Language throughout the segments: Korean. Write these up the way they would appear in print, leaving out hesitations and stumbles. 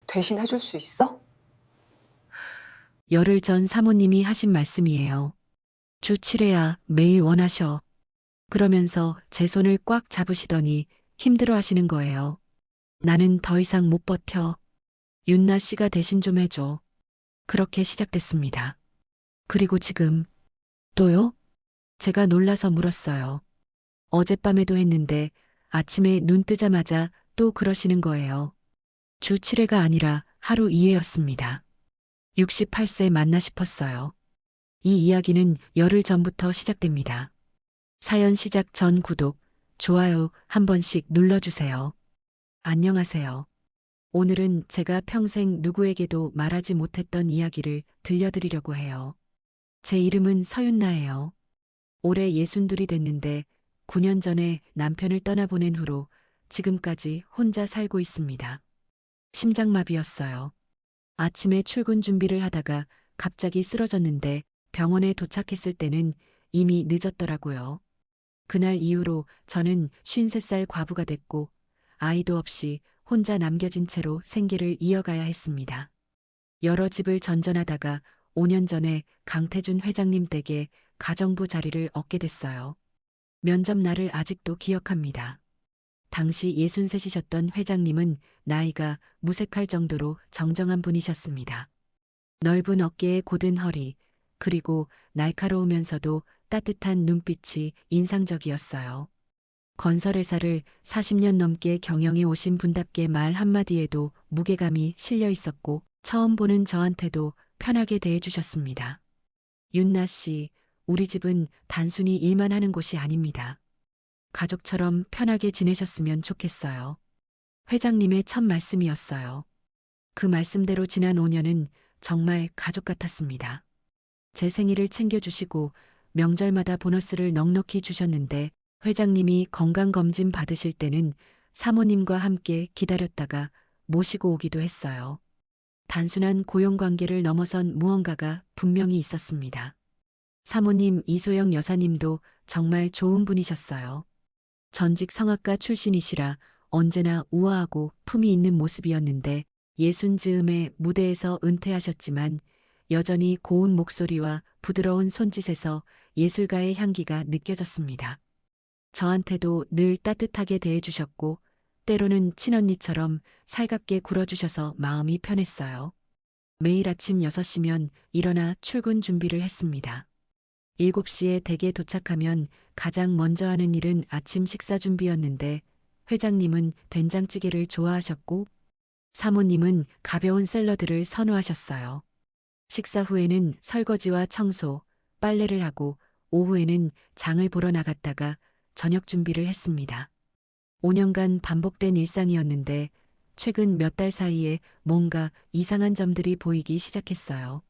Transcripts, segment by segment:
대신 해줄 수 있어? 열흘 전 사모님이 하신 말씀이에요. 주 7회야 매일 원하셔. 그러면서 제 손을 꽉 잡으시더니 힘들어 하시는 거예요. 나는 더 이상 못 버텨. 윤나 씨가 대신 좀 해줘. 그렇게 시작됐습니다. 그리고 지금 또요? 제가 놀라서 물었어요. 어젯밤에도 했는데 아침에 눈 뜨자마자 또 그러시는 거예요. 주 7회가 아니라 하루 2회였습니다. 68세 맞나 싶었어요. 이 이야기는 열흘 전부터 시작됩니다. 사연 시작 전 구독, 좋아요 한 번씩 눌러주세요. 안녕하세요. 오늘은 제가 평생 누구에게도 말하지 못했던 이야기를 들려드리려고 해요. 제 이름은 서윤나예요. 올해 62이 됐는데 9년 전에 남편을 떠나보낸 후로 지금까지 혼자 살고 있습니다. 심장마비였어요. 아침에 출근 준비를 하다가 갑자기 쓰러졌는데 병원에 도착했을 때는 이미 늦었더라고요. 그날 이후로 저는 53살 과부가 됐고 아이도 없이 혼자 남겨진 채로 생계를 이어가야 했습니다. 여러 집을 전전하다가 5년 전에 강태준 회장님 댁에 가정부 자리를 얻게 됐어요. 면접 날을 아직도 기억합니다. 당시 63이셨던 회장님은 나이가 무색할 정도로 정정한 분이셨습니다. 넓은 어깨에 곧은 허리, 그리고 날카로우면서도 따뜻한 눈빛이 인상적이었어요. 건설회사를 40년 넘게 경영해 오신 분답게 말 한마디에도 무게감이 실려 있었고 처음 보는 저한테도 편하게 대해 주셨습니다. 윤나 씨, 우리 집은 단순히 일만 하는 곳이 아닙니다. 가족처럼 편하게 지내셨으면 좋겠어요. 회장님의 첫 말씀이었어요. 그 말씀대로 지난 5년은 정말 가족 같았습니다. 제 생일을 챙겨주시고 명절마다 보너스를 넉넉히 주셨는데 회장님이 건강검진 받으실 때는 사모님과 함께 기다렸다가 모시고 오기도 했어요. 단순한 고용관계를 넘어선 무언가가 분명히 있었습니다. 사모님 이소영 여사님도 정말 좋은 분이셨어요. 전직 성악가 출신이시라 언제나 우아하고 품이 있는 모습이었는데 예순 즈음에 무대에서 은퇴하셨지만 여전히 고운 목소리와 부드러운 손짓에서 예술가의 향기가 느껴졌습니다. 저한테도 늘 따뜻하게 대해주셨고 때로는 친언니처럼 살갑게 굴어주셔서 마음이 편했어요. 매일 아침 6시면 일어나 출근 준비를 했습니다. 7시에 댁에 도착하면 가장 먼저 하는 일은 아침 식사 준비였는데 회장님은 된장찌개를 좋아하셨고 사모님은 가벼운 샐러드를 선호하셨어요. 식사 후에는 설거지와 청소, 빨래를 하고 오후에는 장을 보러 나갔다가 저녁 준비를 했습니다. 5년간 반복된 일상이었는데 최근 몇 달 사이에 뭔가 이상한 점들이 보이기 시작했어요.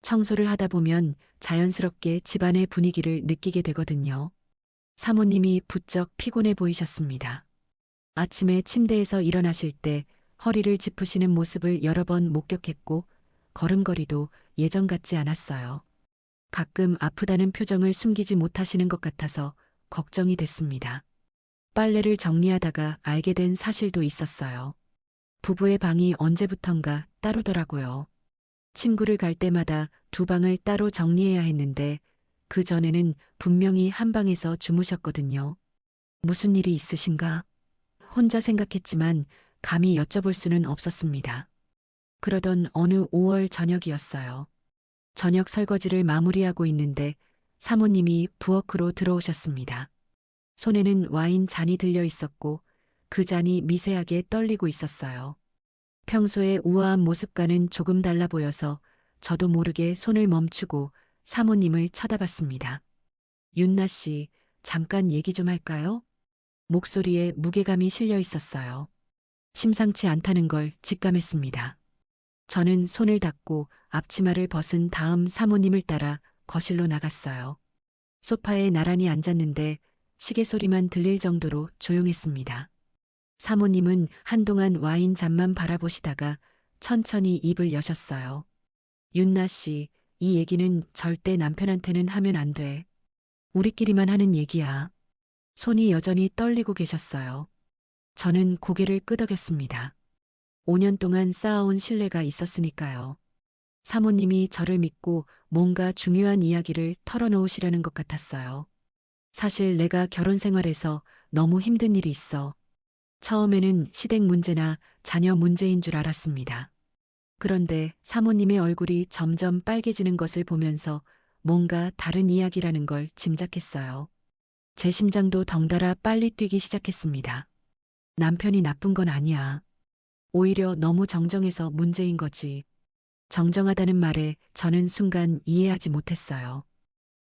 청소를 하다 보면 자연스럽게 집안의 분위기를 느끼게 되거든요. 사모님이 부쩍 피곤해 보이셨습니다. 아침에 침대에서 일어나실 때 허리를 짚으시는 모습을 여러 번 목격했고 걸음걸이도 예전 같지 않았어요. 가끔 아프다는 표정을 숨기지 못하시는 것 같아서 걱정이 됐습니다. 빨래를 정리하다가 알게 된 사실도 있었어요. 부부의 방이 언제부턴가 따로더라고요. 친구를 갈 때마다 두 방을 따로 정리해야 했는데 그 전에는 분명히 한 방에서 주무셨거든요. 무슨 일이 있으신가? 혼자 생각했지만 감히 여쭤볼 수는 없었습니다. 그러던 어느 5월 저녁이었어요. 저녁 설거지를 마무리하고 있는데 사모님이 부엌으로 들어오셨습니다. 손에는 와인 잔이 들려 있었고 그 잔이 미세하게 떨리고 있었어요. 평소의 우아한 모습과는 조금 달라 보여서 저도 모르게 손을 멈추고 사모님을 쳐다봤습니다. 윤나 씨, 잠깐 얘기 좀 할까요? 목소리에 무게감이 실려 있었어요. 심상치 않다는 걸 직감했습니다. 저는 손을 닫고 앞치마를 벗은 다음 사모님을 따라 거실로 나갔어요. 소파에 나란히 앉았는데 시계 소리만 들릴 정도로 조용했습니다. 사모님은 한동안 와인 잔만 바라보시다가 천천히 입을 여셨어요. 윤나 씨, 이 얘기는 절대 남편한테는 하면 안 돼. 우리끼리만 하는 얘기야. 손이 여전히 떨리고 계셨어요. 저는 고개를 끄덕였습니다. 5년 동안 쌓아온 신뢰가 있었으니까요. 사모님이 저를 믿고 뭔가 중요한 이야기를 털어놓으시려는 것 같았어요. 사실 내가 결혼 생활에서 너무 힘든 일이 있어. 처음에는 시댁 문제나 자녀 문제인 줄 알았습니다. 그런데 사모님의 얼굴이 점점 빨개지는 것을 보면서 뭔가 다른 이야기라는 걸 짐작했어요. 제 심장도 덩달아 빨리 뛰기 시작했습니다. 남편이 나쁜 건 아니야. 오히려 너무 정정해서 문제인 거지. 정정하다는 말에 저는 순간 이해하지 못했어요.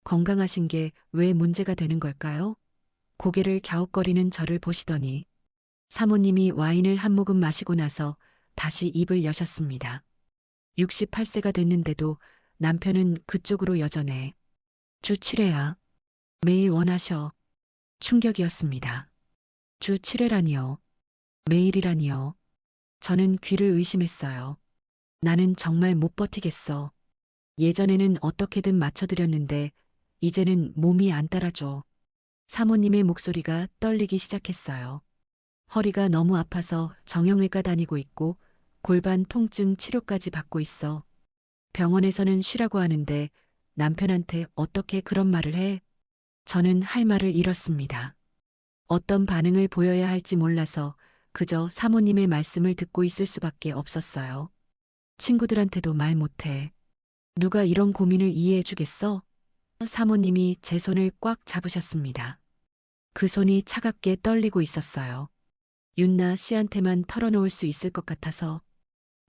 건강하신 게 왜 문제가 되는 걸까요? 고개를 갸웃거리는 저를 보시더니 사모님이 와인을 한 모금 마시고 나서 다시 입을 여셨습니다. 68세가 됐는데도 남편은 그쪽으로 여전해. 주 7회야. 매일 원하셔. 충격이었습니다. 주 7회라니요. 매일이라니요. 저는 귀를 의심했어요. 나는 정말 못 버티겠어. 예전에는 어떻게든 맞춰드렸는데 이제는 몸이 안 따라줘. 사모님의 목소리가 떨리기 시작했어요. 허리가 너무 아파서 정형외과 다니고 있고 골반 통증 치료까지 받고 있어. 병원에서는 쉬라고 하는데 남편한테 어떻게 그런 말을 해? 저는 할 말을 잃었습니다. 어떤 반응을 보여야 할지 몰라서 그저 사모님의 말씀을 듣고 있을 수밖에 없었어요. 친구들한테도 말 못해. 누가 이런 고민을 이해해 주겠어? 사모님이 제 손을 꽉 잡으셨습니다. 그 손이 차갑게 떨리고 있었어요. 윤나 씨한테만 털어놓을 수 있을 것 같아서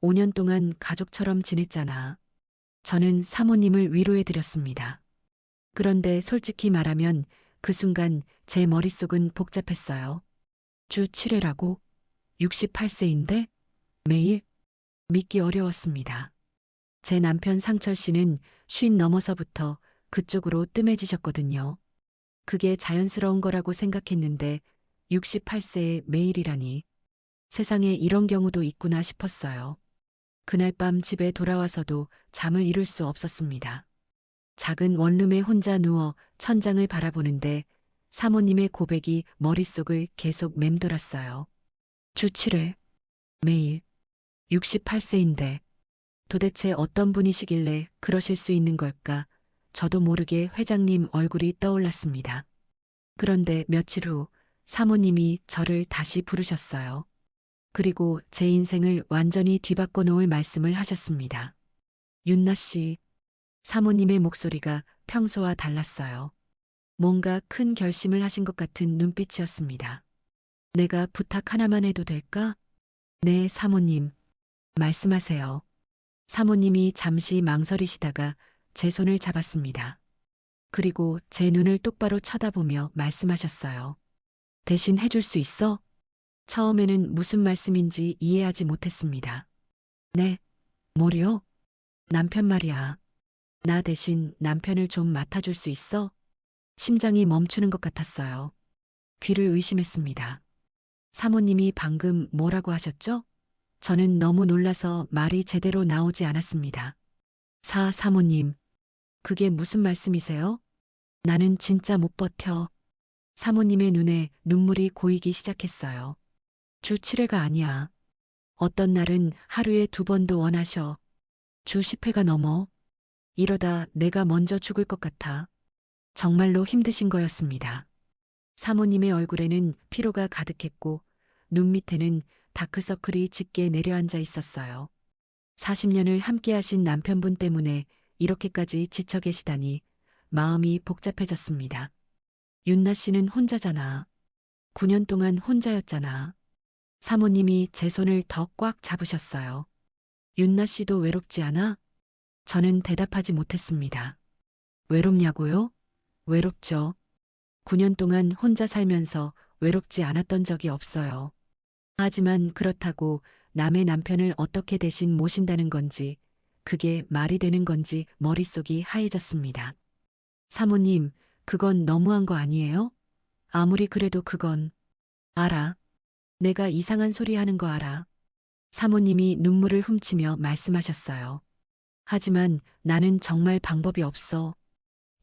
5년 동안 가족처럼 지냈잖아. 저는 사모님을 위로해 드렸습니다. 그런데 솔직히 말하면 그 순간 제 머릿속은 복잡했어요. 주 7회라고? 68세인데? 매일? 믿기 어려웠습니다. 제 남편 상철 씨는 50 넘어서부터 그쪽으로 뜸해지셨거든요. 그게 자연스러운 거라고 생각했는데 68세에 매일이라니. 세상에 이런 경우도 있구나 싶었어요. 그날 밤 집에 돌아와서도 잠을 이룰 수 없었습니다. 작은 원룸에 혼자 누워 천장을 바라보는데 사모님의 고백이 머릿속을 계속 맴돌았어요. 주 7회, 매일, 68세인데 도대체 어떤 분이시길래 그러실 수 있는 걸까? 저도 모르게 회장님 얼굴이 떠올랐습니다. 그런데 며칠 후 사모님이 저를 다시 부르셨어요. 그리고 제 인생을 완전히 뒤바꿔 놓을 말씀을 하셨습니다. 윤나 씨, 사모님의 목소리가 평소와 달랐어요. 뭔가 큰 결심을 하신 것 같은 눈빛이었습니다. 내가 부탁 하나만 해도 될까? 네, 사모님. 말씀하세요. 사모님이 잠시 망설이시다가 제 손을 잡았습니다. 그리고 제 눈을 똑바로 쳐다보며 말씀하셨어요. 대신 해줄 수 있어? 처음에는 무슨 말씀인지 이해하지 못했습니다. 네, 뭐요? 남편 말이야. 나 대신 남편을 좀 맡아줄 수 있어? 심장이 멈추는 것 같았어요. 귀를 의심했습니다. 사모님이 방금 뭐라고 하셨죠? 저는 너무 놀라서 말이 제대로 나오지 않았습니다. 사모님, 그게 무슨 말씀이세요? 나는 진짜 못 버텨. 사모님의 눈에 눈물이 고이기 시작했어요. 주 7회가 아니야. 어떤 날은 하루에 2번도 원하셔. 주 10회가 넘어. 이러다 내가 먼저 죽을 것 같아. 정말로 힘드신 거였습니다. 사모님의 얼굴에는 피로가 가득했고 눈 밑에는 다크서클이 짙게 내려앉아 있었어요. 40년을 함께하신 남편분 때문에 이렇게까지 지쳐 계시다니 마음이 복잡해졌습니다. 윤나 씨는 혼자잖아. 9년 동안 혼자였잖아. 사모님이 제 손을 더 꽉 잡으셨어요. 윤나 씨도 외롭지 않아? 저는 대답하지 못했습니다. 외롭냐고요? 외롭죠. 9년 동안 혼자 살면서 외롭지 않았던 적이 없어요. 하지만 그렇다고 남의 남편을 어떻게 대신 모신다는 건지, 그게 말이 되는 건지 머릿속이 하얘졌습니다. 사모님, 그건 너무한 거 아니에요? 아무리 그래도 그건. 알아. 내가 이상한 소리 하는 거 알아. 사모님이 눈물을 훔치며 말씀하셨어요. 하지만 나는 정말 방법이 없어.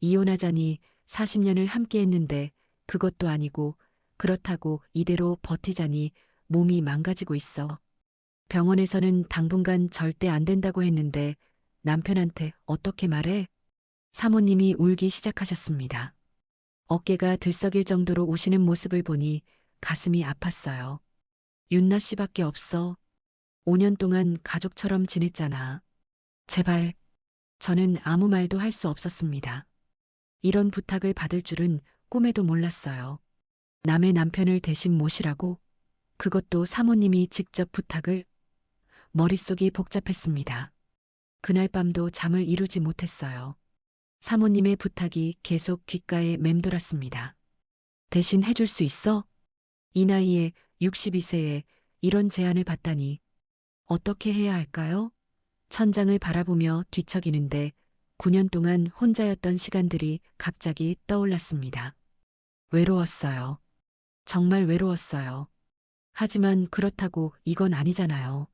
이혼하자니 40년을 함께 했는데 그것도 아니고 그렇다고 이대로 버티자니 몸이 망가지고 있어. 병원에서는 당분간 절대 안 된다고 했는데 남편한테 어떻게 말해? 사모님이 울기 시작하셨습니다. 어깨가 들썩일 정도로 우시는 모습을 보니 가슴이 아팠어요. 윤나 씨밖에 없어. 5년 동안 가족처럼 지냈잖아. 제발. 저는 아무 말도 할 수 없었습니다. 이런 부탁을 받을 줄은 꿈에도 몰랐어요. 남의 남편을 대신 모시라고? 그것도 사모님이 직접 부탁을? 머릿속이 복잡했습니다. 그날 밤도 잠을 이루지 못했어요. 사모님의 부탁이 계속 귓가에 맴돌았습니다. 대신 해줄 수 있어? 이 나이에 62세에 이런 제안을 받다니 어떻게 해야 할까요? 천장을 바라보며 뒤척이는데 9년 동안 혼자였던 시간들이 갑자기 떠올랐습니다. 외로웠어요. 정말 외로웠어요. 하지만 그렇다고 이건 아니잖아요.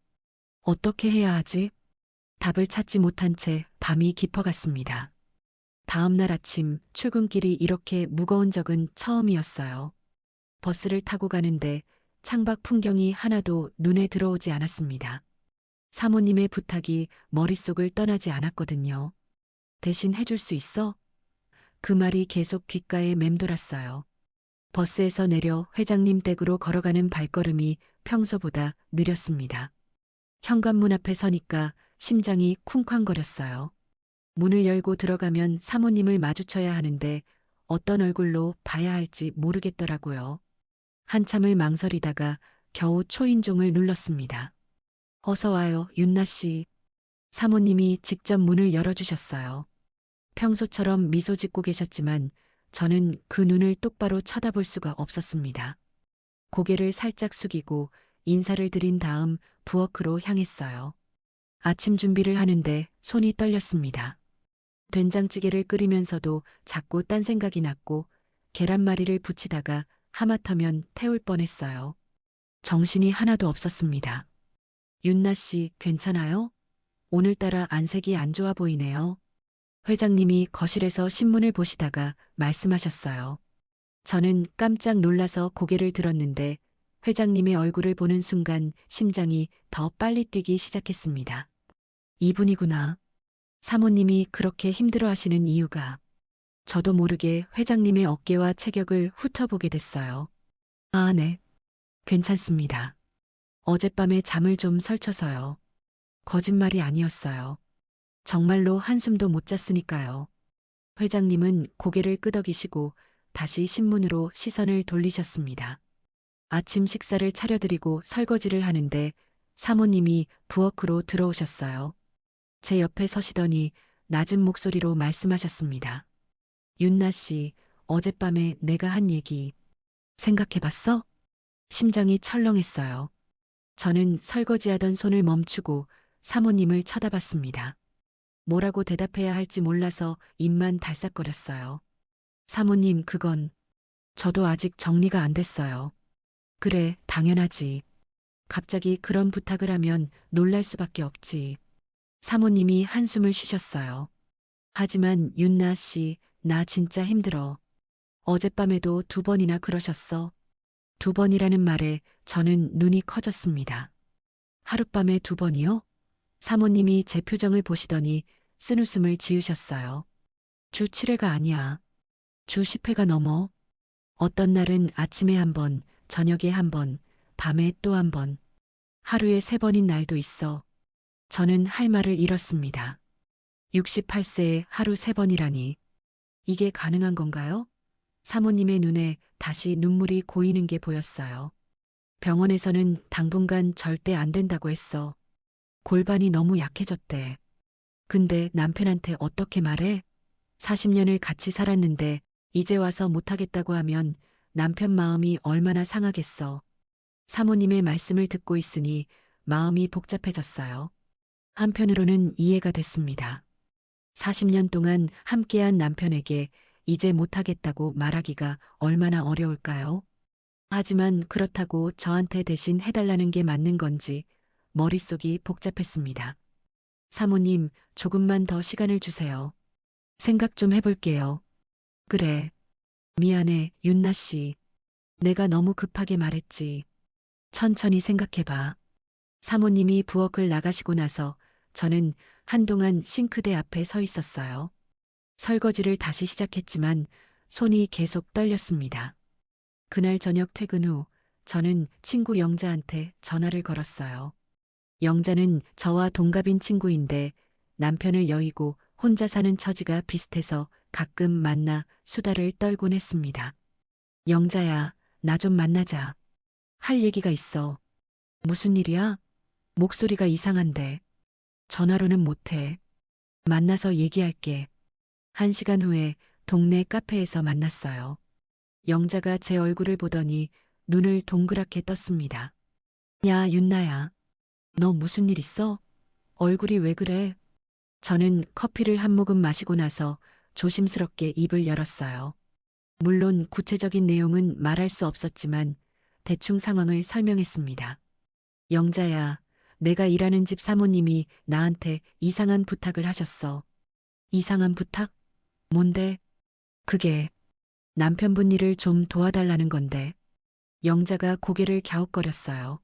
어떻게 해야 하지? 답을 찾지 못한 채 밤이 깊어갔습니다. 다음 날 아침 출근길이 이렇게 무거운 적은 처음이었어요. 버스를 타고 가는데 창밖 풍경이 하나도 눈에 들어오지 않았습니다. 사모님의 부탁이 머릿속을 떠나지 않았거든요. 대신 해줄 수 있어? 그 말이 계속 귓가에 맴돌았어요. 버스에서 내려 회장님 댁으로 걸어가는 발걸음이 평소보다 느렸습니다. 현관문 앞에 서니까 심장이 쿵쾅거렸어요. 문을 열고 들어가면 사모님을 마주쳐야 하는데 어떤 얼굴로 봐야 할지 모르겠더라고요. 한참을 망설이다가 겨우 초인종을 눌렀습니다. 어서 와요, 윤나 씨. 사모님이 직접 문을 열어주셨어요. 평소처럼 미소 짓고 계셨지만 저는 그 눈을 똑바로 쳐다볼 수가 없었습니다. 고개를 살짝 숙이고 인사를 드린 다음 부엌으로 향했어요. 아침 준비를 하는데 손이 떨렸습니다. 된장찌개를 끓이면서도 자꾸 딴 생각이 났고 계란말이를 부치다가 하마터면 태울 뻔했어요. 정신이 하나도 없었습니다. 윤나 씨, 괜찮아요? 오늘따라 안색이 안 좋아 보이네요. 회장님이 거실에서 신문을 보시다가 말씀하셨어요. 저는 깜짝 놀라서 고개를 들었는데 회장님의 얼굴을 보는 순간 심장이 더 빨리 뛰기 시작했습니다. 이분이구나. 사모님이 그렇게 힘들어 하시는 이유가. 저도 모르게 회장님의 어깨와 체격을 훑어보게 됐어요. 아, 네. 괜찮습니다. 어젯밤에 잠을 좀 설쳐서요. 거짓말이 아니었어요. 정말로 한숨도 못 잤으니까요. 회장님은 고개를 끄덕이시고 다시 신문으로 시선을 돌리셨습니다. 아침 식사를 차려드리고 설거지를 하는데 사모님이 부엌으로 들어오셨어요. 제 옆에 서시더니 낮은 목소리로 말씀하셨습니다. 윤나 씨, 어젯밤에 내가 한 얘기 생각해봤어? 심장이 철렁했어요. 저는 설거지하던 손을 멈추고 사모님을 쳐다봤습니다. 뭐라고 대답해야 할지 몰라서 입만 달싹거렸어요. 사모님, 그건 저도 아직 정리가 안 됐어요. 그래, 당연하지. 갑자기 그런 부탁을 하면 놀랄 수밖에 없지. 사모님이 한숨을 쉬셨어요. 하지만 윤나 씨, 나 진짜 힘들어. 어젯밤에도 2번이나 그러셨어. 2번이라는 말에 저는 눈이 커졌습니다. 하룻밤에 2번이요? 사모님이 제 표정을 보시더니 쓴웃음을 지으셨어요. 주 7회가 아니야. 주 10회가 넘어. 어떤 날은 아침에 1번, 저녁에 1번, 밤에 또 1번. 하루에 3번인 날도 있어. 저는 할 말을 잃었습니다. 68세에 하루 3번이라니. 이게 가능한 건가요? 사모님의 눈에 다시 눈물이 고이는 게 보였어요. 병원에서는 당분간 절대 안 된다고 했어. 골반이 너무 약해졌대. 근데 남편한테 어떻게 말해? 40년을 같이 살았는데 이제 와서 못하겠다고 하면 남편 마음이 얼마나 상하겠어. 사모님의 말씀을 듣고 있으니 마음이 복잡해졌어요. 한편으로는 이해가 됐습니다. 40년 동안 함께한 남편에게 이제 못하겠다고 말하기가 얼마나 어려울까요? 하지만 그렇다고 저한테 대신 해달라는 게 맞는 건지 머릿속이 복잡했습니다. 사모님, 조금만 더 시간을 주세요. 생각 좀 해볼게요. 그래. 미안해, 윤나 씨. 내가 너무 급하게 말했지. 천천히 생각해봐. 사모님이 부엌을 나가시고 나서 저는 한동안 싱크대 앞에 서 있었어요. 설거지를 다시 시작했지만 손이 계속 떨렸습니다. 그날 저녁 퇴근 후 저는 친구 영자한테 전화를 걸었어요. 영자는 저와 동갑인 친구인데 남편을 여의고 혼자 사는 처지가 비슷해서 가끔 만나 수다를 떨곤 했습니다. 영자야, 나 좀 만나자. 할 얘기가 있어. 무슨 일이야? 목소리가 이상한데. 전화로는 못해. 만나서 얘기할게. 1시간 후에 동네 카페에서 만났어요. 영자가 제 얼굴을 보더니 눈을 동그랗게 떴습니다. 야, 윤나야. 너 무슨 일 있어? 얼굴이 왜 그래? 저는 커피를 한 모금 마시고 나서 조심스럽게 입을 열었어요. 물론 구체적인 내용은 말할 수 없었지만 대충 상황을 설명했습니다. 영자야, 내가 일하는 집 사모님이 나한테 이상한 부탁을 하셨어. 이상한 부탁? 뭔데? 그게 남편분 일을 좀 도와달라는 건데. 영자가 고개를 갸웃거렸어요.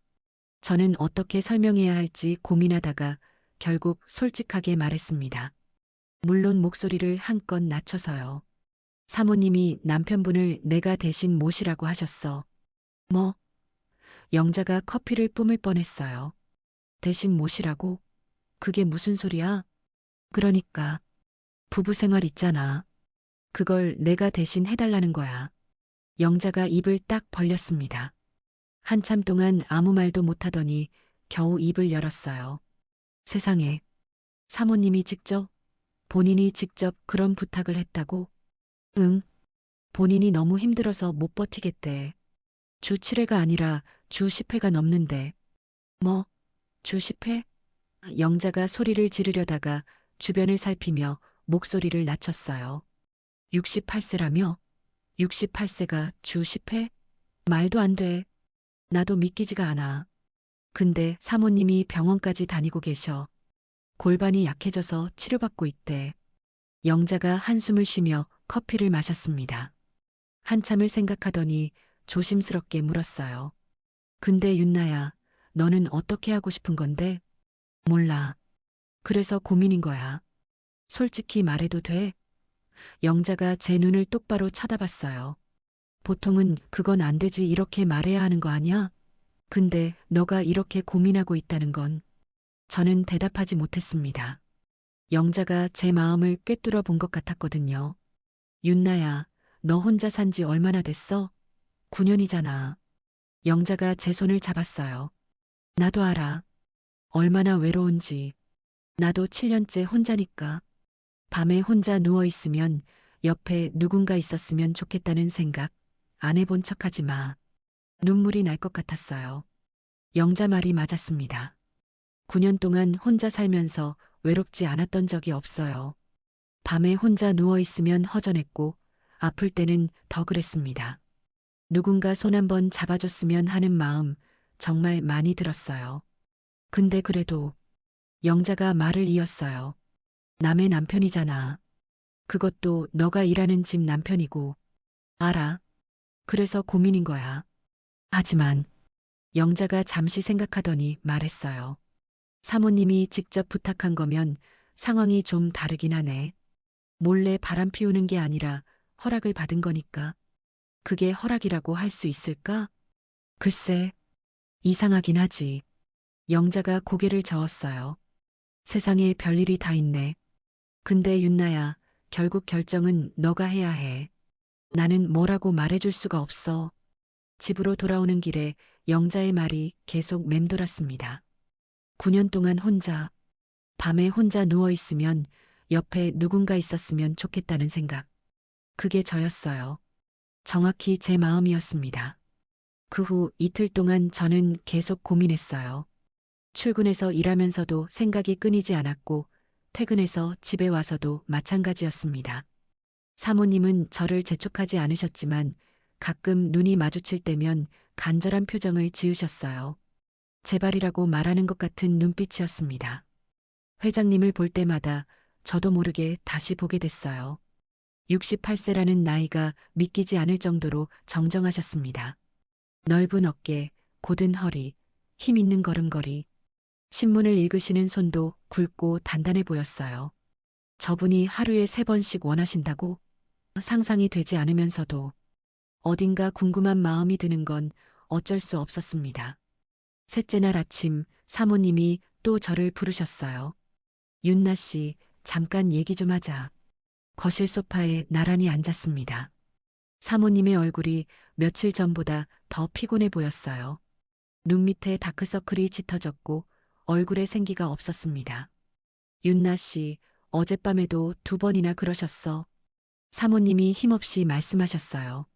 저는 어떻게 설명해야 할지 고민하다가 결국 솔직하게 말했습니다. 물론 목소리를 한껏 낮춰서요. 사모님이 남편분을 내가 대신 모시라고 하셨어. 뭐? 영자가 커피를 뿜을 뻔했어요. 대신 모시라고? 그게 무슨 소리야? 그러니까 부부 생활 있잖아. 그걸 내가 대신 해달라는 거야. 영자가 입을 딱 벌렸습니다. 한참 동안 아무 말도 못하더니 겨우 입을 열었어요. 세상에, 사모님이 직접, 본인이 직접 그런 부탁을 했다고? 응, 본인이 너무 힘들어서 못 버티겠대. 주 7회가 아니라 주 10회가 넘는데. 뭐, 주 10회? 영자가 소리를 지르려다가 주변을 살피며 목소리를 낮췄어요. 68세라며? 68세가 주 10회? 말도 안 돼. 나도 믿기지가 않아. 근데 사모님이 병원까지 다니고 계셔. 골반이 약해져서 치료받고 있대. 영자가 한숨을 쉬며 커피를 마셨습니다. 한참을 생각하더니 조심스럽게 물었어요. 근데 윤나야, 너는 어떻게 하고 싶은 건데? 몰라. 그래서 고민인 거야. 솔직히 말해도 돼? 영자가 제 눈을 똑바로 쳐다봤어요. 보통은 그건 안 되지 이렇게 말해야 하는 거 아니야? 근데 너가 이렇게 고민하고 있다는 건 저는 대답하지 못했습니다. 영자가 제 마음을 꿰뚫어 본 것 같았거든요. 윤나야, 너 혼자 산지 얼마나 됐어? 9년이잖아. 영자가 제 손을 잡았어요. 나도 알아. 얼마나 외로운지. 나도 7년째 혼자니까. 밤에 혼자 누워 있으면 옆에 누군가 있었으면 좋겠다는 생각 안 해본 척하지 마. 눈물이 날 것 같았어요. 영자 말이 맞았습니다. 9년 동안 혼자 살면서 외롭지 않았던 적이 없어요. 밤에 혼자 누워 있으면 허전했고 아플 때는 더 그랬습니다. 누군가 손 한번 잡아줬으면 하는 마음 정말 많이 들었어요. 근데 그래도 영자가 말을 이었어요. 남의 남편이잖아. 그것도 너가 일하는 집 남편이고. 알아. 그래서 고민인 거야. 하지만 영자가 잠시 생각하더니 말했어요. 사모님이 직접 부탁한 거면 상황이 좀 다르긴 하네. 몰래 바람 피우는 게 아니라 허락을 받은 거니까. 그게 허락이라고 할 수 있을까? 글쎄, 이상하긴 하지. 영자가 고개를 저었어요. 세상에 별일이 다 있네. 근데 윤나야, 결국 결정은 너가 해야 해. 나는 뭐라고 말해줄 수가 없어. 집으로 돌아오는 길에 영자의 말이 계속 맴돌았습니다. 9년 동안 혼자, 밤에 혼자 누워 있으면 옆에 누군가 있었으면 좋겠다는 생각. 그게 저였어요. 정확히 제 마음이었습니다. 그 후 이틀 동안 저는 계속 고민했어요. 출근해서 일하면서도 생각이 끊이지 않았고 퇴근해서 집에 와서도 마찬가지였습니다. 사모님은 저를 재촉하지 않으셨지만 가끔 눈이 마주칠 때면 간절한 표정을 지으셨어요. 제발이라고 말하는 것 같은 눈빛이었습니다. 회장님을 볼 때마다 저도 모르게 다시 보게 됐어요. 68세라는 나이가 믿기지 않을 정도로 정정하셨습니다. 넓은 어깨, 곧은 허리, 힘 있는 걸음걸이. 신문을 읽으시는 손도 굵고 단단해 보였어요. 저분이 하루에 3번씩 원하신다고? 상상이 되지 않으면서도 어딘가 궁금한 마음이 드는 건 어쩔 수 없었습니다. 셋째 날 아침 사모님이 또 저를 부르셨어요. 윤나 씨, 잠깐 얘기 좀 하자. 거실 소파에 나란히 앉았습니다. 사모님의 얼굴이 며칠 전보다 더 피곤해 보였어요. 눈 밑에 다크서클이 짙어졌고 얼굴에 생기가 없었습니다. 윤나 씨, 어젯밤에도 2번이나 그러셨어. 사모님이 힘없이 말씀하셨어요.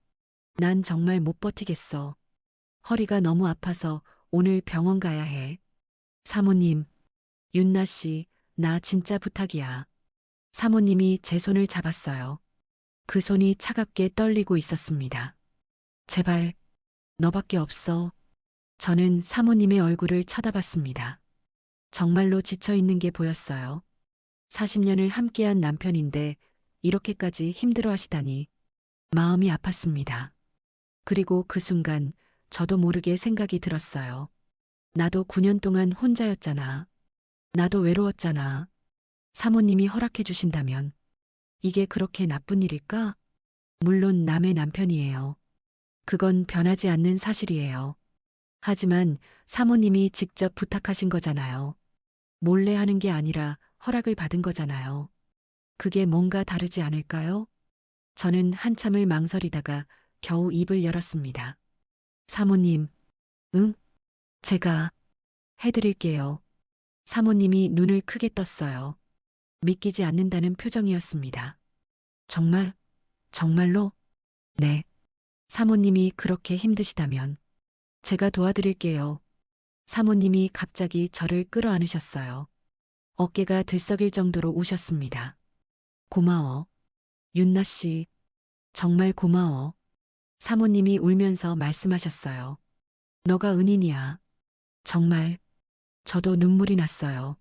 난 정말 못 버티겠어. 허리가 너무 아파서 오늘 병원 가야 해. 사모님, 윤나 씨, 나 진짜 부탁이야. 사모님이 제 손을 잡았어요. 그 손이 차갑게 떨리고 있었습니다. 제발, 너밖에 없어. 저는 사모님의 얼굴을 쳐다봤습니다. 정말로 지쳐 있는 게 보였어요. 40년을 함께한 남편인데 이렇게까지 힘들어 하시다니 마음이 아팠습니다. 그리고 그 순간 저도 모르게 생각이 들었어요. 나도 9년 동안 혼자였잖아. 나도 외로웠잖아. 사모님이 허락해 주신다면 이게 그렇게 나쁜 일일까? 물론 남의 남편이에요. 그건 변하지 않는 사실이에요. 하지만 사모님이 직접 부탁하신 거잖아요. 몰래 하는 게 아니라 허락을 받은 거잖아요. 그게 뭔가 다르지 않을까요? 저는 한참을 망설이다가 겨우 입을 열었습니다. 사모님, 응? 제가 해드릴게요. 사모님이 눈을 크게 떴어요. 믿기지 않는다는 표정이었습니다. 정말? 정말로? 네. 사모님이 그렇게 힘드시다면 제가 도와드릴게요. 사모님이 갑자기 저를 끌어안으셨어요. 어깨가 들썩일 정도로 우셨습니다. 고마워. 윤나 씨, 정말 고마워. 사모님이 울면서 말씀하셨어요. 너가 은인이야. 정말. 저도 눈물이 났어요.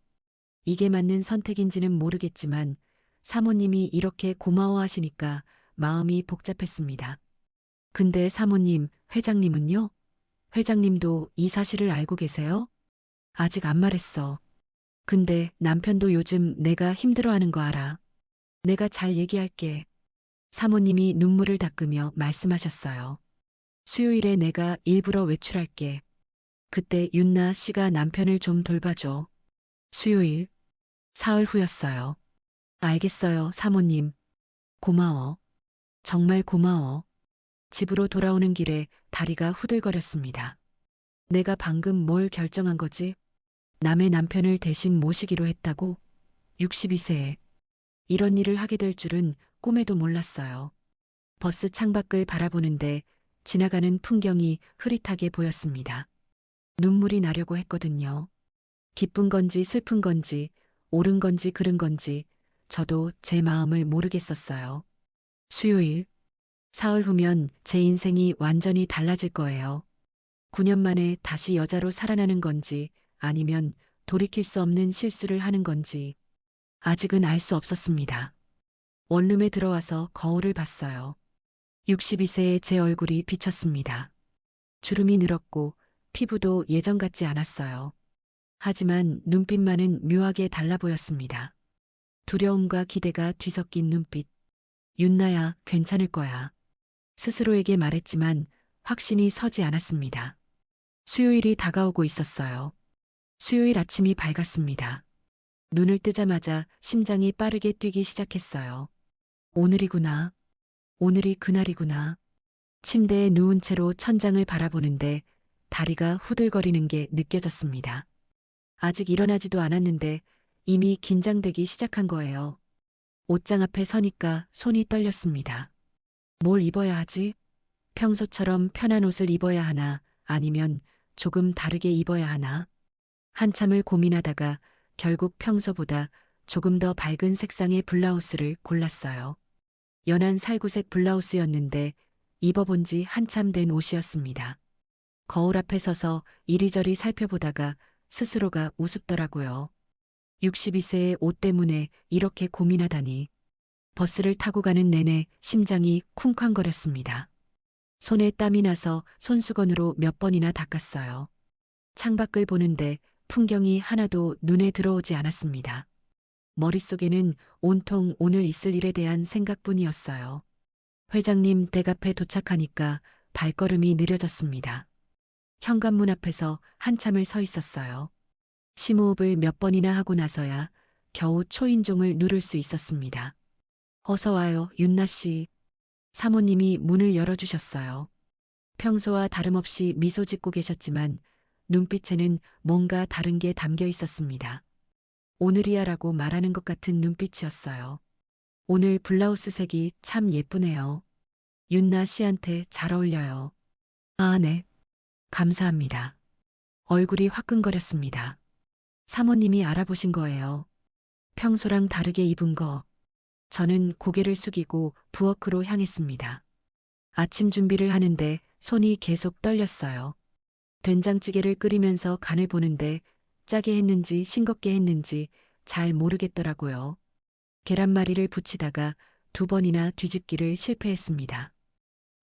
이게 맞는 선택인지는 모르겠지만 사모님이 이렇게 고마워하시니까 마음이 복잡했습니다. 근데 사모님, 회장님은요? 회장님도 이 사실을 알고 계세요? 아직 안 말했어. 근데 남편도 요즘 내가 힘들어하는 거 알아. 내가 잘 얘기할게. 사모님이 눈물을 닦으며 말씀하셨어요. 수요일에 내가 일부러 외출할게. 그때 윤나 씨가 남편을 좀 돌봐줘. 수요일, 사흘 후였어요. 알겠어요, 사모님. 고마워. 정말 고마워. 집으로 돌아오는 길에 다리가 후들거렸습니다. 내가 방금 뭘 결정한 거지? 남의 남편을 대신 모시기로 했다고? 62세에 이런 일을 하게 될 줄은 꿈에도 몰랐어요. 버스 창밖을 바라보는데 지나가는 풍경이 흐릿하게 보였습니다. 눈물이 나려고 했거든요. 기쁜 건지 슬픈 건지 옳은 건지 그른 건지 저도 제 마음을 모르겠었어요. 수요일, 사흘 후면 제 인생이 완전히 달라질 거예요. 9년 만에 다시 여자로 살아나는 건지 아니면 돌이킬 수 없는 실수를 하는 건지 아직은 알 수 없었습니다. 원룸에 들어와서 거울을 봤어요. 62세의 제 얼굴이 비쳤습니다. 주름이 늘었고 피부도 예전 같지 않았어요. 하지만 눈빛만은 묘하게 달라 보였습니다. 두려움과 기대가 뒤섞인 눈빛. 윤나야, 괜찮을 거야. 스스로에게 말했지만 확신이 서지 않았습니다. 수요일이 다가오고 있었어요. 수요일 아침이 밝았습니다. 눈을 뜨자마자 심장이 빠르게 뛰기 시작했어요. 오늘이구나. 오늘이 그날이구나. 침대에 누운 채로 천장을 바라보는데 다리가 후들거리는 게 느껴졌습니다. 아직 일어나지도 않았는데 이미 긴장되기 시작한 거예요. 옷장 앞에 서니까 손이 떨렸습니다. 뭘 입어야 하지? 평소처럼 편한 옷을 입어야 하나 아니면 조금 다르게 입어야 하나? 한참을 고민하다가 결국 평소보다 조금 더 밝은 색상의 블라우스를 골랐어요. 연한 살구색 블라우스였는데 입어본 지 한참 된 옷이었습니다. 거울 앞에 서서 이리저리 살펴보다가 스스로가 우습더라고요. 62세의 옷 때문에 이렇게 고민하다니. 버스를 타고 가는 내내 심장이 쿵쾅거렸습니다. 손에 땀이 나서 손수건으로 몇 번이나 닦았어요. 창밖을 보는데 풍경이 하나도 눈에 들어오지 않았습니다. 머릿속에는 온통 오늘 있을 일에 대한 생각뿐이었어요. 회장님 댁 앞에 도착하니까 발걸음이 느려졌습니다. 현관문 앞에서 한참을 서 있었어요. 심호흡을 몇 번이나 하고 나서야 겨우 초인종을 누를 수 있었습니다. 어서 와요, 윤나 씨. 사모님이 문을 열어주셨어요. 평소와 다름없이 미소 짓고 계셨지만 눈빛에는 뭔가 다른 게 담겨 있었습니다. 오늘이야라고 말하는 것 같은 눈빛이었어요. 오늘 블라우스 색이 참 예쁘네요. 윤나 씨한테 잘 어울려요. 아, 네. 감사합니다. 얼굴이 화끈거렸습니다. 사모님이 알아보신 거예요. 평소랑 다르게 입은 거. 저는 고개를 숙이고 부엌으로 향했습니다. 아침 준비를 하는데 손이 계속 떨렸어요. 된장찌개를 끓이면서 간을 보는데 짜게 했는지 싱겁게 했는지 잘 모르겠더라고요. 계란말이를 부치다가 2번이나 뒤집기를 실패했습니다.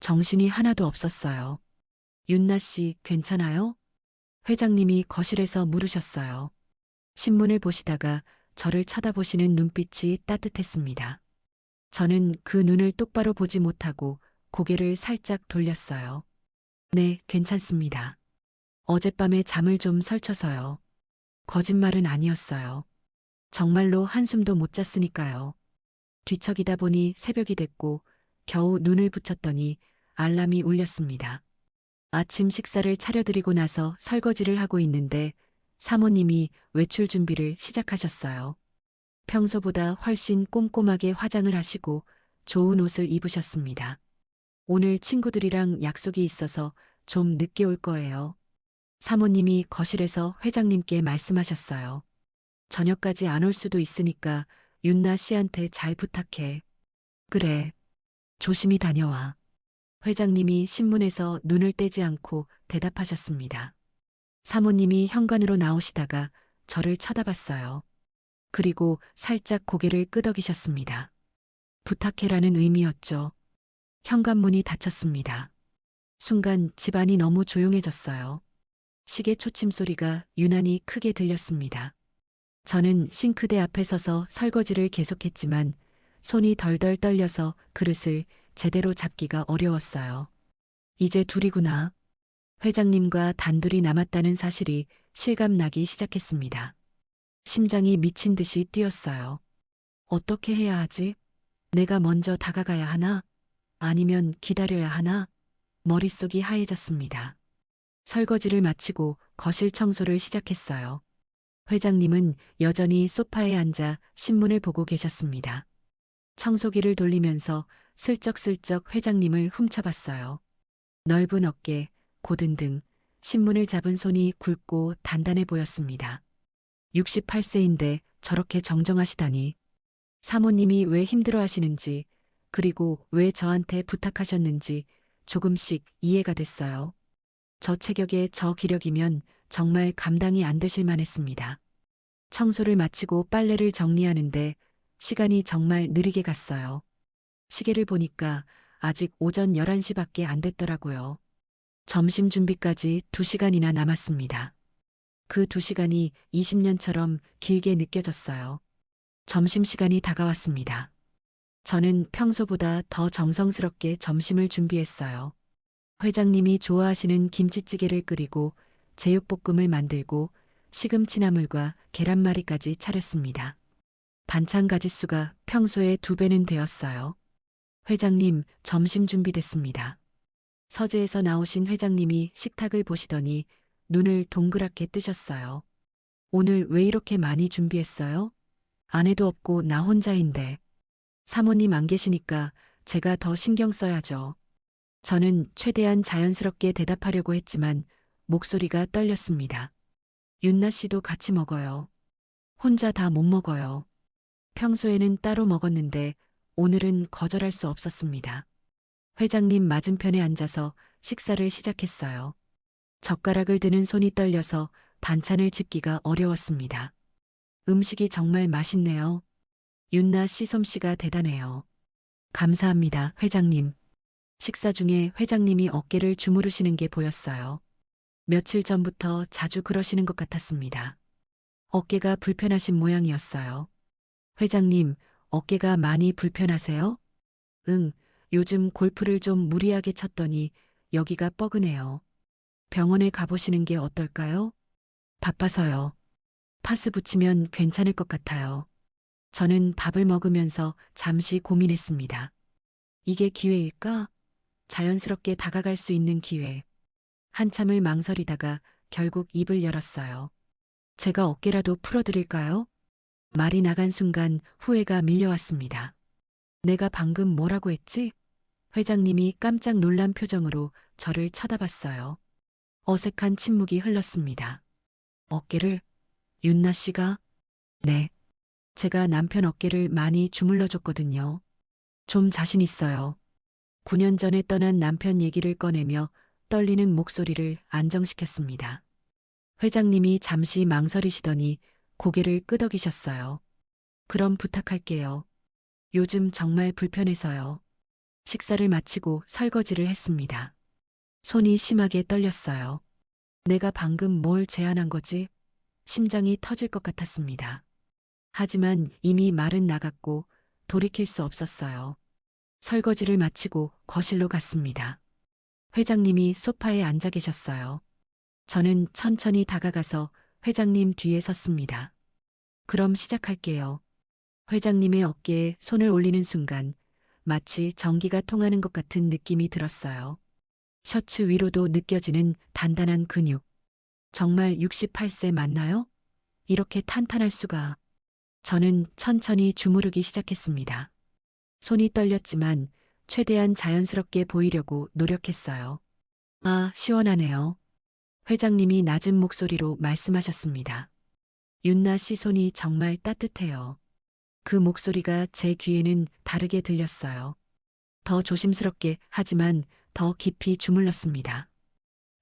정신이 하나도 없었어요. 윤나 씨 괜찮아요? 회장님이 거실에서 물으셨어요. 신문을 보시다가 저를 쳐다보시는 눈빛이 따뜻했습니다. 저는 그 눈을 똑바로 보지 못하고 고개를 살짝 돌렸어요. 네, 괜찮습니다. 어젯밤에 잠을 좀 설쳐서요. 거짓말은 아니었어요. 정말로 한숨도 못 잤으니까요. 뒤척이다 보니 새벽이 됐고 겨우 눈을 붙였더니 알람이 울렸습니다. 아침 식사를 차려드리고 나서 설거지를 하고 있는데 사모님이 외출 준비를 시작하셨어요. 평소보다 훨씬 꼼꼼하게 화장을 하시고 좋은 옷을 입으셨습니다. 오늘 친구들이랑 약속이 있어서 좀 늦게 올 거예요. 사모님이 거실에서 회장님께 말씀하셨어요. 저녁까지 안 올 수도 있으니까 윤나 씨한테 잘 부탁해. 그래. 조심히 다녀와. 회장님이 신문에서 눈을 떼지 않고 대답하셨습니다. 사모님이 현관으로 나오시다가 저를 쳐다봤어요. 그리고 살짝 고개를 끄덕이셨습니다. 부탁해라는 의미였죠. 현관문이 닫혔습니다. 순간 집안이 너무 조용해졌어요. 시계 초침 소리가 유난히 크게 들렸습니다. 저는 싱크대 앞에 서서 설거지를 계속했지만 손이 덜덜 떨려서 그릇을 제대로 잡기가 어려웠어요. 이제 둘이구나. 회장님과 단둘이 남았다는 사실이 실감나기 시작했습니다. 심장이 미친 듯이 뛰었어요. 어떻게 해야 하지? 내가 먼저 다가가야 하나? 아니면 기다려야 하나? 머릿속이 하얘졌습니다. 설거지를 마치고 거실 청소를 시작했어요. 회장님은 여전히 소파에 앉아 신문을 보고 계셨습니다. 청소기를 돌리면서 슬쩍슬쩍 회장님을 훔쳐봤어요. 넓은 어깨, 고든 등 신문을 잡은 손이 굵고 단단해 보였습니다. 68세인데 저렇게 정정하시다니. 사모님이 왜 힘들어하시는지, 그리고 왜 저한테 부탁하셨는지 조금씩 이해가 됐어요. 저 체격에 저 기력이면 정말 감당이 안 되실 만했습니다. 청소를 마치고 빨래를 정리하는데 시간이 정말 느리게 갔어요. 시계를 보니까 아직 오전 11시밖에 안 됐더라고요. 점심 준비까지 2시간이나 남았습니다. 그 2시간이 20년처럼 길게 느껴졌어요. 점심시간이 다가왔습니다. 저는 평소보다 더 정성스럽게 점심을 준비했어요. 회장님이 좋아하시는 김치찌개를 끓이고 제육볶음을 만들고 시금치나물과 계란말이까지 차렸습니다. 반찬 가짓수가 평소의 2배는 되었어요. 회장님, 점심 준비됐습니다. 서재에서 나오신 회장님이 식탁을 보시더니 눈을 동그랗게 뜨셨어요. 오늘 왜 이렇게 많이 준비했어요? 아내도 없고 나 혼자인데. 사모님 안 계시니까 제가 더 신경 써야죠. 저는 최대한 자연스럽게 대답하려고 했지만 목소리가 떨렸습니다. 윤나 씨도 같이 먹어요. 혼자 다 못 먹어요. 평소에는 따로 먹었는데 오늘은 거절할 수 없었습니다. 회장님 맞은편에 앉아서 식사를 시작했어요. 젓가락을 드는 손이 떨려서 반찬을 집기가 어려웠습니다. 음식이 정말 맛있네요. 윤나 씨 솜씨가 대단해요. 감사합니다, 회장님. 식사 중에 회장님이 어깨를 주무르시는 게 보였어요. 며칠 전부터 자주 그러시는 것 같았습니다. 어깨가 불편하신 모양이었어요. 회장님, 어깨가 많이 불편하세요? 응, 요즘 골프를 좀 무리하게 쳤더니 여기가 뻐근해요. 병원에 가보시는 게 어떨까요? 바빠서요. 파스 붙이면 괜찮을 것 같아요. 저는 밥을 먹으면서 잠시 고민했습니다. 이게 기회일까? 자연스럽게 다가갈 수 있는 기회. 한참을 망설이다가 결국 입을 열었어요. 제가 어깨라도 풀어드릴까요? 말이 나간 순간 후회가 밀려왔습니다. 내가 방금 뭐라고 했지? 회장님이 깜짝 놀란 표정으로 저를 쳐다봤어요. 어색한 침묵이 흘렀습니다. 어깨를 윤나 씨가? 네. 제가 남편 어깨를 많이 주물러 줬거든요. 좀 자신 있어요. 9년 전에 떠난 남편 얘기를 꺼내며 떨리는 목소리를 안정시켰습니다. 회장님이 잠시 망설이시더니 고개를 끄덕이셨어요. 그럼 부탁할게요. 요즘 정말 불편해서요. 식사를 마치고 설거지를 했습니다. 손이 심하게 떨렸어요. 내가 방금 뭘 제안한 거지? 심장이 터질 것 같았습니다. 하지만 이미 말은 나갔고 돌이킬 수 없었어요. 설거지를 마치고 거실로 갔습니다. 회장님이 소파에 앉아 계셨어요. 저는 천천히 다가가서 회장님 뒤에 섰습니다. 그럼 시작할게요. 회장님의 어깨에 손을 올리는 순간 마치 전기가 통하는 것 같은 느낌이 들었어요. 셔츠 위로도 느껴지는 단단한 근육. 정말 68세 맞나요? 이렇게 탄탄할 수가. 저는 천천히 주무르기 시작했습니다. 손이 떨렸지만 최대한 자연스럽게 보이려고 노력했어요. 아, 시원하네요. 회장님이 낮은 목소리로 말씀하셨습니다. 윤나 씨 손이 정말 따뜻해요. 그 목소리가 제 귀에는 다르게 들렸어요. 더 조심스럽게 하지만 더 깊이 주물렀습니다.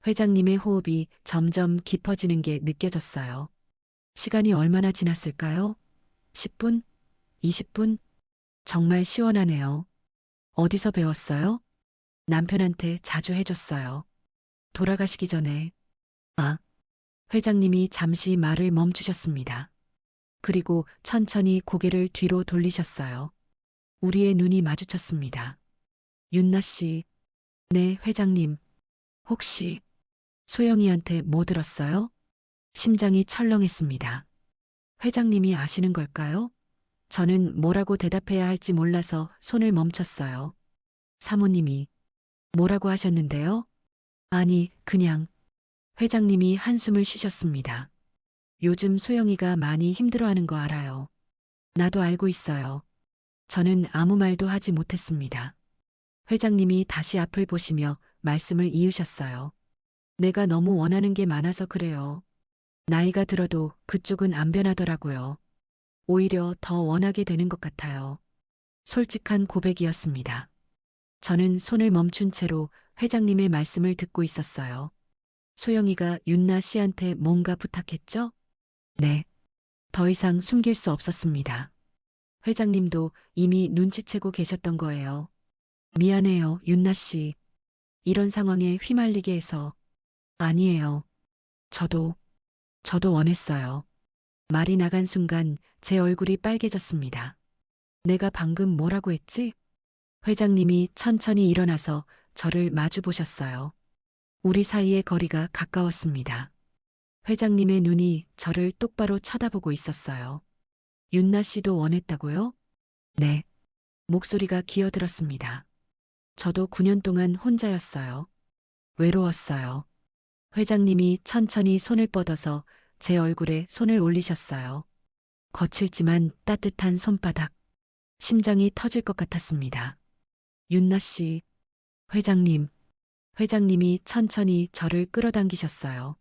회장님의 호흡이 점점 깊어지는 게 느껴졌어요. 시간이 얼마나 지났을까요? 10분? 20분? 정말 시원하네요. 어디서 배웠어요? 남편한테 자주 해줬어요. 돌아가시기 전에. 아, 회장님이 잠시 말을 멈추셨습니다. 그리고 천천히 고개를 뒤로 돌리셨어요. 우리의 눈이 마주쳤습니다. 윤나 씨. 네, 회장님. 혹시 소영이한테 뭐 들었어요? 심장이 철렁했습니다. 회장님이 아시는 걸까요? 저는 뭐라고 대답해야 할지 몰라서 손을 멈췄어요. 사모님이 뭐라고 하셨는데요? 아니, 그냥 회장님이 한숨을 쉬셨습니다. 요즘 소영이가 많이 힘들어하는 거 알아요. 나도 알고 있어요. 저는 아무 말도 하지 못했습니다. 회장님이 다시 앞을 보시며 말씀을 이으셨어요. 내가 너무 원하는 게 많아서 그래요. 나이가 들어도 그쪽은 안 변하더라고요. 오히려 더 원하게 되는 것 같아요. 솔직한 고백이었습니다. 저는 손을 멈춘 채로 회장님의 말씀을 듣고 있었어요. 소영이가 윤나 씨한테 뭔가 부탁했죠? 네. 더 이상 숨길 수 없었습니다. 회장님도 이미 눈치채고 계셨던 거예요. 미안해요, 윤나 씨. 이런 상황에 휘말리게 해서. 아니에요. 저도, 저도 원했어요. 말이 나간 순간 제 얼굴이 빨개졌습니다. 내가 방금 뭐라고 했지? 회장님이 천천히 일어나서 저를 마주 보셨어요. 우리 사이의 거리가 가까웠습니다. 회장님의 눈이 저를 똑바로 쳐다보고 있었어요. 윤나 씨도 원했다고요? 네. 목소리가 기어들었습니다. 저도 9년 동안 혼자였어요. 외로웠어요. 회장님이 천천히 손을 뻗어서 제 얼굴에 손을 올리셨어요. 거칠지만 따뜻한 손바닥. 심장이 터질 것 같았습니다. 윤나 씨, 회장님, 회장님이 천천히 저를 끌어당기셨어요.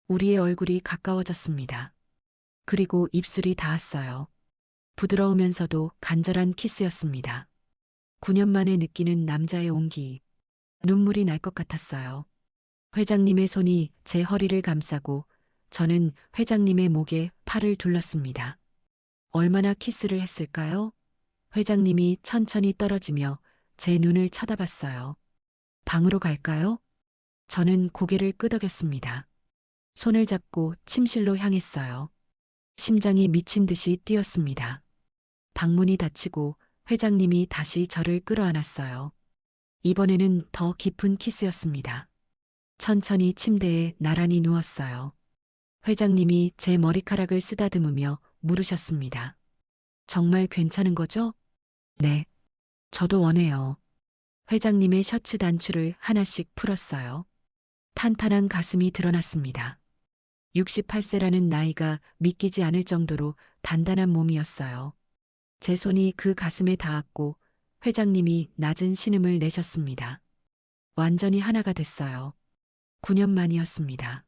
우리의 얼굴이 가까워졌습니다. 그리고 입술이 닿았어요. 부드러우면서도 간절한 키스였습니다. 9년 만에 느끼는 남자의 온기. 눈물이 날 것 같았어요. 회장님의 손이 제 허리를 감싸고 저는 회장님의 목에 팔을 둘렀습니다. 얼마나 키스를 했을까요? 회장님이 천천히 떨어지며 제 눈을 쳐다봤어요. 방으로 갈까요? 저는 고개를 끄덕였습니다. 손을 잡고 침실로 향했어요. 심장이 미친 듯이 뛰었습니다. 방문이 닫히고 회장님이 다시 저를 끌어안았어요. 이번에는 더 깊은 키스였습니다. 천천히 침대에 나란히 누웠어요. 회장님이 제 머리카락을 쓰다듬으며 물으셨습니다. 정말 괜찮은 거죠? 네. 저도 원해요. 회장님의 셔츠 단추를 하나씩 풀었어요. 탄탄한 가슴이 드러났습니다. 68세라는 나이가 믿기지 않을 정도로 단단한 몸이었어요. 제 손이 그 가슴에 닿았고 회장님이 낮은 신음을 내셨습니다. 완전히 하나가 됐어요. 9년 만이었습니다.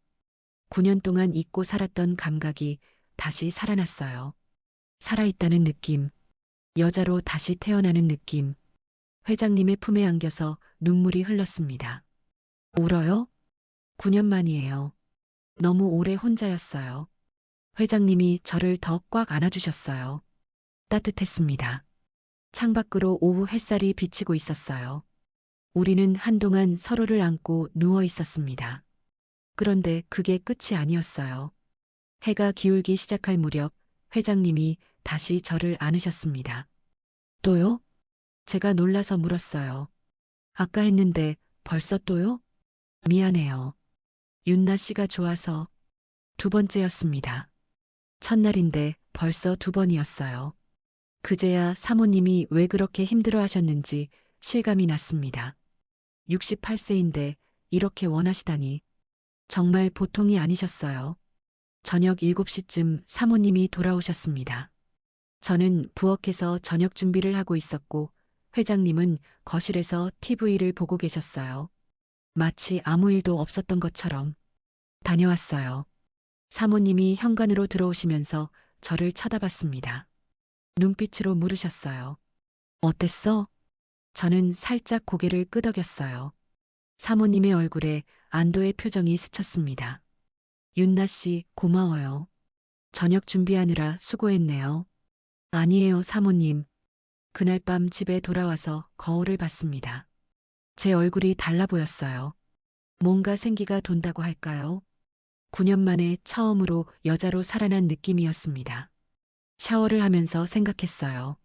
9년 동안 잊고 살았던 감각이 다시 살아났어요. 살아있다는 느낌, 여자로 다시 태어나는 느낌. 회장님의 품에 안겨서 눈물이 흘렀습니다. 울어요? 9년 만이에요. 너무 오래 혼자였어요. 회장님이 저를 더 꽉 안아주셨어요. 따뜻했습니다. 창밖으로 오후 햇살이 비치고 있었어요. 우리는 한동안 서로를 안고 누워 있었습니다. 그런데 그게 끝이 아니었어요. 해가 기울기 시작할 무렵 회장님이 다시 저를 안으셨습니다. 또요? 제가 놀라서 물었어요. 아까 했는데 벌써 또요? 미안해요. 윤나 씨가 좋아서 두 번째였습니다. 첫날인데 벌써 두 번이었어요. 그제야 사모님이 왜 그렇게 힘들어 하셨는지 실감이 났습니다. 68세인데 이렇게 원하시다니 정말 보통이 아니셨어요. 저녁 7시쯤 사모님이 돌아오셨습니다. 저는 부엌에서 저녁 준비를 하고 있었고 회장님은 거실에서 TV를 보고 계셨어요. 마치 아무 일도 없었던 것처럼. 다녀왔어요. 사모님이 현관으로 들어오시면서 저를 쳐다봤습니다. 눈빛으로 물으셨어요. 어땠어? 저는 살짝 고개를 끄덕였어요. 사모님의 얼굴에 안도의 표정이 스쳤습니다. 윤나 씨, 고마워요. 저녁 준비하느라 수고했네요. 아니에요, 사모님. 그날 밤 집에 돌아와서 거울을 봤습니다. 제 얼굴이 달라 보였어요. 뭔가 생기가 돈다고 할까요? 9년 만에 처음으로 여자로 살아난 느낌이었습니다. 샤워를 하면서 생각했어요.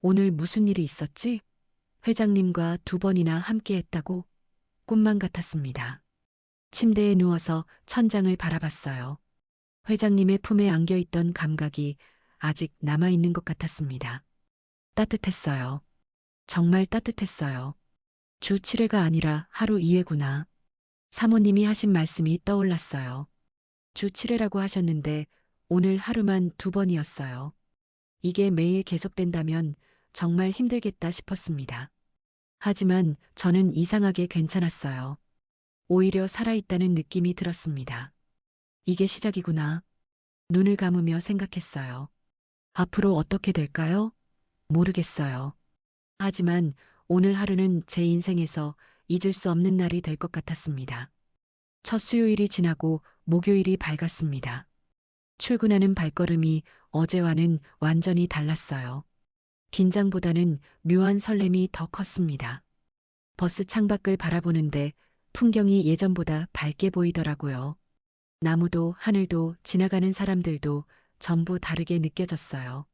오늘 무슨 일이 있었지? 회장님과 두 번이나 함께 했다고? 꿈만 같았습니다. 침대에 누워서 천장을 바라봤어요. 회장님의 품에 안겨 있던 감각이 아직 남아있는 것 같았습니다. 따뜻했어요. 정말 따뜻했어요. 주 7회가 아니라 하루 2회구나. 사모님이 하신 말씀이 떠올랐어요. 주 7회라고 하셨는데 오늘 하루만 두 번이었어요. 이게 매일 계속된다면 정말 힘들겠다 싶었습니다. 하지만 저는 이상하게 괜찮았어요. 오히려 살아있다는 느낌이 들었습니다. 이게 시작이구나. 눈을 감으며 생각했어요. 앞으로 어떻게 될까요? 모르겠어요. 하지만 오늘 하루는 제 인생에서 잊을 수 없는 날이 될 것 같았습니다. 첫 수요일이 지나고 목요일이 밝았습니다. 출근하는 발걸음이 어제와는 완전히 달랐어요. 긴장보다는 묘한 설렘이 더 컸습니다. 버스 창밖을 바라보는데 풍경이 예전보다 밝게 보이더라고요. 나무도 하늘도 지나가는 사람들도 전부 다르게 느껴졌어요.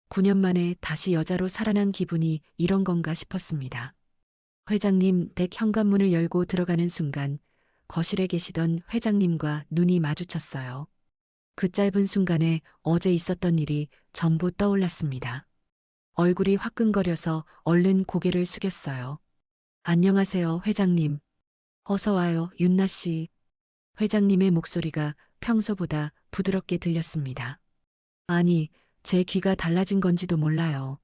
9년 만에 다시 여자로 살아난 기분이 이런 건가 싶었습니다. 회장님 댁 현관문을 열고 들어가는 순간 거실에 계시던 회장님과 눈이 마주쳤어요. 그 짧은 순간에 어제 있었던 일이 전부 떠올랐습니다. 얼굴이 화끈거려서 얼른 고개를 숙였어요. 안녕하세요, 회장님. 어서 와요, 윤나 씨. 회장님의 목소리가 평소보다 부드럽게 들렸습니다. 아니, 제 귀가 달라진 건지도 몰라요.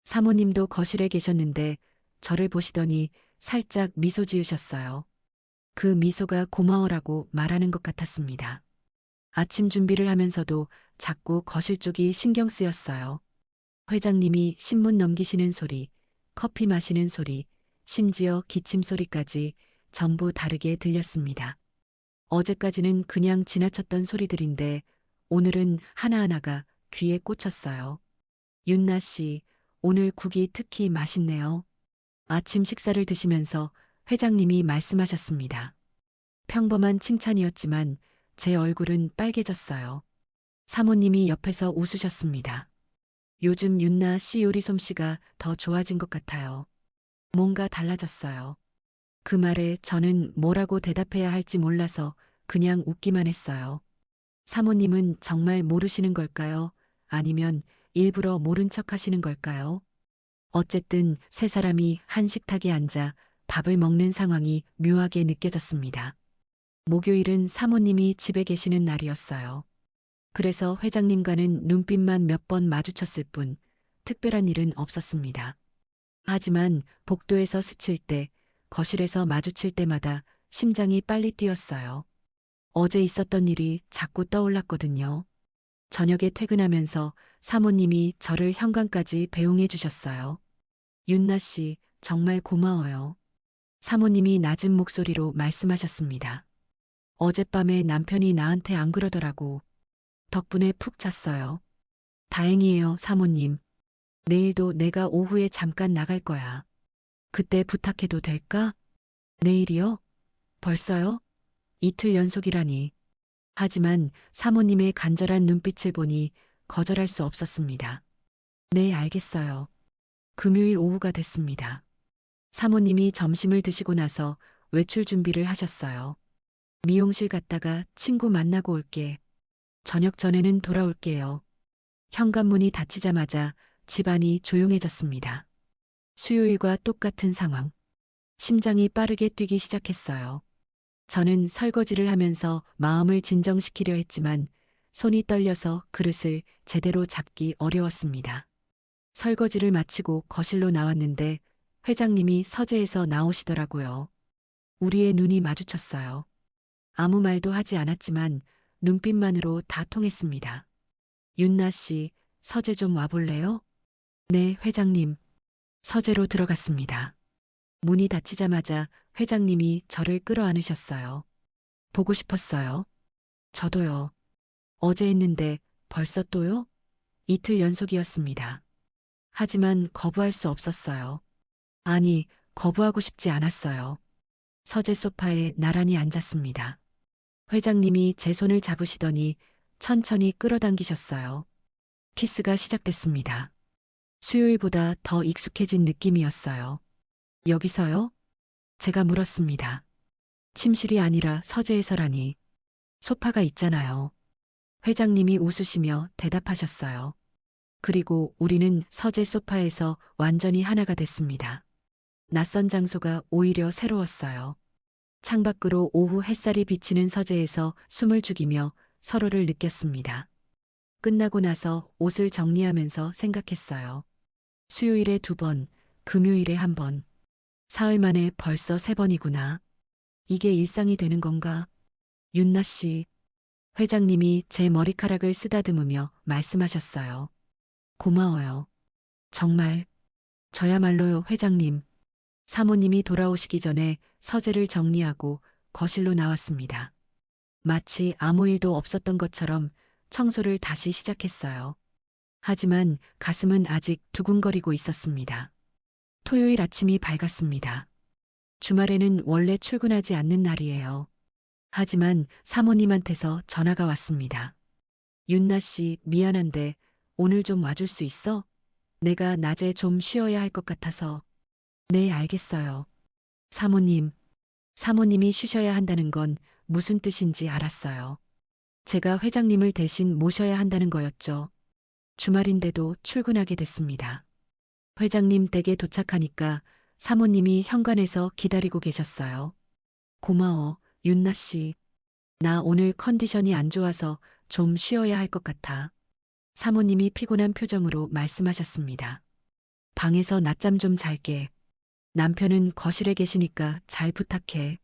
사모님도 거실에 계셨는데 저를 보시더니 살짝 미소 지으셨어요. 그 미소가 고마워라고 말하는 것 같았습니다. 아침 준비를 하면서도 자꾸 거실 쪽이 신경 쓰였어요. 회장님이 신문 넘기시는 소리, 커피 마시는 소리, 심지어 기침 소리까지 전부 다르게 들렸습니다. 어제까지는 그냥 지나쳤던 소리들인데 오늘은 하나하나가 귀에 꽂혔어요. 윤나 씨, 오늘 국이 특히 맛있네요. 아침 식사를 드시면서 회장님이 말씀하셨습니다. 평범한 칭찬이었지만 제 얼굴은 빨개졌어요. 사모님이 옆에서 웃으셨습니다. 요즘 윤나 씨 요리 솜씨가 더 좋아진 것 같아요. 뭔가 달라졌어요. 그 말에 저는 뭐라고 대답해야 할지 몰라서 그냥 웃기만 했어요. 사모님은 정말 모르시는 걸까요? 아니면 일부러 모른 척 하시는 걸까요? 어쨌든 세 사람이 한 식탁에 앉아 밥을 먹는 상황이 묘하게 느껴졌습니다. 목요일은 사모님이 집에 계시는 날이었어요. 그래서 회장님과는 눈빛만 몇 번 마주쳤을 뿐 특별한 일은 없었습니다. 하지만 복도에서 스칠 때, 거실에서 마주칠 때마다 심장이 빨리 뛰었어요. 어제 있었던 일이 자꾸 떠올랐거든요. 저녁에 퇴근하면서 사모님이 저를 현관까지 배웅해 주셨어요. 윤나 씨, 정말 고마워요. 사모님이 낮은 목소리로 말씀하셨습니다. 어젯밤에 남편이 나한테 안 그러더라고. 덕분에 푹 잤어요. 다행이에요, 사모님. 내일도 내가 오후에 잠깐 나갈 거야. 그때 부탁해도 될까? 내일이요? 벌써요? 이틀 연속이라니. 하지만 사모님의 간절한 눈빛을 보니 거절할 수 없었습니다. 네, 알겠어요. 금요일 오후가 됐습니다. 사모님이 점심을 드시고 나서 외출 준비를 하셨어요. 미용실 갔다가 친구 만나고 올게. 저녁 전에는 돌아올게요. 현관문이 닫히자마자 집안이 조용해졌습니다. 수요일과 똑같은 상황. 심장이 빠르게 뛰기 시작했어요. 저는 설거지를 하면서 마음을 진정시키려 했지만 손이 떨려서 그릇을 제대로 잡기 어려웠습니다. 설거지를 마치고 거실로 나왔는데 회장님이 서재에서 나오시더라고요. 우리의 눈이 마주쳤어요. 아무 말도 하지 않았지만 눈빛만으로 다 통했습니다. 윤나 씨, 서재 좀 와볼래요? 네, 회장님. 서재로 들어갔습니다. 문이 닫히자마자 회장님이 저를 끌어안으셨어요. 보고 싶었어요. 저도요. 어제 했는데 벌써 또요? 이틀 연속이었습니다. 하지만 거부할 수 없었어요. 아니, 거부하고 싶지 않았어요. 서재 소파에 나란히 앉았습니다. 회장님이 제 손을 잡으시더니 천천히 끌어당기셨어요. 키스가 시작됐습니다. 수요일보다 더 익숙해진 느낌이었어요. 여기서요? 제가 물었습니다. 침실이 아니라 서재에서라니. 소파가 있잖아요. 회장님이 웃으시며 대답하셨어요. 그리고 우리는 서재 소파에서 완전히 하나가 됐습니다. 낯선 장소가 오히려 새로웠어요. 창밖으로 오후 햇살이 비치는 서재에서 숨을 죽이며 서로를 느꼈습니다. 끝나고 나서 옷을 정리하면서 생각했어요. 수요일에 2번, 금요일에 1번. 사흘 만에 벌써 3번이구나. 이게 일상이 되는 건가? 윤나 씨, 회장님이 제 머리카락을 쓰다듬으며 말씀하셨어요. 고마워요. 정말, 저야말로요, 회장님. 사모님이 돌아오시기 전에 서재를 정리하고 거실로 나왔습니다. 마치 아무 일도 없었던 것처럼 청소를 다시 시작했어요. 하지만 가슴은 아직 두근거리고 있었습니다. 토요일 아침이 밝았습니다. 주말에는 원래 출근하지 않는 날이에요. 하지만 사모님한테서 전화가 왔습니다. 윤나 씨, 미안한데 오늘 좀 와줄 수 있어? 내가 낮에 좀 쉬어야 할 것 같아서. 네, 알겠어요. 사모님, 사모님이 쉬셔야 한다는 건 무슨 뜻인지 알았어요. 제가 회장님을 대신 모셔야 한다는 거였죠. 주말인데도 출근하게 됐습니다. 회장님 댁에 도착하니까 사모님이 현관에서 기다리고 계셨어요. 고마워, 윤나 씨. 나 오늘 컨디션이 안 좋아서 좀 쉬어야 할 것 같아. 사모님이 피곤한 표정으로 말씀하셨습니다. 방에서 낮잠 좀 잘게. 남편은 거실에 계시니까 잘 부탁해.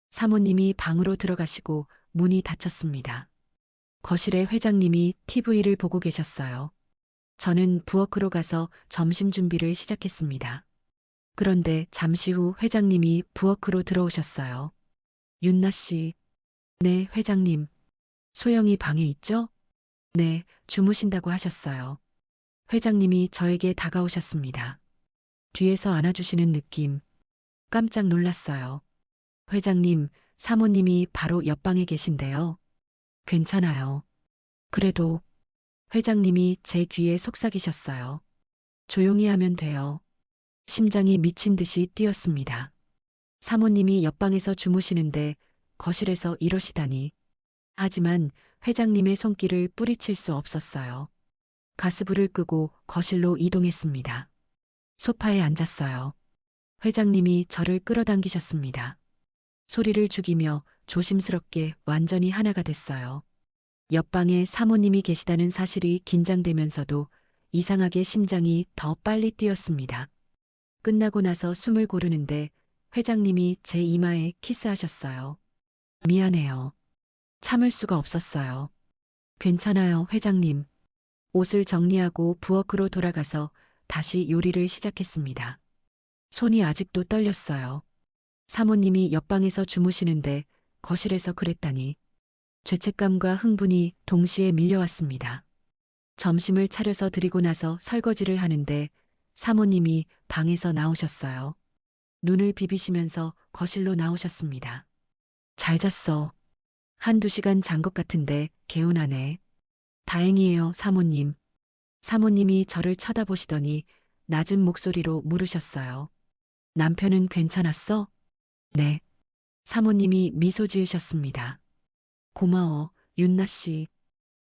사모님이 방으로 들어가시고 문이 닫혔습니다. 거실에 회장님이 TV를 보고 계셨어요. 저는 부엌으로 가서 점심 준비를 시작했습니다. 그런데 잠시 후 회장님이 부엌으로 들어오셨어요. 윤나 씨. 네, 회장님. 소영이 방에 있죠? 네, 주무신다고 하셨어요. 회장님이 저에게 다가오셨습니다. 뒤에서 안아주시는 느낌. 깜짝 놀랐어요. 회장님, 사모님이 바로 옆방에 계신데요. 괜찮아요. 그래도 회장님이 제 귀에 속삭이셨어요. 조용히 하면 돼요. 심장이 미친 듯이 뛰었습니다. 사모님이 옆방에서 주무시는데 거실에서 이러시다니. 하지만 회장님의 손길을 뿌리칠 수 없었어요. 가스불을 끄고 거실로 이동했습니다. 소파에 앉았어요. 회장님이 저를 끌어당기셨습니다. 소리를 죽이며 조심스럽게 완전히 하나가 됐어요. 옆방에 사모님이 계시다는 사실이 긴장되면서도 이상하게 심장이 더 빨리 뛰었습니다. 끝나고 나서 숨을 고르는데 회장님이 제 이마에 키스하셨어요. 미안해요. 참을 수가 없었어요. 괜찮아요, 회장님. 옷을 정리하고 부엌으로 돌아가서 다시 요리를 시작했습니다. 손이 아직도 떨렸어요. 사모님이 옆방에서 주무시는데 거실에서 그랬다니. 죄책감과 흥분이 동시에 밀려왔습니다. 점심을 차려서 드리고 나서 설거지를 하는데 사모님이 방에서 나오셨어요. 눈을 비비시면서 거실로 나오셨습니다. 잘 잤어. 한두 시간 잔 것 같은데 개운하네. 다행이에요, 사모님. 사모님이 저를 쳐다보시더니 낮은 목소리로 물으셨어요. 남편은 괜찮았어? 네. 사모님이 미소 지으셨습니다. 고마워, 윤나 씨.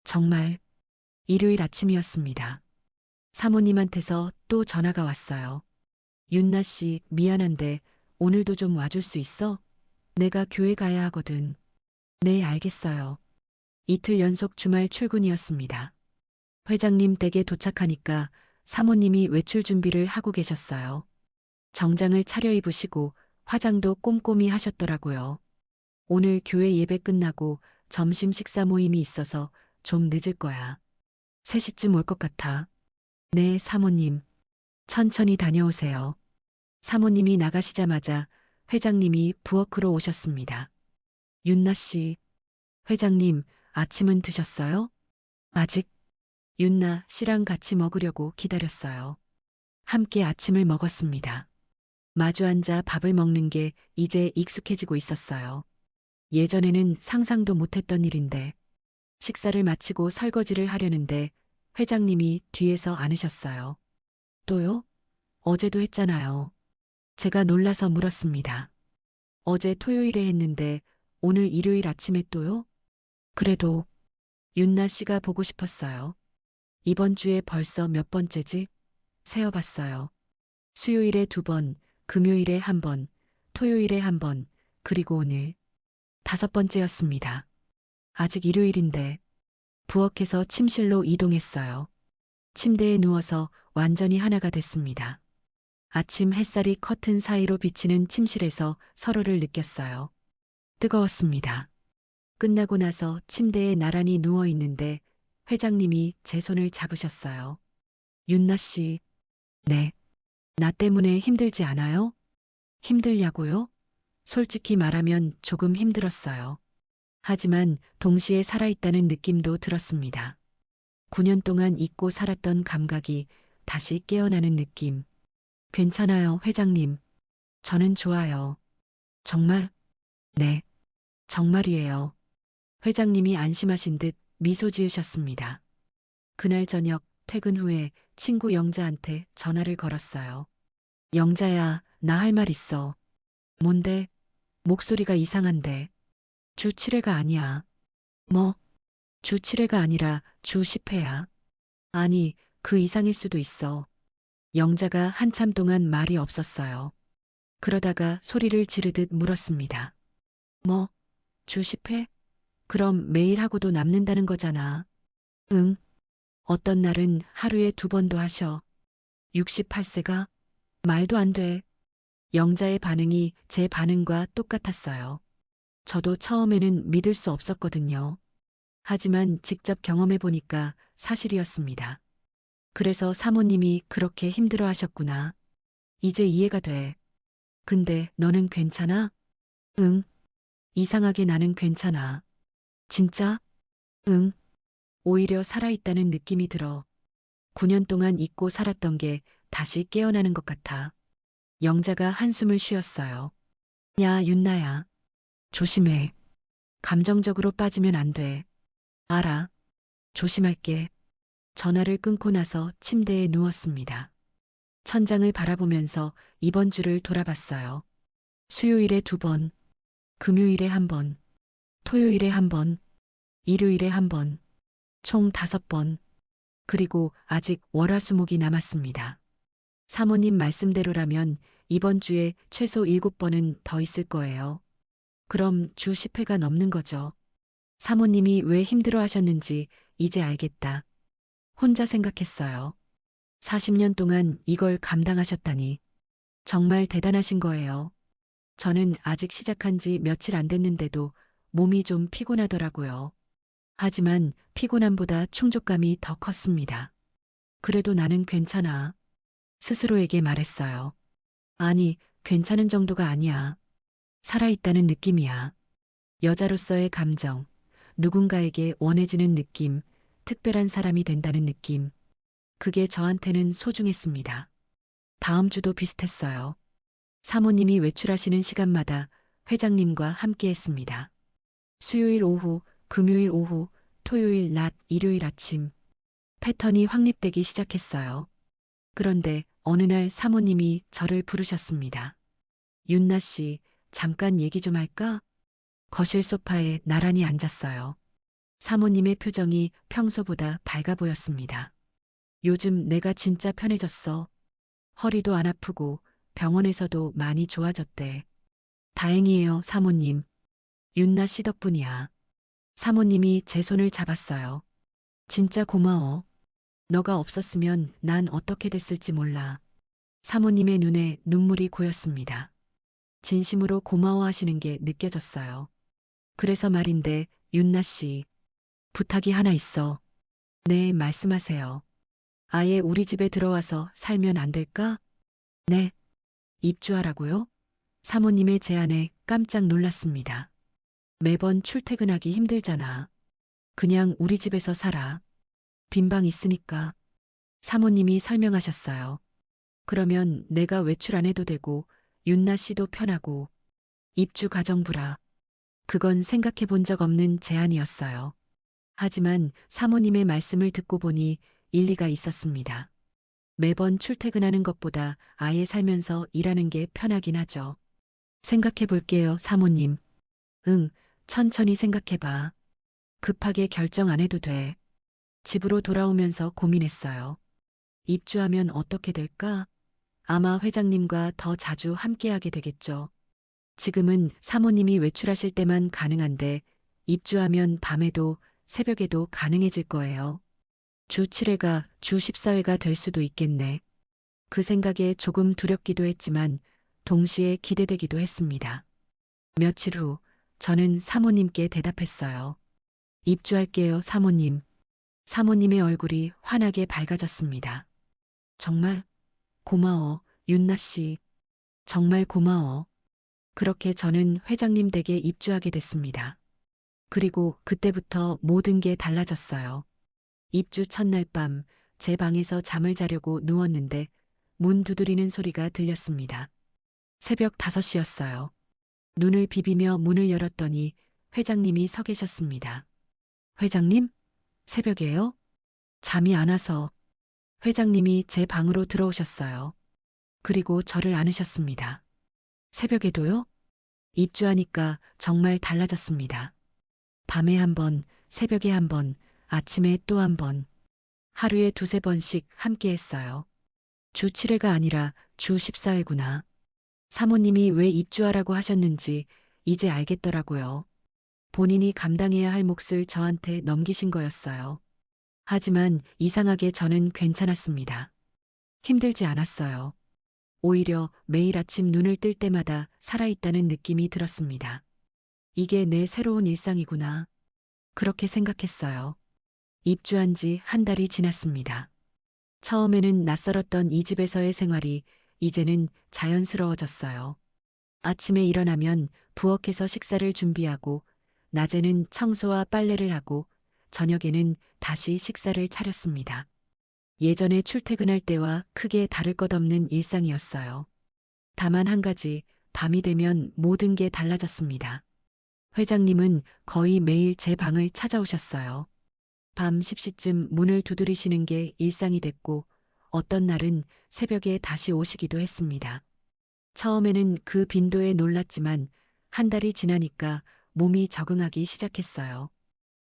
정말. 일요일 아침이었습니다. 사모님한테서 또 전화가 왔어요. 윤나 씨, 미안한데 오늘도 좀 와줄 수 있어? 내가 교회 가야 하거든. 네, 알겠어요. 이틀 연속 주말 출근이었습니다. 회장님 댁에 도착하니까 사모님이 외출 준비를 하고 계셨어요. 정장을 차려입으시고 화장도 꼼꼼히 하셨더라고요. 오늘 교회 예배 끝나고 점심 식사 모임이 있어서 좀 늦을 거야. 3시쯤 올 것 같아. 네, 사모님. 천천히 다녀오세요. 사모님이 나가시자마자 회장님이 부엌으로 오셨습니다. 윤나 씨, 회장님, 아침은 드셨어요? 아직. 윤나 씨랑 같이 먹으려고 기다렸어요. 함께 아침을 먹었습니다. 마주 앉아 밥을 먹는 게 이제 익숙해지고 있었어요. 예전에는 상상도 못했던 일인데 식사를 마치고 설거지를 하려는데 회장님이 뒤에서 안으셨어요. 또요? 어제도 했잖아요. 제가 놀라서 물었습니다. 어제 토요일에 했는데 오늘 일요일 아침에 또요? 그래도 윤나 씨가 보고 싶었어요. 이번 주에 벌써 몇 번째지? 세어봤어요. 수요일에 2번, 금요일에 1번, 토요일에 1번, 그리고 오늘 5번째였습니다. 아직 일요일인데 부엌에서 침실로 이동했어요. 침대에 누워서 완전히 하나가 됐습니다. 아침 햇살이 커튼 사이로 비치는 침실에서 서로를 느꼈어요. 뜨거웠습니다. 끝나고 나서 침대에 나란히 누워 있는데 회장님이 제 손을 잡으셨어요. 윤나 씨, 네. 나 때문에 힘들지 않아요? 힘들냐고요? 솔직히 말하면 조금 힘들었어요. 하지만 동시에 살아있다는 느낌도 들었습니다. 9년 동안 잊고 살았던 감각이 다시 깨어나는 느낌. 괜찮아요, 회장님. 저는 좋아요. 정말? 네. 정말이에요. 회장님이 안심하신 듯 미소 지으셨습니다. 그날 저녁 퇴근 후에 친구 영자한테 전화를 걸었어요. 영자야, 나 할 말 있어. 뭔데? 목소리가 이상한데. 주 7회가 아니야. 뭐? 주 7회가 아니라 주 10회야. 아니, 그 이상일 수도 있어. 영자가 한참 동안 말이 없었어요. 그러다가 소리를 지르듯 물었습니다. 뭐? 주 10회? 그럼 매일 하고도 남는다는 거잖아. 응. 어떤 날은 하루에 2번도 하셔. 68세가? 말도 안 돼. 영자의 반응이 제 반응과 똑같았어요. 저도 처음에는 믿을 수 없었거든요. 하지만 직접 경험해 보니까 사실이었습니다. 그래서 사모님이 그렇게 힘들어 하셨구나. 이제 이해가 돼. 근데 너는 괜찮아? 응. 이상하게 나는 괜찮아. 진짜? 응. 오히려 살아있다는 느낌이 들어. 9년 동안 잊고 살았던 게 다시 깨어나는 것 같아. 영자가 한숨을 쉬었어요. 야, 윤나야. 조심해. 감정적으로 빠지면 안 돼. 알아. 조심할게. 전화를 끊고 나서 침대에 누웠습니다. 천장을 바라보면서 이번 주를 돌아봤어요. 수요일에 2번, 금요일에 1번, 토요일에 1번, 일요일에 1번, 총 5번, 그리고 아직 월화수목이 남았습니다. 사모님 말씀대로라면 이번 주에 최소 7번은 더 있을 거예요. 그럼 주 10회가 넘는 거죠. 사모님이 왜 힘들어 하셨는지 이제 알겠다. 혼자 생각했어요. 40년 동안 이걸 감당하셨다니. 정말 대단하신 거예요. 저는 아직 시작한 지 며칠 안 됐는데도 몸이 좀 피곤하더라고요. 하지만 피곤함보다 충족감이 더 컸습니다. 그래도 나는 괜찮아. 스스로에게 말했어요. 아니, 괜찮은 정도가 아니야. 살아있다는 느낌이야. 여자로서의 감정, 누군가에게 원해지는 느낌, 특별한 사람이 된다는 느낌. 그게 저한테는 소중했습니다. 다음 주도 비슷했어요. 사모님이 외출하시는 시간마다 회장님과 함께 했습니다. 수요일 오후, 금요일 오후, 토요일 낮, 일요일 아침. 패턴이 확립되기 시작했어요. 그런데 어느 날 사모님이 저를 부르셨습니다. 윤나 씨, 잠깐 얘기 좀 할까? 거실 소파에 나란히 앉았어요. 사모님의 표정이 평소보다 밝아 보였습니다. 요즘 내가 진짜 편해졌어. 허리도 안 아프고 병원에서도 많이 좋아졌대. 다행이에요, 사모님. 윤나 씨 덕분이야. 사모님이 제 손을 잡았어요. 진짜 고마워. 너가 없었으면 난 어떻게 됐을지 몰라. 사모님의 눈에 눈물이 고였습니다. 진심으로 고마워하시는 게 느껴졌어요. 그래서 말인데, 윤나 씨, 부탁이 하나 있어. 네, 말씀하세요. 아예 우리 집에 들어와서 살면 안 될까? 네. 입주하라고요? 사모님의 제안에 깜짝 놀랐습니다. 매번 출퇴근하기 힘들잖아. 그냥 우리 집에서 살아. 빈방 있으니까. 사모님이 설명하셨어요. 그러면 내가 외출 안 해도 되고, 윤나 씨도 편하고, 입주 가정부라. 그건 생각해 본 적 없는 제안이었어요. 하지만 사모님의 말씀을 듣고 보니 일리가 있었습니다. 매번 출퇴근하는 것보다 아예 살면서 일하는 게 편하긴 하죠. 생각해 볼게요, 사모님. 응, 천천히 생각해 봐. 급하게 결정 안 해도 돼. 집으로 돌아오면서 고민했어요. 입주하면 어떻게 될까? 아마 회장님과 더 자주 함께하게 되겠죠. 지금은 사모님이 외출하실 때만 가능한데 입주하면 밤에도 새벽에도 가능해질 거예요. 주 7회가 주 14회가 될 수도 있겠네. 그 생각에 조금 두렵기도 했지만 동시에 기대되기도 했습니다. 며칠 후 저는 사모님께 대답했어요. 입주할게요, 사모님. 사모님의 얼굴이 환하게 밝아졌습니다. 정말 고마워, 윤나 씨. 정말 고마워. 그렇게 저는 회장님 댁에 입주하게 됐습니다. 그리고 그때부터 모든 게 달라졌어요. 입주 첫날 밤 제 방에서 잠을 자려고 누웠는데 문 두드리는 소리가 들렸습니다. 새벽 5시였어요. 눈을 비비며 문을 열었더니 회장님이 서 계셨습니다. 회장님? 새벽에요? 잠이 안 와서. 회장님이 제 방으로 들어오셨어요. 그리고 저를 안으셨습니다. 새벽에도요? 입주하니까 정말 달라졌습니다. 밤에 1번, 새벽에 1번, 아침에 또 1번. 하루에 2~3번씩 함께 했어요. 주 7회가 아니라 주 14회구나. 사모님이 왜 입주하라고 하셨는지 이제 알겠더라고요. 본인이 감당해야 할 몫을 저한테 넘기신 거였어요. 하지만 이상하게 저는 괜찮았습니다. 힘들지 않았어요. 오히려 매일 아침 눈을 뜰 때마다 살아있다는 느낌이 들었습니다. 이게 내 새로운 일상이구나. 그렇게 생각했어요. 입주한 지 1달이 지났습니다. 처음에는 낯설었던 이 집에서의 생활이 이제는 자연스러워졌어요. 아침에 일어나면 부엌에서 식사를 준비하고 낮에는 청소와 빨래를 하고 저녁에는 다시 식사를 차렸습니다. 예전에 출퇴근할 때와 크게 다를 것 없는 일상이었어요. 다만 한 가지, 밤이 되면 모든 게 달라졌습니다. 회장님은 거의 매일 제 방을 찾아오셨어요. 밤 10시쯤 문을 두드리시는 게 일상이 됐고, 어떤 날은 새벽에 다시 오시기도 했습니다. 처음에는 그 빈도에 놀랐지만, 한 달이 지나니까 몸이 적응하기 시작했어요.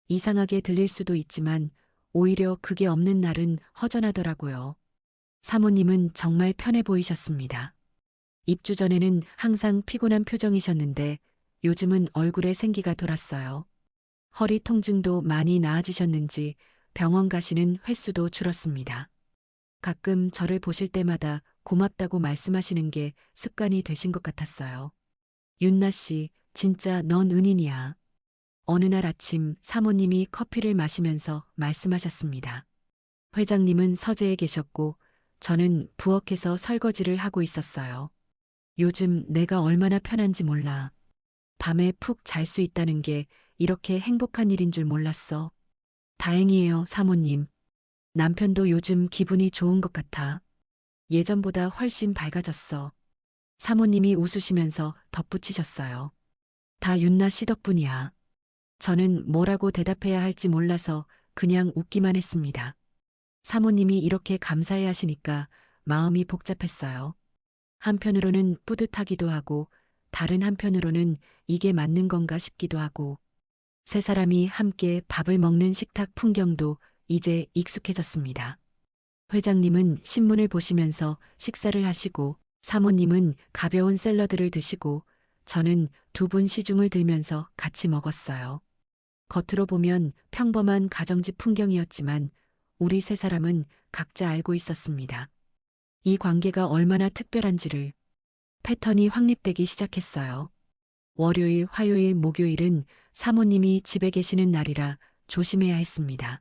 이상하게 들릴 수도 있지만, 오히려 그게 없는 날은 허전하더라고요. 사모님은 정말 편해 보이셨습니다. 입주 전에는 항상 피곤한 표정이셨는데, 요즘은 얼굴에 생기가 돌았어요. 허리 통증도 많이 나아지셨는지 병원 가시는 횟수도 줄었습니다. 가끔 저를 보실 때마다 고맙다고 말씀하시는 게 습관이 되신 것 같았어요. 윤나 씨, 진짜 넌 은인이야. 어느 날 아침 사모님이 커피를 마시면서 말씀하셨습니다. 회장님은 서재에 계셨고 저는 부엌에서 설거지를 하고 있었어요. 요즘 내가 얼마나 편한지 몰라. 밤에 푹 잘 수 있다는 게 이렇게 행복한 일인 줄 몰랐어. 다행이에요, 사모님. 남편도 요즘 기분이 좋은 것 같아. 예전보다 훨씬 밝아졌어. 사모님이 웃으시면서 덧붙이셨어요. 다 윤나 씨 덕분이야. 저는 뭐라고 대답해야 할지 몰라서 그냥 웃기만 했습니다. 사모님이 이렇게 감사해 하시니까 마음이 복잡했어요. 한편으로는 뿌듯하기도 하고 다른 한편으로는 이게 맞는 건가 싶기도 하고 세 사람이 함께 밥을 먹는 식탁 풍경도 이제 익숙해졌습니다. 회장님은 신문을 보시면서 식사를 하시고 사모님은 가벼운 샐러드를 드시고 저는 두 분 시중을 들면서 같이 먹었어요. 겉으로 보면 평범한 가정집 풍경이었지만 우리 세 사람은 각자 알고 있었습니다. 이 관계가 얼마나 특별한지를 패턴이 확립되기 시작했어요. 월요일, 화요일, 목요일은 사모님이 집에 계시는 날이라 조심해야 했습니다.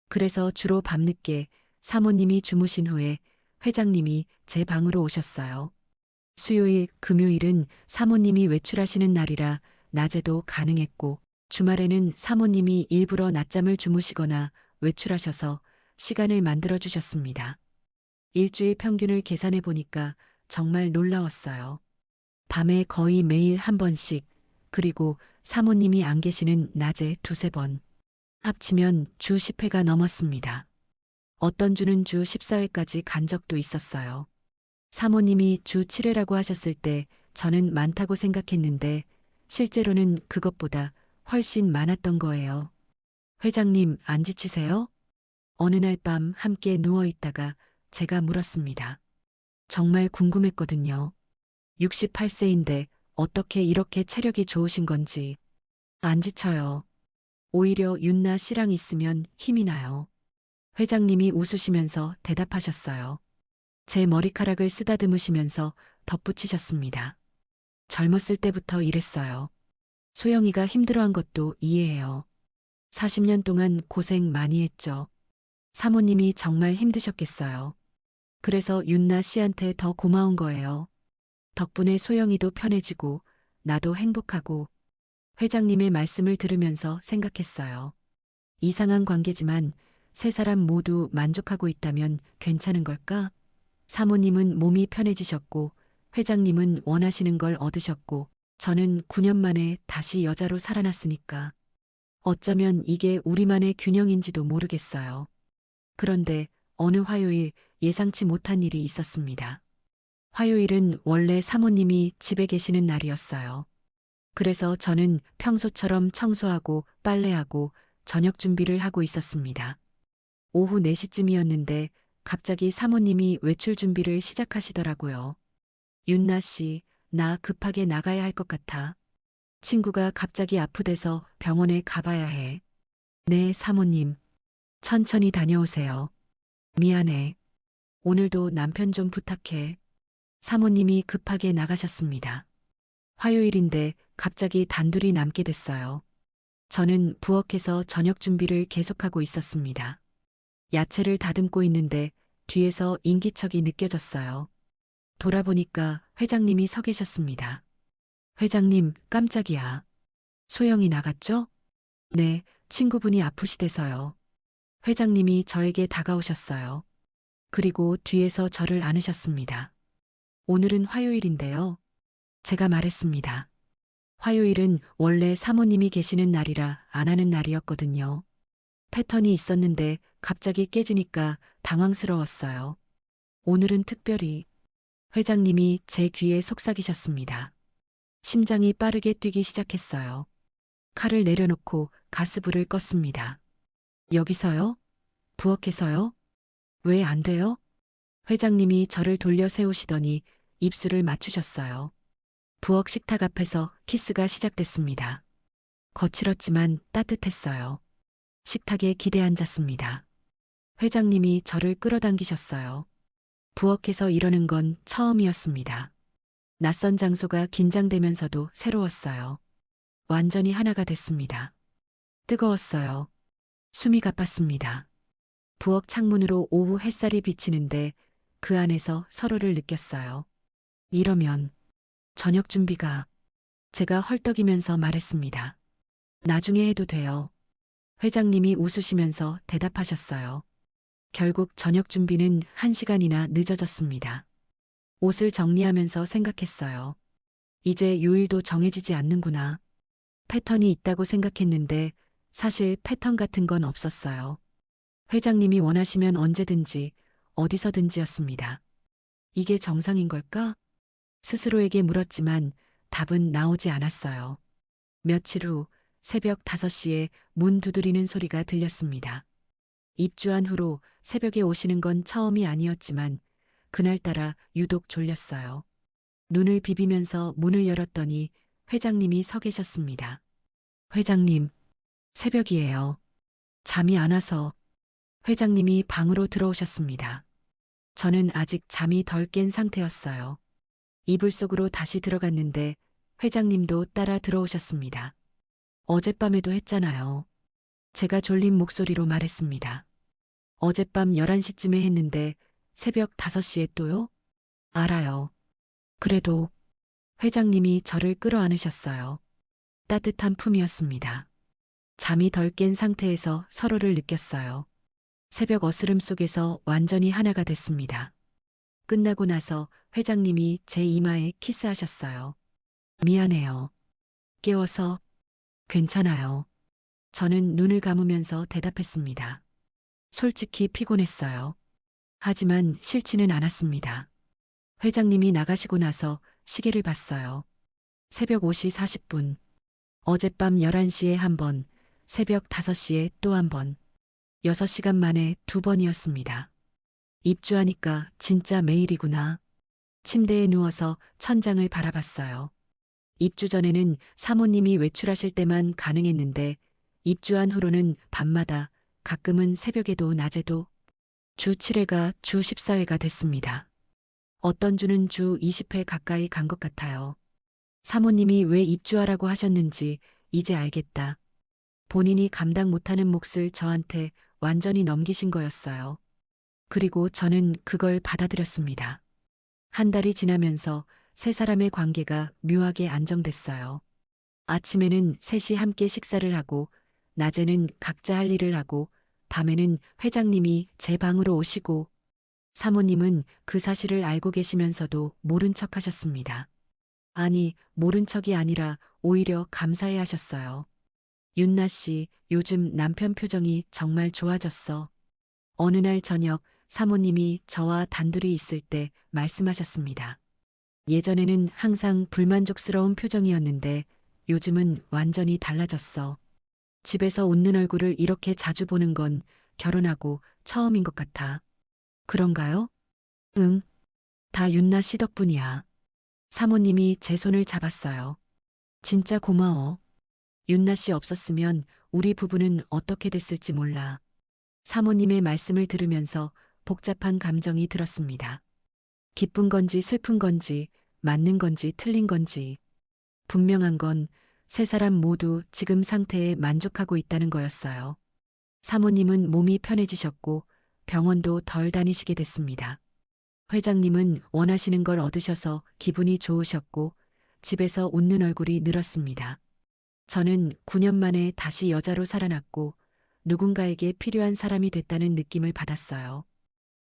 그래서 주로 밤늦게 사모님이 주무신 후에 회장님이 제 방으로 오셨어요. 수요일, 금요일은 사모님이 외출하시는 날이라 낮에도 가능했고 주말에는 사모님이 일부러 낮잠을 주무시거나 외출하셔서 시간을 만들어 주셨습니다. 일주일 평균을 계산해 보니까 정말 놀라웠어요. 밤에 거의 매일 한 번씩, 그리고 사모님이 안 계시는 낮에 두세 번. 합치면 주 10회가 넘었습니다. 어떤 주는 주 14회까지 간 적도 있었어요. 사모님이 주 7회라고 하셨을 때 저는 많다고 생각했는데 실제로는 그것보다 훨씬 많았던 거예요. 회장님, 안 지치세요? 어느 날 밤 함께 누워 있다가 제가 물었습니다. 정말 궁금했거든요. 68세인데 어떻게 이렇게 체력이 좋으신 건지. 안 지쳐요. 오히려 윤나 씨랑 있으면 힘이 나요. 회장님이 웃으시면서 대답하셨어요. 제 머리카락을 쓰다듬으시면서 덧붙이셨습니다. 젊었을 때부터 이랬어요. 소영이가 힘들어한 것도 이해해요. 40년 동안 고생 많이 했죠. 사모님이 정말 힘드셨겠어요. 그래서 윤나 씨한테 더 고마운 거예요. 덕분에 소영이도 편해지고 나도 행복하고 회장님의 말씀을 들으면서 생각했어요. 이상한 관계지만 세 사람 모두 만족하고 있다면 괜찮은 걸까? 사모님은 몸이 편해지셨고 회장님은 원하시는 걸 얻으셨고 저는 9년 만에 다시 여자로 살아났으니까 어쩌면 이게 우리만의 균형인지도 모르겠어요. 그런데 어느 화요일 예상치 못한 일이 있었습니다. 화요일은 원래 사모님이 집에 계시는 날이었어요. 그래서 저는 평소처럼 청소하고 빨래하고 저녁 준비를 하고 있었습니다. 오후 4시쯤이었는데 갑자기 사모님이 외출 준비를 시작하시더라고요. 윤나 씨, 나 급하게 나가야 할 것 같아. 친구가 갑자기 아프대서 병원에 가봐야 해. 네, 사모님. 천천히 다녀오세요. 미안해. 오늘도 남편 좀 부탁해. 사모님이 급하게 나가셨습니다. 화요일인데 갑자기 단둘이 남게 됐어요. 저는 부엌에서 저녁 준비를 계속하고 있었습니다. 야채를 다듬고 있는데 뒤에서 인기척이 느껴졌어요. 돌아보니까 회장님이 서 계셨습니다. 회장님, 깜짝이야. 소영이 나갔죠? 네, 친구분이 아프시대서요. 회장님이 저에게 다가오셨어요. 그리고 뒤에서 저를 안으셨습니다. 오늘은 화요일인데요. 제가 말했습니다. 화요일은 원래 사모님이 계시는 날이라 안 하는 날이었거든요. 패턴이 있었는데 갑자기 깨지니까 당황스러웠어요. 오늘은 특별히 회장님이 제 귀에 속삭이셨습니다. 심장이 빠르게 뛰기 시작했어요. 칼을 내려놓고 가스불을 껐습니다. 여기서요? 부엌에서요? 왜 안 돼요? 회장님이 저를 돌려 세우시더니 입술을 맞추셨어요. 부엌 식탁 앞에서 키스가 시작됐습니다. 거칠었지만 따뜻했어요. 식탁에 기대 앉았습니다. 회장님이 저를 끌어당기셨어요. 부엌에서 이러는 건 처음이었습니다. 낯선 장소가 긴장되면서도 새로웠어요. 완전히 하나가 됐습니다. 뜨거웠어요. 숨이 가빴습니다. 부엌 창문으로 오후 햇살이 비치는데 그 안에서 서로를 느꼈어요. 이러면 저녁 준비가 제가 헐떡이면서 말했습니다. 나중에 해도 돼요. 회장님이 웃으시면서 대답하셨어요. 결국 저녁 준비는 1시간이나 늦어졌습니다. 옷을 정리하면서 생각했어요. 이제 요일도 정해지지 않는구나. 패턴이 있다고 생각했는데 사실 패턴 같은 건 없었어요. 회장님이 원하시면 언제든지 어디서든지였습니다. 이게 정상인 걸까? 스스로에게 물었지만 답은 나오지 않았어요. 며칠 후 새벽 5시에 문 두드리는 소리가 들렸습니다. 입주한 후로 새벽에 오시는 건 처음이 아니었지만 그날따라 유독 졸렸어요. 눈을 비비면서 문을 열었더니 회장님이 서 계셨습니다. 회장님, 새벽이에요. 잠이 안 와서. 회장님이 방으로 들어오셨습니다. 저는 아직 잠이 덜 깬 상태였어요. 이불 속으로 다시 들어갔는데 회장님도 따라 들어오셨습니다. 어젯밤에도 했잖아요. 제가 졸린 목소리로 말했습니다. 어젯밤 11시쯤에 했는데 새벽 5시에 또요? 알아요. 그래도 회장님이 저를 끌어안으셨어요. 따뜻한 품이었습니다. 잠이 덜 깬 상태에서 서로를 느꼈어요. 새벽 어스름 속에서 완전히 하나가 됐습니다. 끝나고 나서 회장님이 제 이마에 키스하셨어요. 미안해요. 깨워서. 괜찮아요. 저는 눈을 감으면서 대답했습니다. 솔직히 피곤했어요. 하지만 싫지는 않았습니다. 회장님이 나가시고 나서 시계를 봤어요. 새벽 5시 40분. 어젯밤 11시에 한 번, 새벽 5시에 또 한 번. 6시간 만에 2번이었습니다. 입주하니까 진짜 매일이구나. 침대에 누워서 천장을 바라봤어요. 입주 전에는 사모님이 외출하실 때만 가능했는데 입주한 후로는 밤마다 가끔은 새벽에도 낮에도 주 7회가 주 14회가 됐습니다. 어떤 주는 주 20회 가까이 간 것 같아요. 사모님이 왜 입주하라고 하셨는지 이제 알겠다. 본인이 감당 못하는 몫을 저한테 완전히 넘기신 거였어요. 그리고 저는 그걸 받아들였습니다. 한 달이 지나면서 세 사람의 관계가 묘하게 안정됐어요. 아침에는 셋이 함께 식사를 하고, 낮에는 각자 할 일을 하고, 밤에는 회장님이 제 방으로 오시고, 사모님은 그 사실을 알고 계시면서도 모른 척 하셨습니다. 아니, 모른 척이 아니라 오히려 감사해 하셨어요. 윤나 씨, 요즘 남편 표정이 정말 좋아졌어. 어느 날 저녁 사모님이 저와 단둘이 있을 때 말씀하셨습니다. 예전에는 항상 불만족스러운 표정이었는데 요즘은 완전히 달라졌어. 집에서 웃는 얼굴을 이렇게 자주 보는 건 결혼하고 처음인 것 같아. 그런가요? 응, 다 윤나 씨 덕분이야. 사모님이 제 손을 잡았어요. 진짜 고마워. 윤나 씨 없었으면 우리 부부는 어떻게 됐을지 몰라. 사모님의 말씀을 들으면서 복잡한 감정이 들었습니다. 기쁜 건지 슬픈 건지 맞는 건지 틀린 건지 분명한 건 세 사람 모두 지금 상태에 만족하고 있다는 거였어요. 사모님은 몸이 편해지셨고 병원도 덜 다니시게 됐습니다. 회장님은 원하시는 걸 얻으셔서 기분이 좋으셨고 집에서 웃는 얼굴이 늘었습니다. 저는 9년 만에 다시 여자로 살아났고 누군가에게 필요한 사람이 됐다는 느낌을 받았어요.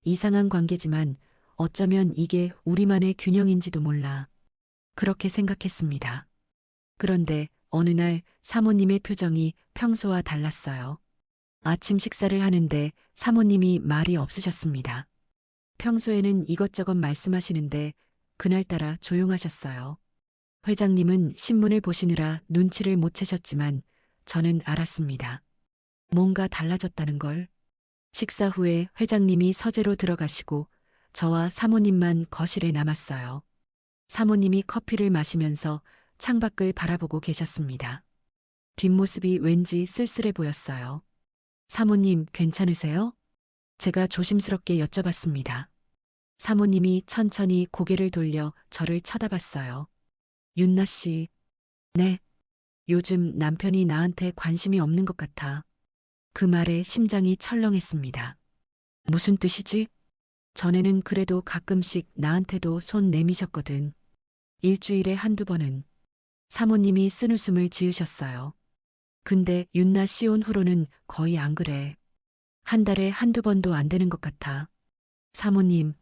이상한 관계지만 어쩌면 이게 우리만의 균형인지도 몰라. 그렇게 생각했습니다. 그런데 어느 날 사모님의 표정이 평소와 달랐어요. 아침 식사를 하는데 사모님이 말이 없으셨습니다. 평소에는 이것저것 말씀하시는데 그날따라 조용하셨어요. 회장님은 신문을 보시느라 눈치를 못 채셨지만 저는 알았습니다. 뭔가 달라졌다는 걸. 식사 후에 회장님이 서재로 들어가시고 저와 사모님만 거실에 남았어요. 사모님이 커피를 마시면서 창밖을 바라보고 계셨습니다. 뒷모습이 왠지 쓸쓸해 보였어요. 사모님 괜찮으세요? 제가 조심스럽게 여쭤봤습니다. 사모님이 천천히 고개를 돌려 저를 쳐다봤어요. 윤나 씨, 네. 요즘 남편이 나한테 관심이 없는 것 같아. 그 말에 심장이 철렁했습니다. 무슨 뜻이지? 전에는 그래도 가끔씩 나한테도 손 내미셨거든. 일주일에 한두 번은. 사모님이 쓴웃음을 지으셨어요. 근데 윤나 씨 온 후로는 거의 안 그래. 한 달에 한두 번도 안 되는 것 같아. 사모님,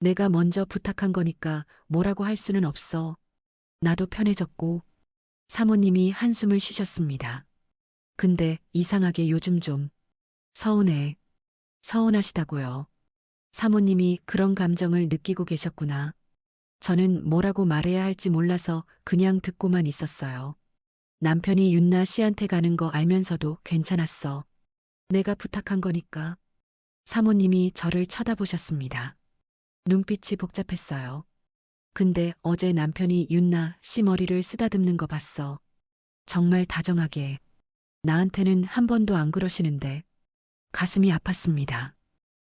내가 먼저 부탁한 거니까 뭐라고 할 수는 없어. 나도 편해졌고. 사모님이 한숨을 쉬셨습니다. 근데 이상하게 요즘 좀 서운해. 서운하시다고요. 사모님이 그런 감정을 느끼고 계셨구나. 저는 뭐라고 말해야 할지 몰라서 그냥 듣고만 있었어요. 남편이 윤나 씨한테 가는 거 알면서도 괜찮았어. 내가 부탁한 거니까. 사모님이 저를 쳐다보셨습니다. 눈빛이 복잡했어요. 근데 어제 남편이 윤나 씨 머리를 쓰다듬는 거 봤어. 정말 다정하게. 나한테는 한 번도 안 그러시는데 가슴이 아팠습니다.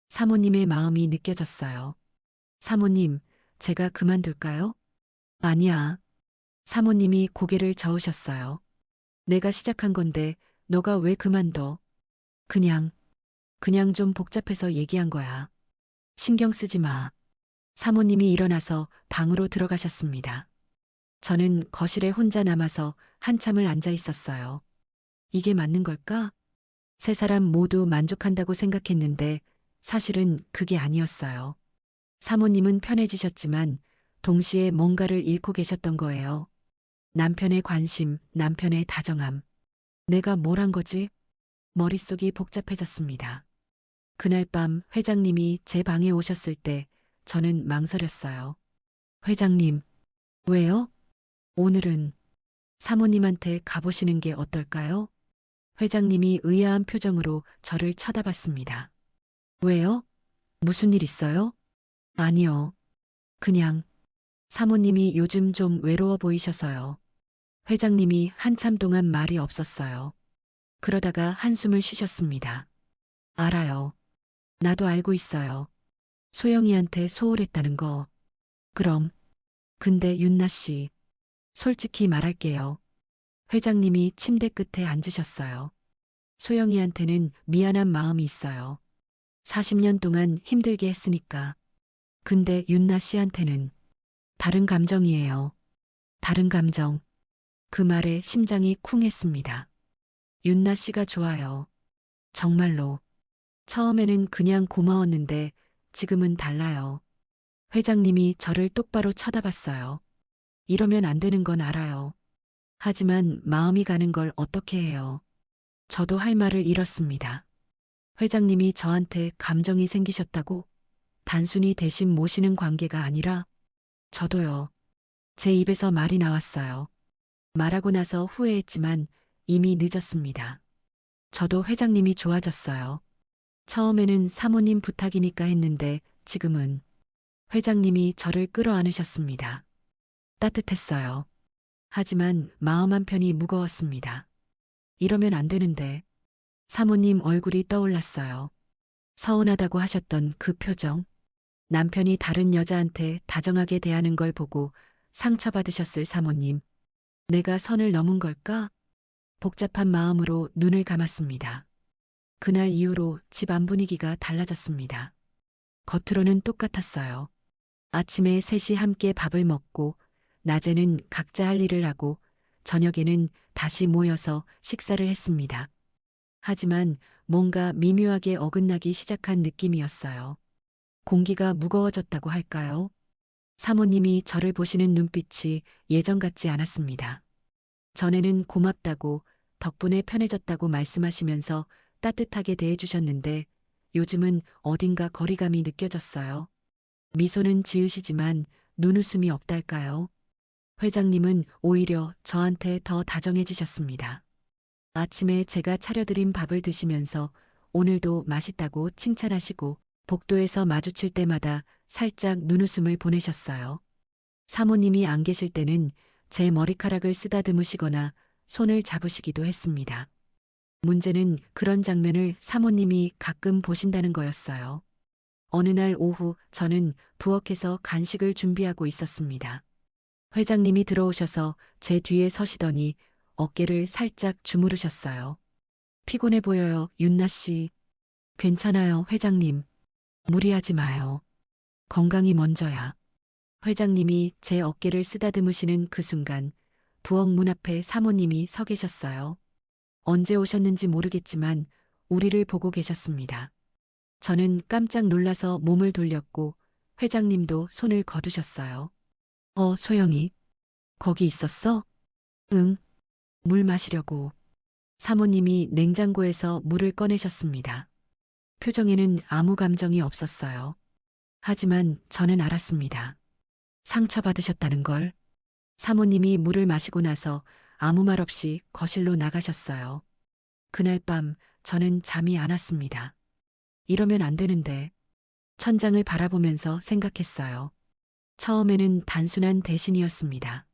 사모님의 마음이 느껴졌어요. 사모님, 제가 그만둘까요? 아니야. 사모님이 고개를 저으셨어요. 내가 시작한 건데 너가 왜 그만둬? 그냥 좀 복잡해서 얘기한 거야. 신경 쓰지 마. 사모님이 일어나서 방으로 들어가셨습니다. 저는 거실에 혼자 남아서 한참을 앉아 있었어요. 이게 맞는 걸까? 세 사람 모두 만족한다고 생각했는데 사실은 그게 아니었어요. 사모님은 편해지셨지만 동시에 뭔가를 잃고 계셨던 거예요. 남편의 관심, 남편의 다정함. 내가 뭘 한 거지? 머릿속이 복잡해졌습니다. 그날 밤 회장님이 제 방에 오셨을 때 저는 망설였어요. 회장님, 왜요? 오늘은 사모님한테 가보시는 게 어떨까요? 회장님이 의아한 표정으로 저를 쳐다봤습니다. 왜요? 무슨 일 있어요? 아니요. 그냥 사모님이 요즘 좀 외로워 보이셔서요. 회장님이 한참 동안 말이 없었어요. 그러다가 한숨을 쉬셨습니다. 알아요. 나도 알고 있어요. 소영이한테 소홀했다는 거. 그럼. 근데 윤나 씨, 솔직히 말할게요. 회장님이 침대 끝에 앉으셨어요. 소영이한테는 미안한 마음이 있어요. 40년 동안 힘들게 했으니까. 근데 윤나 씨한테는 다른 감정이에요. 다른 감정. 그 말에 심장이 쿵했습니다. 윤나 씨가 좋아요. 정말로. 처음에는 그냥 고마웠는데 지금은 달라요. 회장님이 저를 똑바로 쳐다봤어요. 이러면 안 되는 건 알아요. 하지만 마음이 가는 걸 어떻게 해요. 저도 할 말을 잃었습니다. 회장님이 저한테 감정이 생기셨다고? 단순히 대신 모시는 관계가 아니라 저도요. 제 입에서 말이 나왔어요. 말하고 나서 후회했지만 이미 늦었습니다. 저도 회장님이 좋아졌어요. 처음에는 사모님 부탁이니까 했는데 지금은 회장님이 저를 끌어안으셨습니다. 따뜻했어요. 하지만 마음 한편이 무거웠습니다. 이러면 안 되는데 사모님 얼굴이 떠올랐어요. 서운하다고 하셨던 그 표정. 남편이 다른 여자한테 다정하게 대하는 걸 보고 상처받으셨을 사모님. 내가 선을 넘은 걸까? 복잡한 마음으로 눈을 감았습니다. 그날 이후로 집 안 분위기가 달라졌습니다. 겉으로는 똑같았어요. 아침에 셋이 함께 밥을 먹고, 낮에는 각자 할 일을 하고, 저녁에는 다시 모여서 식사를 했습니다. 하지만 뭔가 미묘하게 어긋나기 시작한 느낌이었어요. 공기가 무거워졌다고 할까요? 사모님이 저를 보시는 눈빛이 예전 같지 않았습니다. 전에는 고맙다고 덕분에 편해졌다고 말씀하시면서 따뜻하게 대해주셨는데 요즘은 어딘가 거리감이 느껴졌어요. 미소는 지으시지만 눈웃음이 없달까요? 회장님은 오히려 저한테 더 다정해지셨습니다. 아침에 제가 차려드린 밥을 드시면서 오늘도 맛있다고 칭찬하시고 복도에서 마주칠 때마다 살짝 눈웃음을 보내셨어요. 사모님이 안 계실 때는 제 머리카락을 쓰다듬으시거나 손을 잡으시기도 했습니다. 문제는 그런 장면을 사모님이 가끔 보신다는 거였어요. 어느 날 오후 저는 부엌에서 간식을 준비하고 있었습니다. 회장님이 들어오셔서 제 뒤에 서시더니 어깨를 살짝 주무르셨어요. 피곤해 보여요, 윤나 씨. 괜찮아요, 회장님. 무리하지 마요. 건강이 먼저야. 회장님이 제 어깨를 쓰다듬으시는 그 순간 부엌 문 앞에 사모님이 서 계셨어요. 언제 오셨는지 모르겠지만 우리를 보고 계셨습니다. 저는 깜짝 놀라서 몸을 돌렸고 회장님도 손을 거두셨어요. 소영이. 거기 있었어? 응. 물 마시려고. 사모님이 냉장고에서 물을 꺼내셨습니다. 표정에는 아무 감정이 없었어요. 하지만 저는 알았습니다. 상처받으셨다는 걸. 사모님이 물을 마시고 나서 아무 말 없이 거실로 나가셨어요. 그날 밤 저는 잠이 안 왔습니다. 이러면 안 되는데. 천장을 바라보면서 생각했어요. 처음에는 단순한 대신이었습니다.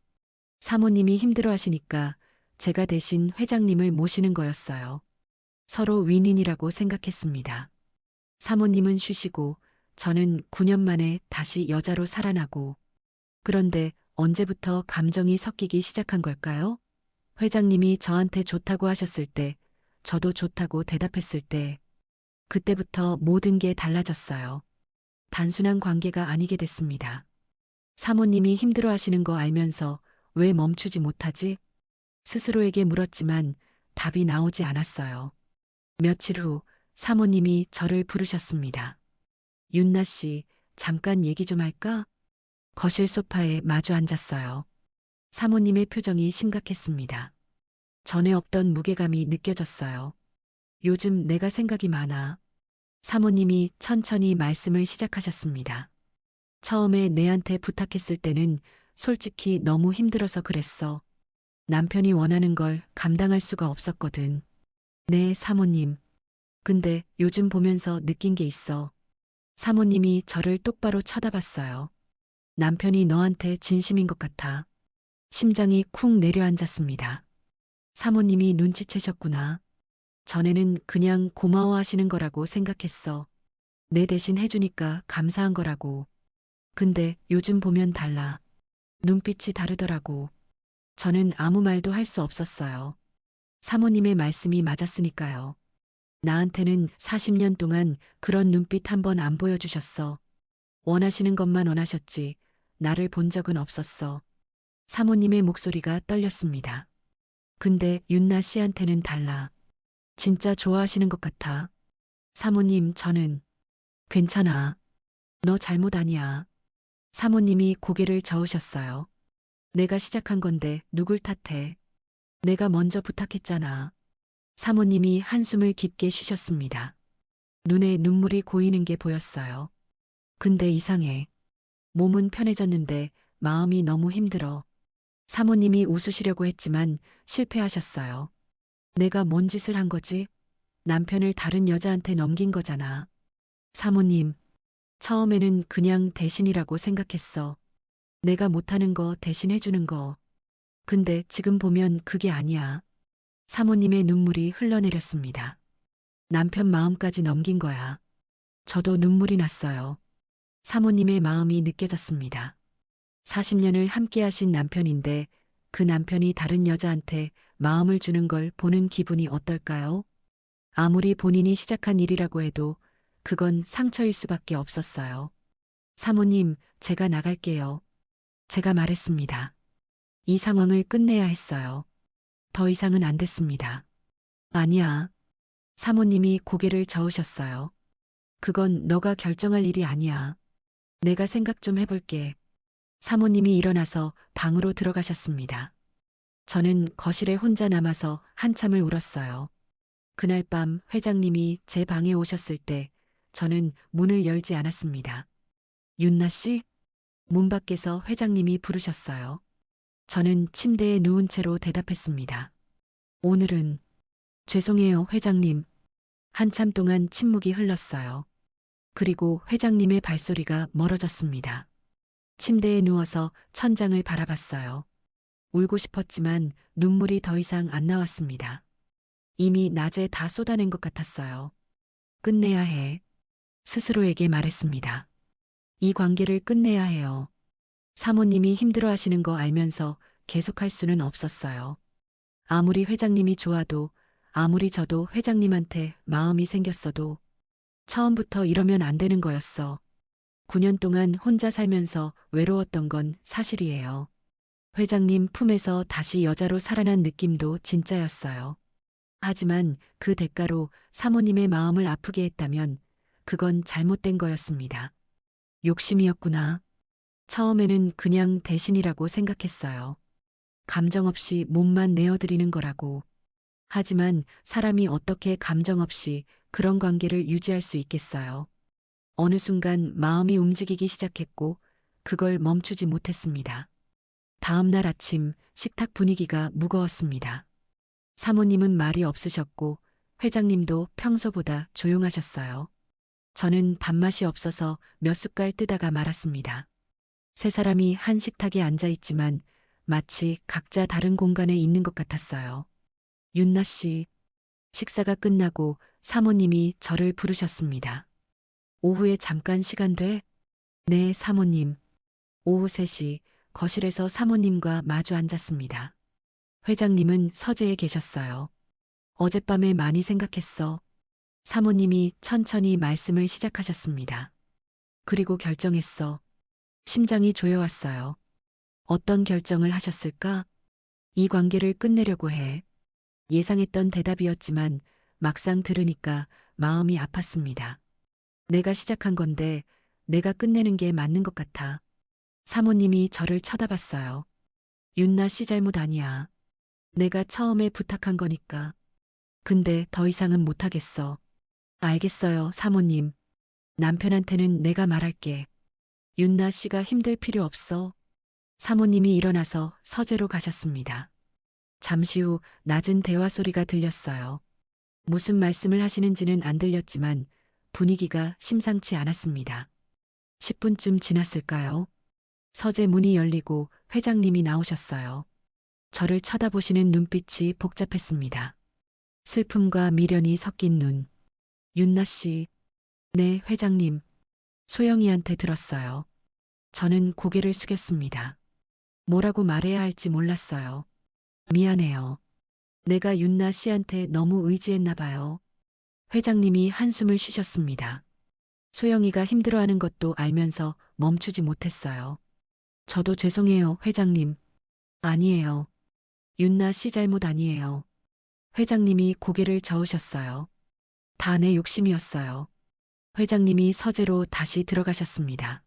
사모님이 힘들어 하시니까 제가 대신 회장님을 모시는 거였어요. 서로 윈윈이라고 생각했습니다. 사모님은 쉬시고 저는 9년 만에 다시 여자로 살아나고 그런데 언제부터 감정이 섞이기 시작한 걸까요? 회장님이 저한테 좋다고 하셨을 때 저도 좋다고 대답했을 때 그때부터 모든 게 달라졌어요. 단순한 관계가 아니게 됐습니다. 사모님이 힘들어 하시는 거 알면서 왜 멈추지 못하지? 스스로에게 물었지만 답이 나오지 않았어요. 며칠 후 사모님이 저를 부르셨습니다. 윤나 씨, 잠깐 얘기 좀 할까? 거실 소파에 마주 앉았어요. 사모님의 표정이 심각했습니다. 전에 없던 무게감이 느껴졌어요. 요즘 내가 생각이 많아. 사모님이 천천히 말씀을 시작하셨습니다. 처음에 내한테 부탁했을 때는 솔직히 너무 힘들어서 그랬어. 남편이 원하는 걸 감당할 수가 없었거든. 네, 사모님. 근데 요즘 보면서 느낀 게 있어. 사모님이 저를 똑바로 쳐다봤어요. 남편이 너한테 진심인 것 같아. 심장이 쿵 내려앉았습니다. 사모님이 눈치채셨구나. 전에는 그냥 고마워하시는 거라고 생각했어. 내 대신 해주니까 감사한 거라고. 근데 요즘 보면 달라. 눈빛이 다르더라고. 저는 아무 말도 할 수 없었어요. 사모님의 말씀이 맞았으니까요. 나한테는 40년 동안 그런 눈빛 한 번 안 보여주셨어. 원하시는 것만 원하셨지. 나를 본 적은 없었어. 사모님의 목소리가 떨렸습니다. 근데 윤나 씨한테는 달라. 진짜 좋아하시는 것 같아. 사모님, 저는 괜찮아. 너 잘못 아니야. 사모님이 고개를 저으셨어요. 내가 시작한 건데 누굴 탓해. 내가 먼저 부탁했잖아. 사모님이 한숨을 깊게 쉬셨습니다. 눈에 눈물이 고이는 게 보였어요. 근데 이상해. 몸은 편해졌는데 마음이 너무 힘들어. 사모님이 웃으시려고 했지만 실패하셨어요. 내가 뭔 짓을 한 거지? 남편을 다른 여자한테 넘긴 거잖아. 사모님, 처음에는 그냥 대신이라고 생각했어. 내가 못하는 거 대신 해주는 거. 근데 지금 보면 그게 아니야. 사모님의 눈물이 흘러내렸습니다. 남편 마음까지 넘긴 거야. 저도 눈물이 났어요. 사모님의 마음이 느껴졌습니다. 40년을 함께 하신 남편인데 그 남편이 다른 여자한테 마음을 주는 걸 보는 기분이 어떨까요? 아무리 본인이 시작한 일이라고 해도 그건 상처일 수밖에 없었어요. 사모님, 제가 나갈게요. 제가 말했습니다. 이 상황을 끝내야 했어요. 더 이상은 안 됐습니다. 아니야. 사모님이 고개를 저으셨어요. 그건 너가 결정할 일이 아니야. 내가 생각 좀 해볼게. 사모님이 일어나서 방으로 들어가셨습니다. 저는 거실에 혼자 남아서 한참을 울었어요. 그날 밤 회장님이 제 방에 오셨을 때 저는 문을 열지 않았습니다. 윤나 씨? 문 밖에서 회장님이 부르셨어요. 저는 침대에 누운 채로 대답했습니다. 오늘은 죄송해요, 회장님. 한참 동안 침묵이 흘렀어요. 그리고 회장님의 발소리가 멀어졌습니다. 침대에 누워서 천장을 바라봤어요. 울고 싶었지만 눈물이 더 이상 안 나왔습니다. 이미 낮에 다 쏟아낸 것 같았어요. 끝내야 해. 스스로에게 말했습니다. 이 관계를 끝내야 해요. 사모님이 힘들어하시는 거 알면서 계속할 수는 없었어요. 아무리 회장님이 좋아도, 아무리 저도 회장님한테 마음이 생겼어도 처음부터 이러면 안 되는 거였어. 9년 동안 혼자 살면서 외로웠던 건 사실이에요. 회장님 품에서 다시 여자로 살아난 느낌도 진짜였어요. 하지만 그 대가로 사모님의 마음을 아프게 했다면 그건 잘못된 거였습니다. 욕심이었구나. 처음에는 그냥 대신이라고 생각했어요. 감정 없이 몸만 내어드리는 거라고. 하지만 사람이 어떻게 감정 없이 그런 관계를 유지할 수 있겠어요. 어느 순간 마음이 움직이기 시작했고 그걸 멈추지 못했습니다. 다음 날 아침 식탁 분위기가 무거웠습니다. 사모님은 말이 없으셨고 회장님도 평소보다 조용하셨어요. 저는 밥맛이 없어서 몇 숟갈 뜨다가 말았습니다. 세 사람이 한 식탁에 앉아 있지만 마치 각자 다른 공간에 있는 것 같았어요. 윤나 씨, 식사가 끝나고 사모님이 저를 부르셨습니다. 오후에 잠깐 시간 돼? 네, 사모님. 오후 3시 거실에서 사모님과 마주 앉았습니다. 회장님은 서재에 계셨어요. 어젯밤에 많이 생각했어. 사모님이 천천히 말씀을 시작하셨습니다. 그리고 결정했어. 심장이 조여왔어요. 어떤 결정을 하셨을까? 이 관계를 끝내려고 해. 예상했던 대답이었지만 막상 들으니까 마음이 아팠습니다. 내가 시작한 건데 내가 끝내는 게 맞는 것 같아. 사모님이 저를 쳐다봤어요. 윤나 씨 잘못 아니야. 내가 처음에 부탁한 거니까. 근데 더 이상은 못하겠어. 알겠어요, 사모님. 남편한테는 내가 말할게. 윤나 씨가 힘들 필요 없어. 사모님이 일어나서 서재로 가셨습니다. 잠시 후 낮은 대화 소리가 들렸어요. 무슨 말씀을 하시는지는 안 들렸지만 분위기가 심상치 않았습니다. 10분쯤 지났을까요? 서재 문이 열리고 회장님이 나오셨어요. 저를 쳐다보시는 눈빛이 복잡했습니다. 슬픔과 미련이 섞인 눈. 윤나 씨. 네, 회장님. 소영이한테 들었어요. 저는 고개를 숙였습니다. 뭐라고 말해야 할지 몰랐어요. 미안해요. 내가 윤나 씨한테 너무 의지했나 봐요. 회장님이 한숨을 쉬셨습니다. 소영이가 힘들어하는 것도 알면서 멈추지 못했어요. 저도 죄송해요, 회장님. 아니에요. 윤나 씨 잘못 아니에요. 회장님이 고개를 저으셨어요. 다 내 욕심이었어요. 회장님이 서재로 다시 들어가셨습니다.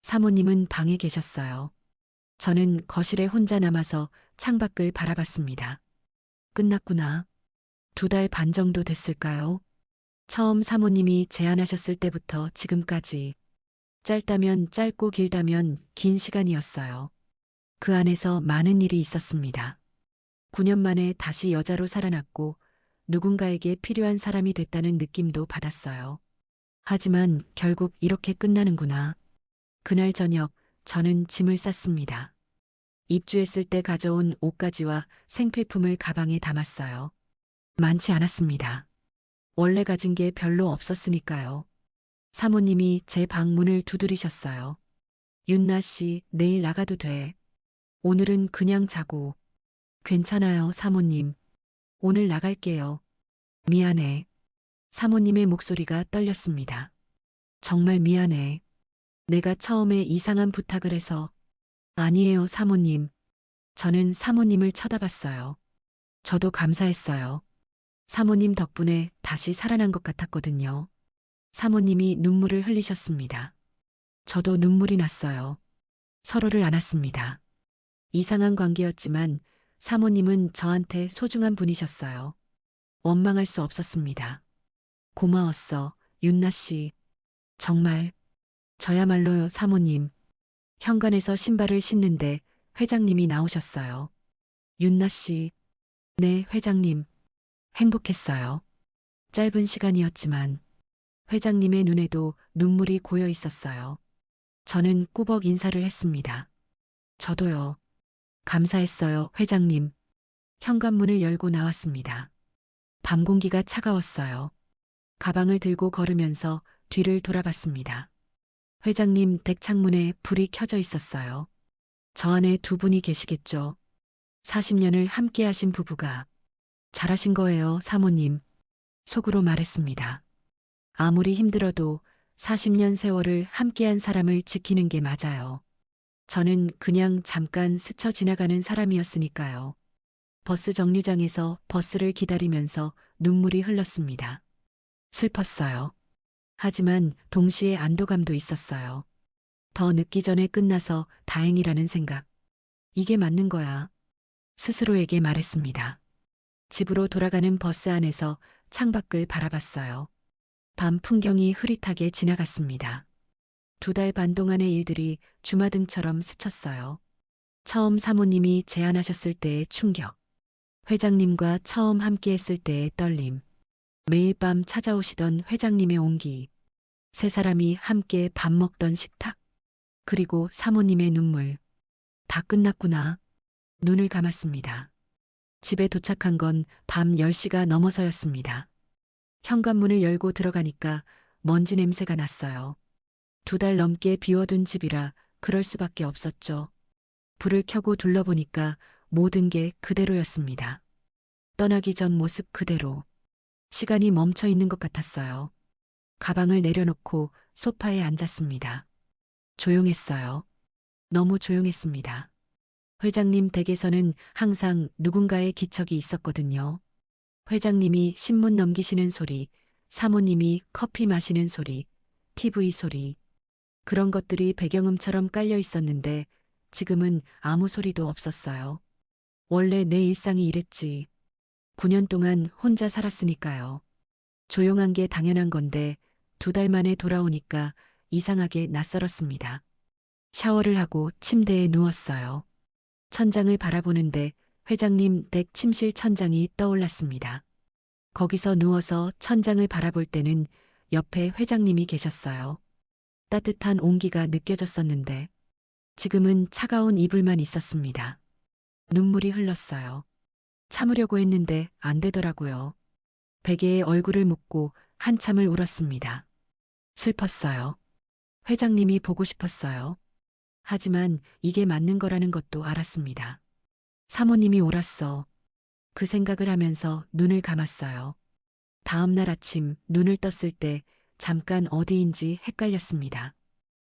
사모님은 방에 계셨어요. 저는 거실에 혼자 남아서 창밖을 바라봤습니다. 끝났구나. 2달 반 정도 됐을까요? 처음 사모님이 제안하셨을 때부터 지금까지 짧다면 짧고 길다면 긴 시간이었어요. 그 안에서 많은 일이 있었습니다. 9년 만에 다시 여자로 살아났고 누군가에게 필요한 사람이 됐다는 느낌도 받았어요. 하지만 결국 이렇게 끝나는구나. 그날 저녁 저는 짐을 쌌습니다. 입주했을 때 가져온 옷가지와 생필품을 가방에 담았어요. 많지 않았습니다. 원래 가진 게 별로 없었으니까요. 사모님이 제 방문을 두드리셨어요. 윤나 씨, 내일 나가도 돼. 오늘은 그냥 자고. 괜찮아요, 사모님. 오늘 나갈게요. 미안해. 사모님의 목소리가 떨렸습니다. 정말 미안해. 내가 처음에 이상한 부탁을 해서. 아니에요, 사모님. 저는 사모님을 쳐다봤어요. 저도 감사했어요. 사모님 덕분에 다시 살아난 것 같았거든요. 사모님이 눈물을 흘리셨습니다. 저도 눈물이 났어요. 서로를 안았습니다. 이상한 관계였지만 사모님은 저한테 소중한 분이셨어요. 원망할 수 없었습니다. 고마웠어, 윤나 씨. 정말. 저야말로요, 사모님. 현관에서 신발을 신는데 회장님이 나오셨어요. 윤나 씨. 네, 회장님. 행복했어요. 짧은 시간이었지만 회장님의 눈에도 눈물이 고여 있었어요. 저는 꾸벅 인사를 했습니다. 저도요. 감사했어요, 회장님. 현관문을 열고 나왔습니다. 밤 공기가 차가웠어요. 가방을 들고 걸으면서 뒤를 돌아봤습니다. 회장님 댁 창문에 불이 켜져 있었어요. 저 안에 두 분이 계시겠죠. 40년을 함께 하신 부부가. 잘하신 거예요, 사모님. 속으로 말했습니다. 아무리 힘들어도 40년 세월을 함께한 사람을 지키는 게 맞아요. 저는 그냥 잠깐 스쳐 지나가는 사람이었으니까요. 버스 정류장에서 버스를 기다리면서 눈물이 흘렀습니다. 슬펐어요. 하지만 동시에 안도감도 있었어요. 더 늦기 전에 끝나서 다행이라는 생각. 이게 맞는 거야. 스스로에게 말했습니다. 집으로 돌아가는 버스 안에서 창밖을 바라봤어요. 밤 풍경이 흐릿하게 지나갔습니다. 2달 반 동안의 일들이 주마등처럼 스쳤어요. 처음 사모님이 제안하셨을 때의 충격. 회장님과 처음 함께했을 때의 떨림. 매일 밤 찾아오시던 회장님의 온기. 세 사람이 함께 밥 먹던 식탁. 그리고 사모님의 눈물. 다 끝났구나. 눈을 감았습니다. 집에 도착한 건 밤 10시가 넘어서였습니다. 현관문을 열고 들어가니까 먼지 냄새가 났어요. 2달 넘게 비워둔 집이라 그럴 수밖에 없었죠. 불을 켜고 둘러보니까 모든 게 그대로였습니다. 떠나기 전 모습 그대로. 시간이 멈춰 있는 것 같았어요. 가방을 내려놓고 소파에 앉았습니다. 조용했어요. 너무 조용했습니다. 회장님 댁에서는 항상 누군가의 기척이 있었거든요. 회장님이 신문 넘기시는 소리, 사모님이 커피 마시는 소리, TV 소리. 그런 것들이 배경음처럼 깔려 있었는데 지금은 아무 소리도 없었어요. 원래 내 일상이 이랬지. 9년 동안 혼자 살았으니까요. 조용한 게 당연한 건데 2달 만에 돌아오니까 이상하게 낯설었습니다. 샤워를 하고 침대에 누웠어요. 천장을 바라보는데 회장님 댁 침실 천장이 떠올랐습니다. 거기서 누워서 천장을 바라볼 때는 옆에 회장님이 계셨어요. 따뜻한 온기가 느껴졌었는데 지금은 차가운 이불만 있었습니다. 눈물이 흘렀어요. 참으려고 했는데 안 되더라고요. 베개에 얼굴을 묻고 한참을 울었습니다. 슬펐어요. 회장님이 보고 싶었어요. 하지만 이게 맞는 거라는 것도 알았습니다. 사모님이 옳았어. 그 생각을 하면서 눈을 감았어요. 다음 날 아침 눈을 떴을 때 잠깐 어디인지 헷갈렸습니다.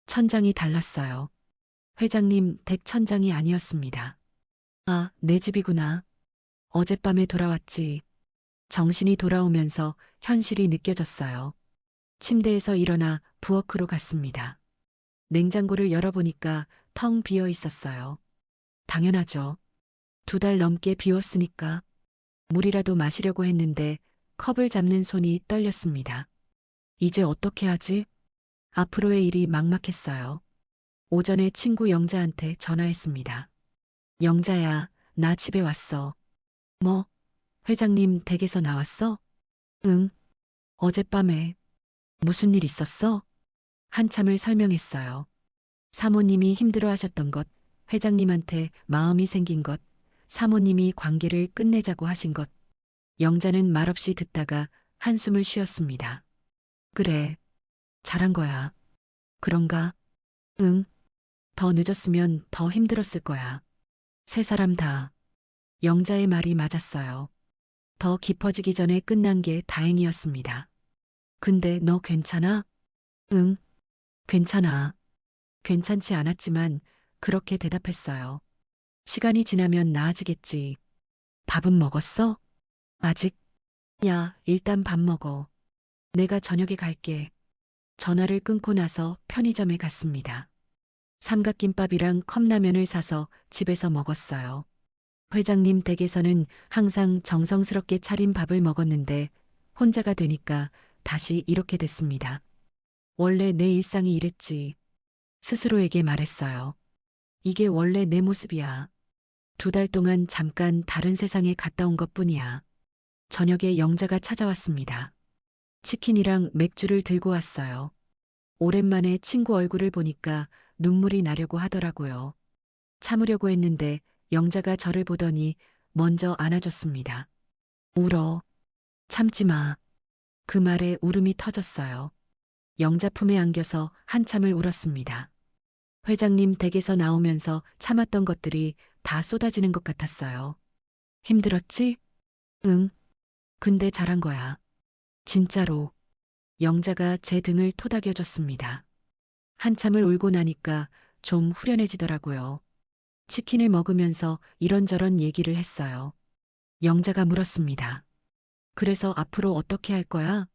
천장이 달랐어요. 회장님 댁 천장이 아니었습니다. 아, 내 집이구나. 어젯밤에 돌아왔지. 정신이 돌아오면서 현실이 느껴졌어요. 침대에서 일어나 부엌으로 갔습니다. 냉장고를 열어보니까 텅 비어 있었어요. 당연하죠. 2달 넘게 비웠으니까. 물이라도 마시려고 했는데 컵을 잡는 손이 떨렸습니다. 이제 어떻게 하지? 앞으로의 일이 막막했어요. 오전에 친구 영자한테 전화했습니다. 영자야, 나 집에 왔어. 뭐? 회장님 댁에서 나왔어? 응. 어젯밤에. 무슨 일 있었어? 한참을 설명했어요. 사모님이 힘들어 하셨던 것, 회장님한테 마음이 생긴 것, 사모님이 관계를 끝내자고 하신 것. 영자는 말없이 듣다가 한숨을 쉬었습니다. 그래. 잘한 거야. 그런가? 응. 더 늦었으면 더 힘들었을 거야. 세 사람 다. 영자의 말이 맞았어요. 더 깊어지기 전에 끝난 게 다행이었습니다. 근데 너 괜찮아? 응. 괜찮아. 괜찮지 않았지만 그렇게 대답했어요. 시간이 지나면 나아지겠지. 밥은 먹었어? 아직? 야, 일단 밥 먹어. 내가 저녁에 갈게. 전화를 끊고 나서 편의점에 갔습니다. 삼각김밥이랑 컵라면을 사서 집에서 먹었어요. 회장님 댁에서는 항상 정성스럽게 차린 밥을 먹었는데 혼자가 되니까 다시 이렇게 됐습니다. 원래 내 일상이 이랬지. 스스로에게 말했어요. 이게 원래 내 모습이야. 2달 동안 잠깐 다른 세상에 갔다 온 것뿐이야. 저녁에 영자가 찾아왔습니다. 치킨이랑 맥주를 들고 왔어요. 오랜만에 친구 얼굴을 보니까 눈물이 나려고 하더라고요. 참으려고 했는데 영자가 저를 보더니 먼저 안아줬습니다. 울어. 참지 마. 그 말에 울음이 터졌어요. 영자 품에 안겨서 한참을 울었습니다. 회장님 댁에서 나오면서 참았던 것들이 다 쏟아지는 것 같았어요. 힘들었지? 응. 근데 잘한 거야. 진짜로. 영자가 제 등을 토닥여줬습니다. 한참을 울고 나니까 좀 후련해지더라고요. 치킨을 먹으면서 이런저런 얘기를 했어요. 영자가 물었습니다. 그래서 앞으로 어떻게 할 거야?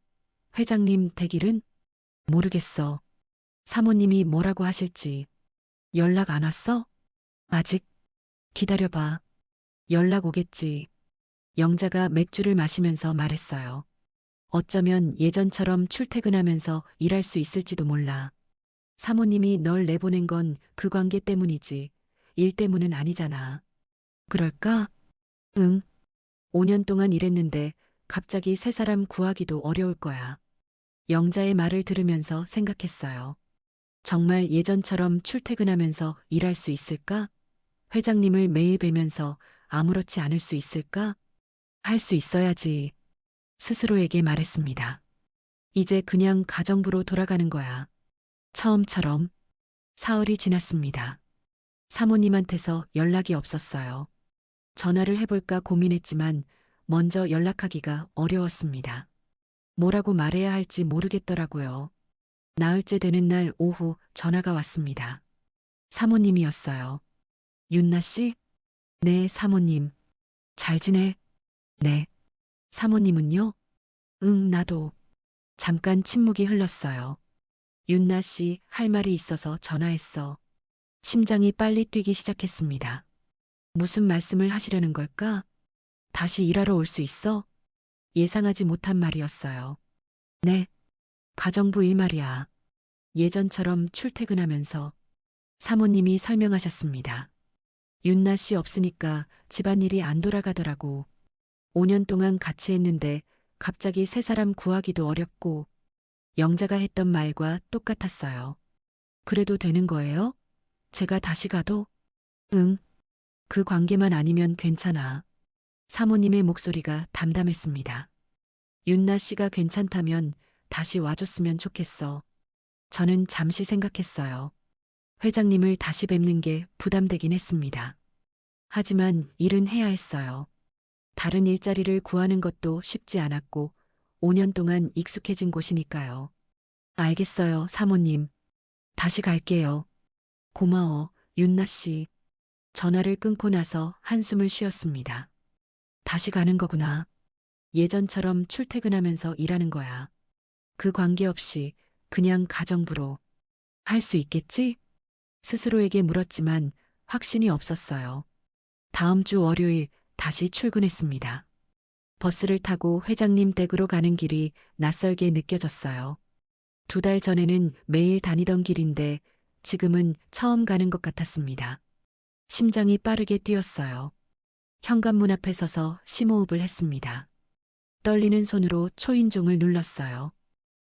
회장님 댁일은? 모르겠어. 사모님이 뭐라고 하실지. 연락 안 왔어? 아직? 기다려봐. 연락 오겠지. 영자가 맥주를 마시면서 말했어요. 어쩌면 예전처럼 출퇴근하면서 일할 수 있을지도 몰라. 사모님이 널 내보낸 건 그 관계 때문이지. 일 때문은 아니잖아. 그럴까? 응. 5년 동안 일했는데 갑자기 새 사람 구하기도 어려울 거야. 영자의 말을 들으면서 생각했어요. 정말 예전처럼 출퇴근하면서 일할 수 있을까? 회장님을 매일 뵈면서 아무렇지 않을 수 있을까? 할 수 있어야지. 스스로에게 말했습니다. 이제 그냥 가정부로 돌아가는 거야. 처음처럼. 사흘이 지났습니다. 사모님한테서 연락이 없었어요. 전화를 해볼까 고민했지만 먼저 연락하기가 어려웠습니다. 뭐라고 말해야 할지 모르겠더라고요. 나흘째 되는 날 오후 전화가 왔습니다. 사모님이었어요. 윤나 씨? 네, 사모님. 잘 지내? 네. 사모님은요? 응, 나도. 잠깐 침묵이 흘렀어요. 윤나 씨, 할 말이 있어서 전화했어. 심장이 빨리 뛰기 시작했습니다. 무슨 말씀을 하시려는 걸까? 다시 일하러 올 수 있어? 예상하지 못한 말이었어요. 네. 가정부 일 말이야. 예전처럼 출퇴근하면서 사모님이 설명하셨습니다. 윤나 씨 없으니까 집안일이 안 돌아가더라고. 5년 동안 같이 했는데 갑자기 새 사람 구하기도 어렵고 영자가 했던 말과 똑같았어요. 그래도 되는 거예요? 제가 다시 가도? 응. 그 관계만 아니면 괜찮아. 사모님의 목소리가 담담했습니다. 윤나 씨가 괜찮다면 다시 와줬으면 좋겠어. 저는 잠시 생각했어요. 회장님을 다시 뵙는 게 부담되긴 했습니다. 하지만 일은 해야 했어요. 다른 일자리를 구하는 것도 쉽지 않았고 5년 동안 익숙해진 곳이니까요. 알겠어요, 사모님. 다시 갈게요. 고마워, 윤나 씨. 전화를 끊고 나서 한숨을 쉬었습니다. 다시 가는 거구나. 예전처럼 출퇴근하면서 일하는 거야. 그 관계없이 그냥 가정부로 할 수 있겠지? 스스로에게 물었지만 확신이 없었어요. 다음 주 월요일 다시 출근했습니다. 버스를 타고 회장님 댁으로 가는 길이 낯설게 느껴졌어요. 2달 전에는 매일 다니던 길인데 지금은 처음 가는 것 같았습니다. 심장이 빠르게 뛰었어요. 현관문 앞에 서서 심호흡을 했습니다. 떨리는 손으로 초인종을 눌렀어요.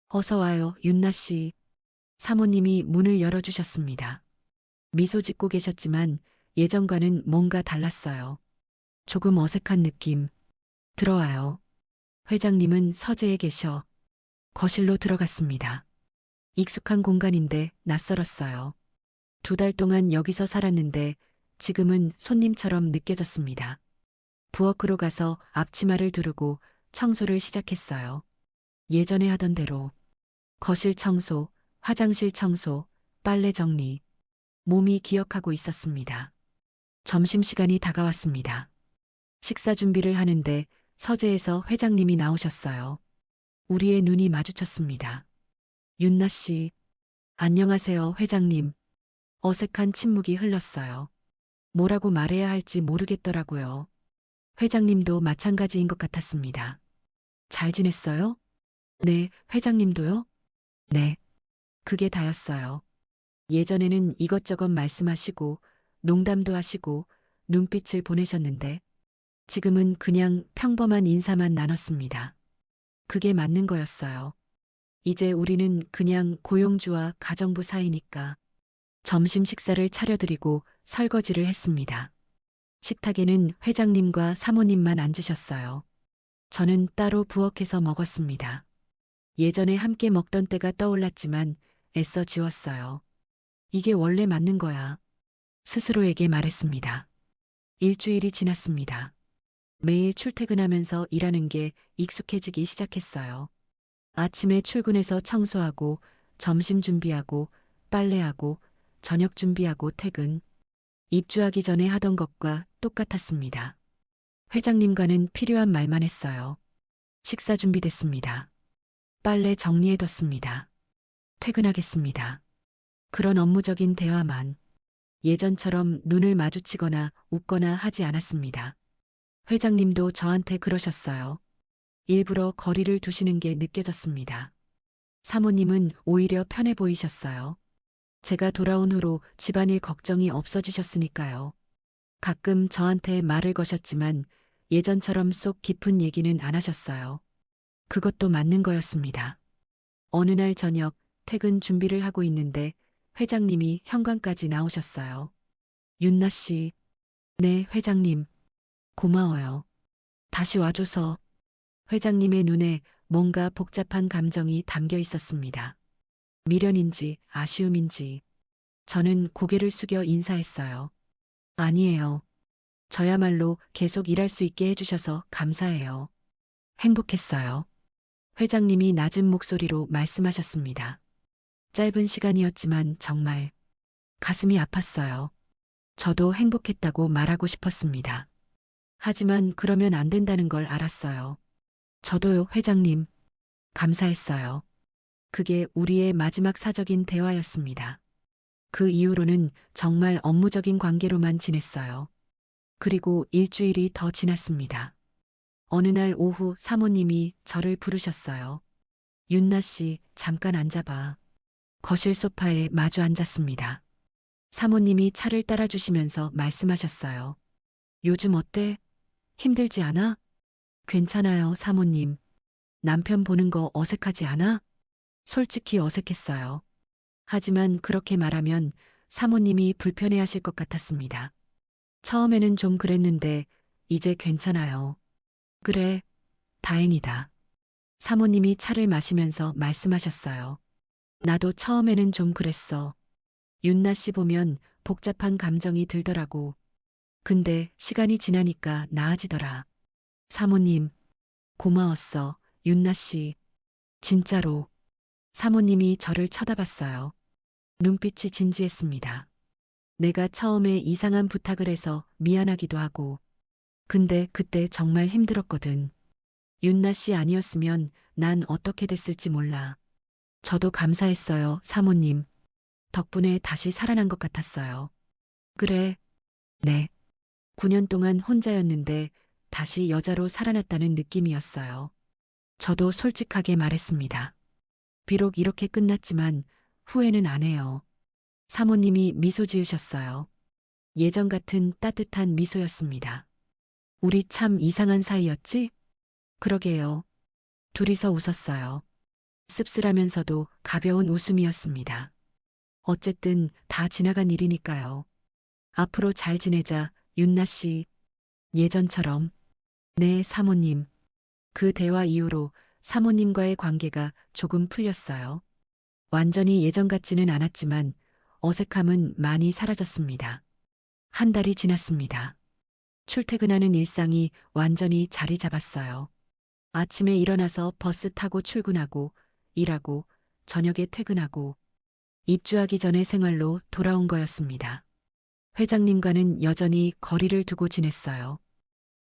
어서 와요, 윤나 씨. 사모님이 문을 열어주셨습니다. 미소 짓고 계셨지만 예전과는 뭔가 달랐어요. 조금 어색한 느낌. 들어와요. 회장님은 서재에 계셔. 거실로 들어갔습니다. 익숙한 공간인데 낯설었어요. 2달 동안 여기서 살았는데 지금은 손님처럼 느껴졌습니다. 부엌으로 가서 앞치마를 두르고 청소를 시작했어요. 예전에 하던 대로 거실 청소, 화장실 청소, 빨래 정리. 몸이 기억하고 있었습니다. 점심시간이 다가왔습니다. 식사 준비를 하는데 서재에서 회장님이 나오셨어요. 우리의 눈이 마주쳤습니다. 윤나 씨, 안녕하세요, 회장님. 어색한 침묵이 흘렀어요. 뭐라고 말해야 할지 모르겠더라고요. 회장님도 마찬가지인 것 같았습니다. 잘 지냈어요? 네, 회장님도요? 네, 그게 다였어요. 예전에는 이것저것 말씀하시고 농담도 하시고 눈빛을 보내셨는데 지금은 그냥 평범한 인사만 나눴습니다. 그게 맞는 거였어요. 이제 우리는 그냥 고용주와 가정부 사이니까 점심 식사를 차려드리고 설거지를 했습니다. 식탁에는 회장님과 사모님만 앉으셨어요. 저는 따로 부엌에서 먹었습니다. 예전에 함께 먹던 때가 떠올랐지만 애써 지웠어요. 이게 원래 맞는 거야. 스스로에게 말했습니다. 일주일이 지났습니다. 매일 출퇴근하면서 일하는 게 익숙해지기 시작했어요. 아침에 출근해서 청소하고 점심 준비하고 빨래하고 저녁 준비하고 퇴근. 입주하기 전에 하던 것과 똑같았습니다. 회장님과는 필요한 말만 했어요. 식사 준비됐습니다. 빨래 정리해뒀습니다. 퇴근하겠습니다. 그런 업무적인 대화만 예전처럼 눈을 마주치거나 웃거나 하지 않았습니다. 회장님도 저한테 그러셨어요. 일부러 거리를 두시는 게 느껴졌습니다. 사모님은 오히려 편해 보이셨어요. 제가 돌아온 후로 집안일 걱정이 없어지셨으니까요. 가끔 저한테 말을 거셨지만 예전처럼 속 깊은 얘기는 안 하셨어요. 그것도 맞는 거였습니다. 어느 날 저녁 퇴근 준비를 하고 있는데 회장님이 현관까지 나오셨어요. 윤나 씨. 네, 회장님. 고마워요. 다시 와줘서. 회장님의 눈에 뭔가 복잡한 감정이 담겨 있었습니다. 미련인지 아쉬움인지. 저는 고개를 숙여 인사했어요. 아니에요. 저야말로 계속 일할 수 있게 해주셔서 감사해요. 행복했어요. 회장님이 낮은 목소리로 말씀하셨습니다. 짧은 시간이었지만 정말 가슴이 아팠어요. 저도 행복했다고 말하고 싶었습니다. 하지만 그러면 안 된다는 걸 알았어요. 저도요, 회장님. 감사했어요. 그게 우리의 마지막 사적인 대화였습니다. 그 이후로는 정말 업무적인 관계로만 지냈어요. 그리고 일주일이 더 지났습니다. 어느 날 오후 사모님이 저를 부르셨어요. 윤나 씨, 잠깐 앉아봐. 거실 소파에 마주 앉았습니다. 사모님이 차를 따라주시면서 말씀하셨어요. 요즘 어때? 힘들지 않아? 괜찮아요, 사모님. 남편 보는 거 어색하지 않아? 솔직히 어색했어요. 하지만 그렇게 말하면 사모님이 불편해하실 것 같았습니다. 처음에는 좀 그랬는데 이제 괜찮아요. 그래, 다행이다. 사모님이 차를 마시면서 말씀하셨어요. 나도 처음에는 좀 그랬어. 윤나 씨 보면 복잡한 감정이 들더라고. 근데 시간이 지나니까 나아지더라. 사모님, 고마웠어, 윤나 씨. 진짜로. 사모님이 저를 쳐다봤어요. 눈빛이 진지했습니다. 내가 처음에 이상한 부탁을 해서 미안하기도 하고. 근데 그때 정말 힘들었거든. 윤나 씨 아니었으면 난 어떻게 됐을지 몰라. 저도 감사했어요, 사모님. 덕분에 다시 살아난 것 같았어요. 그래. 네. 9년 동안 혼자였는데 다시 여자로 살아났다는 느낌이었어요. 저도 솔직하게 말했습니다. 비록 이렇게 끝났지만 후회는 안 해요. 사모님이 미소 지으셨어요. 예전 같은 따뜻한 미소였습니다. 우리 참 이상한 사이였지? 그러게요. 둘이서 웃었어요. 씁쓸하면서도 가벼운 웃음이었습니다. 어쨌든 다 지나간 일이니까요. 앞으로 잘 지내자, 윤나 씨. 예전처럼. 네, 사모님. 그 대화 이후로 사모님과의 관계가 조금 풀렸어요. 완전히 예전 같지는 않았지만 어색함은 많이 사라졌습니다. 한 달이 지났습니다. 출퇴근하는 일상이 완전히 자리 잡았어요. 아침에 일어나서 버스 타고 출근하고, 일하고, 저녁에 퇴근하고, 입주하기 전의 생활로 돌아온 거였습니다. 회장님과는 여전히 거리를 두고 지냈어요.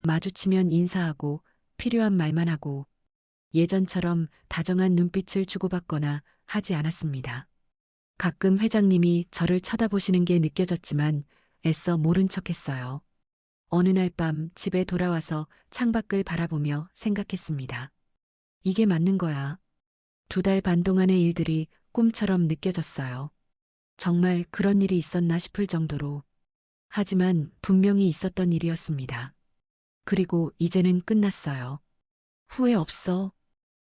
마주치면 인사하고, 필요한 말만 하고, 예전처럼 다정한 눈빛을 주고받거나 하지 않았습니다. 가끔 회장님이 저를 쳐다보시는 게 느껴졌지만 애써 모른 척했어요. 어느 날 밤 집에 돌아와서 창밖을 바라보며 생각했습니다. 이게 맞는 거야. 2달 반 동안의 일들이 꿈처럼 느껴졌어요. 정말 그런 일이 있었나 싶을 정도로. 하지만 분명히 있었던 일이었습니다. 그리고 이제는 끝났어요. 후회 없어.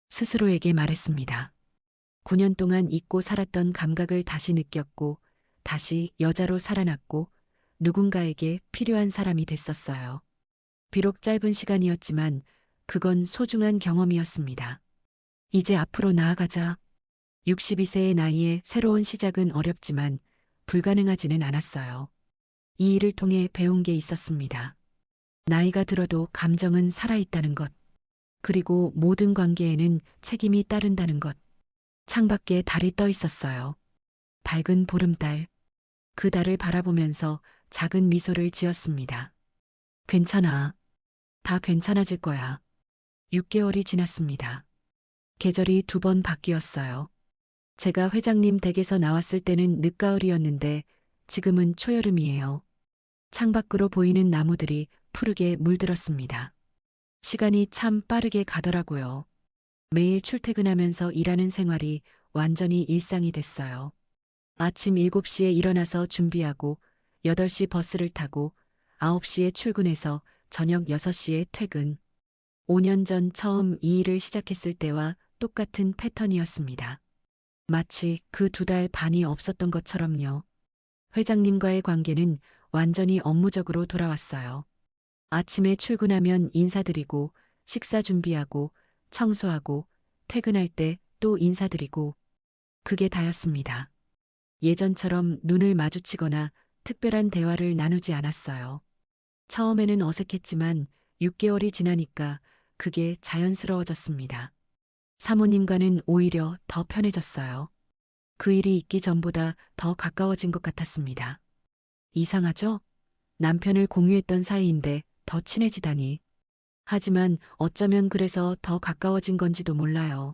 스스로에게 말했습니다. 9년 동안 잊고 살았던 감각을 다시 느꼈고, 다시 여자로 살아났고, 누군가에게 필요한 사람이 됐었어요. 비록 짧은 시간이었지만, 그건 소중한 경험이었습니다. 이제 앞으로 나아가자. 62세의 나이에 새로운 시작은 어렵지만, 불가능하지는 않았어요. 이 일을 통해 배운 게 있었습니다. 나이가 들어도 감정은 살아있다는 것. 그리고 모든 관계에는 책임이 따른다는 것. 창밖에 달이 떠 있었어요. 밝은 보름달. 그 달을 바라보면서 작은 미소를 지었습니다. 괜찮아. 다 괜찮아질 거야. 6개월이 지났습니다. 계절이 2번 바뀌었어요. 제가 회장님 댁에서 나왔을 때는 늦가을이었는데 지금은 초여름이에요. 창밖으로 보이는 나무들이 푸르게 물들었습니다. 시간이 참 빠르게 가더라고요. 매일 출퇴근하면서 일하는 생활이 완전히 일상이 됐어요. 아침 7시에 일어나서 준비하고 8시 버스를 타고 9시에 출근해서 저녁 6시에 퇴근. 5년 전 처음 이 일을 시작했을 때와 똑같은 패턴이었습니다. 마치 그 2달 반이 없었던 것처럼요. 회장님과의 관계는 완전히 업무적으로 돌아왔어요. 아침에 출근하면 인사드리고 식사 준비하고 청소하고 퇴근할 때 또 인사드리고 그게 다였습니다. 예전처럼 눈을 마주치거나 특별한 대화를 나누지 않았어요. 처음에는 어색했지만 6개월이 지나니까 그게 자연스러워졌습니다. 사모님과는 오히려 더 편해졌어요. 그 일이 있기 전보다 더 가까워진 것 같았습니다. 이상하죠? 남편을 공유했던 사이인데 더 친해지다니. 하지만 어쩌면 그래서 더 가까워진 건지도 몰라요.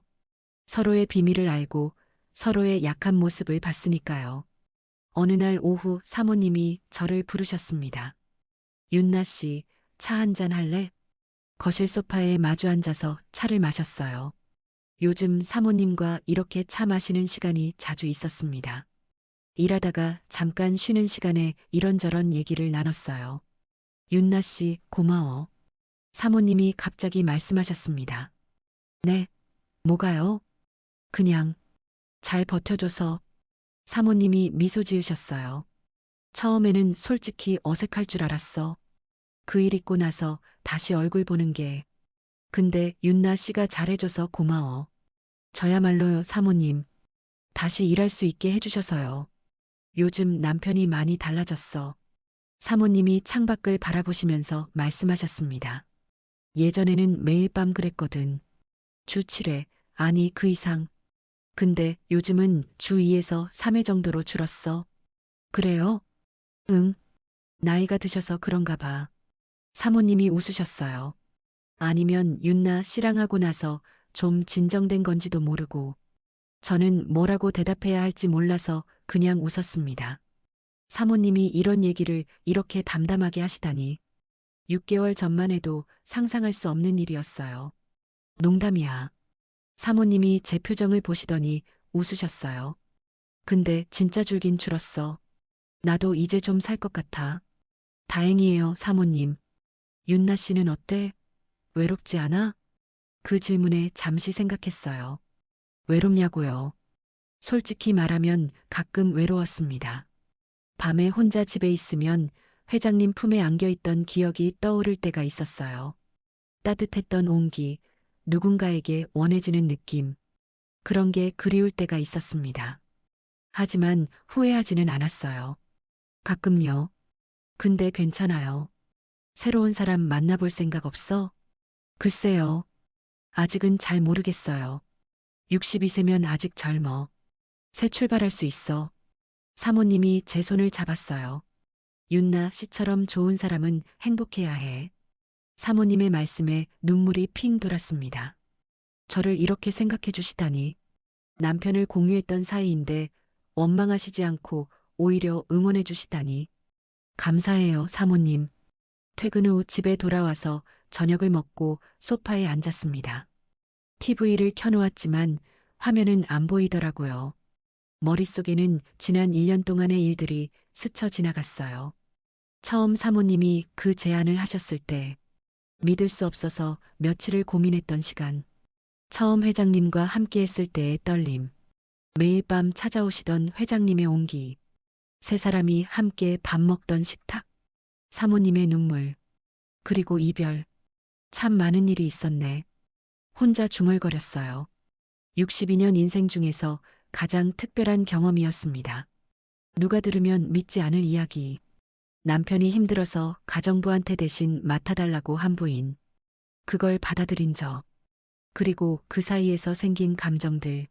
서로의 비밀을 알고 서로의 약한 모습을 봤으니까요. 어느 날 오후 사모님이 저를 부르셨습니다. 윤나 씨, 차 한잔 할래? 거실 소파에 마주 앉아서 차를 마셨어요. 요즘 사모님과 이렇게 차 마시는 시간이 자주 있었습니다. 일하다가 잠깐 쉬는 시간에 이런저런 얘기를 나눴어요. 윤나 씨, 고마워. 사모님이 갑자기 말씀하셨습니다. 네, 뭐가요? 그냥 잘 버텨줘서. 사모님이 미소 지으셨어요. 처음에는 솔직히 어색할 줄 알았어. 그 일 있고 나서 다시 얼굴 보는 게. 근데 윤나 씨가 잘해줘서 고마워. 저야말로요, 사모님. 다시 일할 수 있게 해주셔서요. 요즘 남편이 많이 달라졌어. 사모님이 창밖을 바라보시면서 말씀하셨습니다. 예전에는 매일 밤 그랬거든. 주 7회, 아니 그 이상. 근데 요즘은 주 2에서 3회 정도로 줄었어. 그래요? 응. 나이가 드셔서 그런가 봐. 사모님이 웃으셨어요. 아니면 윤나 씨랑 하고 나서 좀 진정된 건지도 모르고. 저는 뭐라고 대답해야 할지 몰라서 그냥 웃었습니다. 사모님이 이런 얘기를 이렇게 담담하게 하시다니. 6개월 전만 해도 상상할 수 없는 일이었어요. 농담이야. 사모님이 제 표정을 보시더니 웃으셨어요. 근데 진짜 줄긴 줄었어. 나도 이제 좀 살 것 같아. 다행이에요, 사모님. 윤나 씨는 어때? 외롭지 않아? 그 질문에 잠시 생각했어요. 외롭냐고요? 솔직히 말하면 가끔 외로웠습니다. 밤에 혼자 집에 있으면 회장님 품에 안겨있던 기억이 떠오를 때가 있었어요. 따뜻했던 온기, 누군가에게 원해지는 느낌, 그런 게 그리울 때가 있었습니다. 하지만 후회하지는 않았어요. 가끔요. 근데 괜찮아요. 새로운 사람 만나볼 생각 없어? 글쎄요. 아직은 잘 모르겠어요. 62세면 아직 젊어. 새 출발할 수 있어. 사모님이 제 손을 잡았어요. 윤나 씨처럼 좋은 사람은 행복해야 해. 사모님의 말씀에 눈물이 핑 돌았습니다. 저를 이렇게 생각해 주시다니. 남편을 공유했던 사이인데 원망하시지 않고 오히려 응원해 주시다니. 감사해요, 사모님. 퇴근 후 집에 돌아와서 저녁을 먹고 소파에 앉았습니다. TV를 켜놓았지만 화면은 안 보이더라고요. 머릿속에는 지난 1년 동안의 일들이 스쳐 지나갔어요. 처음 사모님이 그 제안을 하셨을 때 믿을 수 없어서 며칠을 고민했던 시간. 처음 회장님과 함께 했을 때의 떨림. 매일 밤 찾아오시던 회장님의 온기. 세 사람이 함께 밥 먹던 식탁. 사모님의 눈물. 그리고 이별. 참 많은 일이 있었네. 혼자 중얼거렸어요. 62년 인생 중에서 가장 특별한 경험이었습니다. 누가 들으면 믿지 않을 이야기. 남편이 힘들어서 가정부한테 대신 맡아달라고 한 부인. 그걸 받아들인 저. 그리고 그 사이에서 생긴 감정들.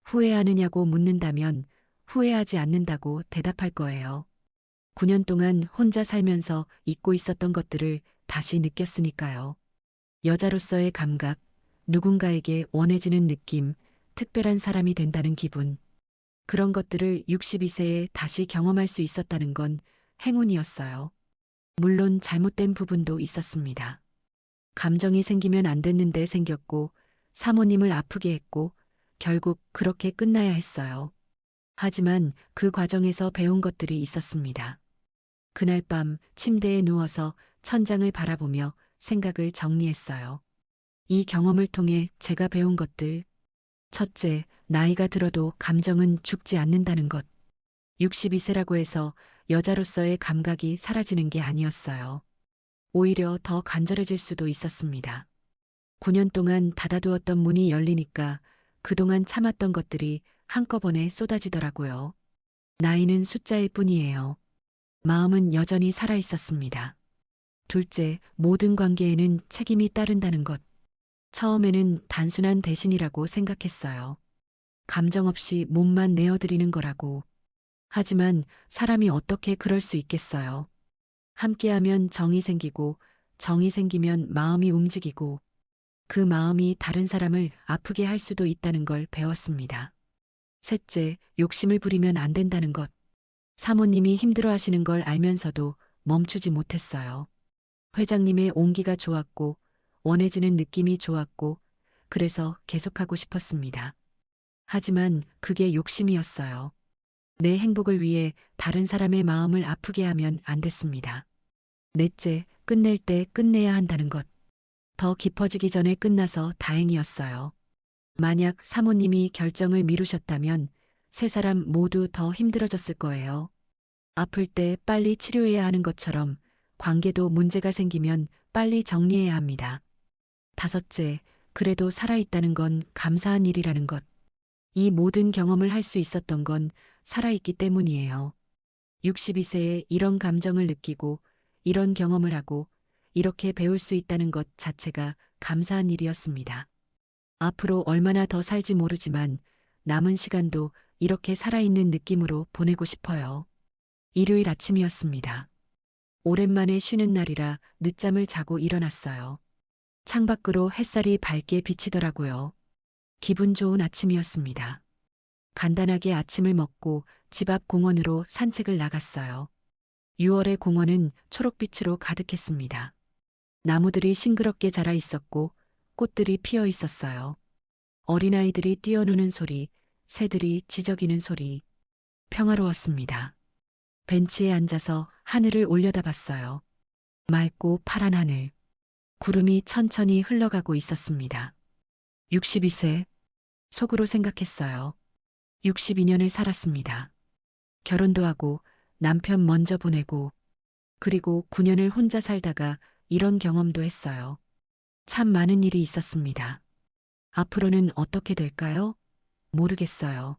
후회하느냐고 묻는다면 후회하지 않는다고 대답할 거예요. 9년 동안 혼자 살면서 잊고 있었던 것들을 다시 느꼈으니까요. 여자로서의 감각, 누군가에게 원해지는 느낌, 특별한 사람이 된다는 기분. 그런 것들을 62세에 다시 경험할 수 있었다는 건 행운이었어요. 물론 잘못된 부분도 있었습니다. 감정이 생기면 안 됐는데 생겼고, 사모님을 아프게 했고, 결국 그렇게 끝나야 했어요. 하지만 그 과정에서 배운 것들이 있었습니다. 그날 밤 침대에 누워서 천장을 바라보며 생각을 정리했어요. 이 경험을 통해 제가 배운 것들. 첫째, 나이가 들어도 감정은 죽지 않는다는 것. 62세라고 해서 여자로서의 감각이 사라지는 게 아니었어요. 오히려 더 간절해질 수도 있었습니다. 9년 동안 닫아두었던 문이 열리니까 그동안 참았던 것들이 한꺼번에 쏟아지더라고요. 나이는 숫자일 뿐이에요. 마음은 여전히 살아 있었습니다. 둘째, 모든 관계에는 책임이 따른다는 것. 처음에는 단순한 대신이라고 생각했어요. 감정 없이 몸만 내어드리는 거라고. 하지만 사람이 어떻게 그럴 수 있겠어요. 함께하면 정이 생기고, 정이 생기면 마음이 움직이고, 그 마음이 다른 사람을 아프게 할 수도 있다는 걸 배웠습니다. 셋째, 욕심을 부리면 안 된다는 것. 사모님이 힘들어 하시는 걸 알면서도 멈추지 못했어요. 회장님의 온기가 좋았고, 원해지는 느낌이 좋았고, 그래서 계속하고 싶었습니다. 하지만 그게 욕심이었어요. 내 행복을 위해 다른 사람의 마음을 아프게 하면 안 됐습니다. 넷째, 끝낼 때 끝내야 한다는 것. 더 깊어지기 전에 끝나서 다행이었어요. 만약 사모님이 결정을 미루셨다면 세 사람 모두 더 힘들어졌을 거예요. 아플 때 빨리 치료해야 하는 것처럼 관계도 문제가 생기면 빨리 정리해야 합니다. 다섯째, 그래도 살아있다는 건 감사한 일이라는 것. 이 모든 경험을 할 수 있었던 건 살아있기 때문이에요. 62세에 이런 감정을 느끼고 이런 경험을 하고 이렇게 배울 수 있다는 것 자체가 감사한 일이었습니다. 앞으로 얼마나 더 살지 모르지만 남은 시간도 이렇게 살아있는 느낌으로 보내고 싶어요. 일요일 아침이었습니다. 오랜만에 쉬는 날이라 늦잠을 자고 일어났어요. 창밖으로 햇살이 밝게 비치더라고요. 기분 좋은 아침이었습니다. 간단하게 아침을 먹고 집 앞 공원으로 산책을 나갔어요. 6월의 공원은 초록빛으로 가득했습니다. 나무들이 싱그럽게 자라 있었고 꽃들이 피어 있었어요. 어린아이들이 뛰어노는 소리, 새들이 지저귀는 소리. 평화로웠습니다. 벤치에 앉아서 하늘을 올려다봤어요. 맑고 파란 하늘. 구름이 천천히 흘러가고 있었습니다. 62세. 속으로 생각했어요. 62년을 살았습니다. 결혼도 하고 남편 먼저 보내고 그리고 9년을 혼자 살다가 이런 경험도 했어요. 참 많은 일이 있었습니다. 앞으로는 어떻게 될까요? 모르겠어요.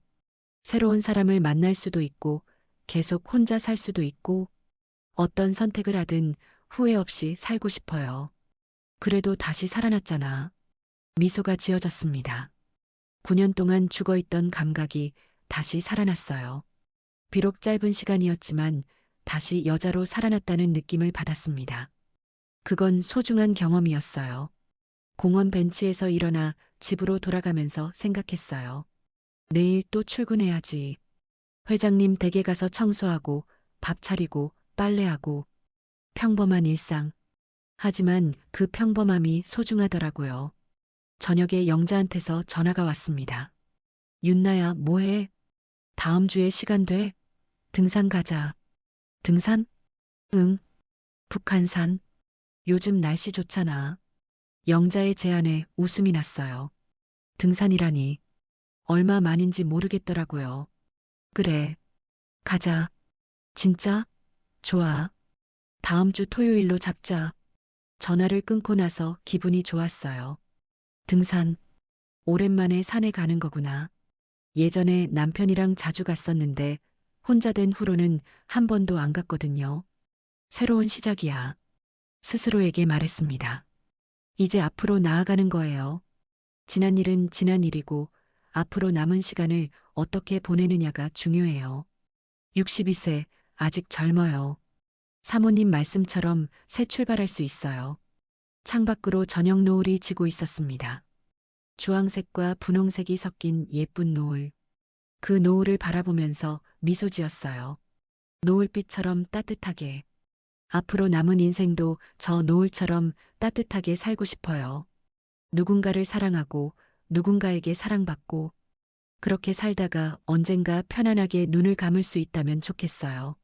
새로운 사람을 만날 수도 있고 계속 혼자 살 수도 있고 어떤 선택을 하든 후회 없이 살고 싶어요. 그래도 다시 살아났잖아. 미소가 지어졌습니다. 9년 동안 죽어있던 감각이 다시 살아났어요. 비록 짧은 시간이었지만 다시 여자로 살아났다는 느낌을 받았습니다. 그건 소중한 경험이었어요. 공원 벤치에서 일어나 집으로 돌아가면서 생각했어요. 내일 또 출근해야지. 회장님 댁에 가서 청소하고 밥 차리고 빨래하고 평범한 일상. 하지만 그 평범함이 소중하더라고요. 저녁에 영자한테서 전화가 왔습니다. 윤나야, 뭐해? 다음 주에 시간 돼? 등산 가자. 등산? 응. 북한산. 요즘 날씨 좋잖아. 영자의 제안에 웃음이 났어요. 등산이라니. 얼마 만인지 모르겠더라고요. 그래. 가자. 진짜? 좋아. 다음 주 토요일로 잡자. 전화를 끊고 나서 기분이 좋았어요. 등산. 오랜만에 산에 가는 거구나. 예전에 남편이랑 자주 갔었는데 혼자 된 후로는 한 번도 안 갔거든요. 새로운 시작이야. 스스로에게 말했습니다. 이제 앞으로 나아가는 거예요. 지난 일은 지난 일이고 앞으로 남은 시간을 어떻게 보내느냐가 중요해요. 62세, 아직 젊어요. 사모님 말씀처럼 새 출발할 수 있어요. 창밖으로 저녁 노을이 지고 있었습니다. 주황색과 분홍색이 섞인 예쁜 노을. 그 노을을 바라보면서 미소 지었어요. 노을빛처럼 따뜻하게. 앞으로 남은 인생도 저 노을처럼 따뜻하게 살고 싶어요. 누군가를 사랑하고 누군가에게 사랑받고 그렇게 살다가 언젠가 편안하게 눈을 감을 수 있다면 좋겠어요.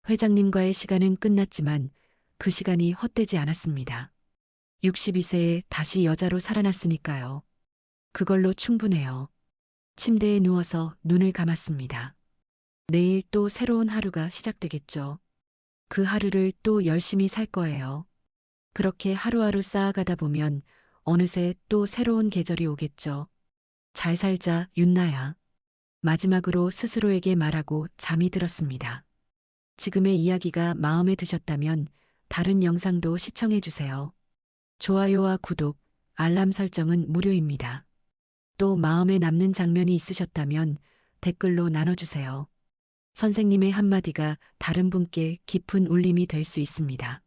회장님과의 시간은 끝났지만 그 시간이 헛되지 않았습니다. 62세에 다시 여자로 살아났으니까요. 그걸로 충분해요. 침대에 누워서 눈을 감았습니다. 내일 또 새로운 하루가 시작되겠죠. 그 하루를 또 열심히 살 거예요. 그렇게 하루하루 쌓아가다 보면 어느새 또 새로운 계절이 오겠죠. 잘 살자, 윤나야. 마지막으로 스스로에게 말하고 잠이 들었습니다. 지금의 이야기가 마음에 드셨다면 다른 영상도 시청해 주세요. 좋아요와 구독, 알람 설정은 무료입니다. 또 마음에 남는 장면이 있으셨다면 댓글로 나눠주세요. 선생님의 한마디가 다른 분께 깊은 울림이 될 수 있습니다.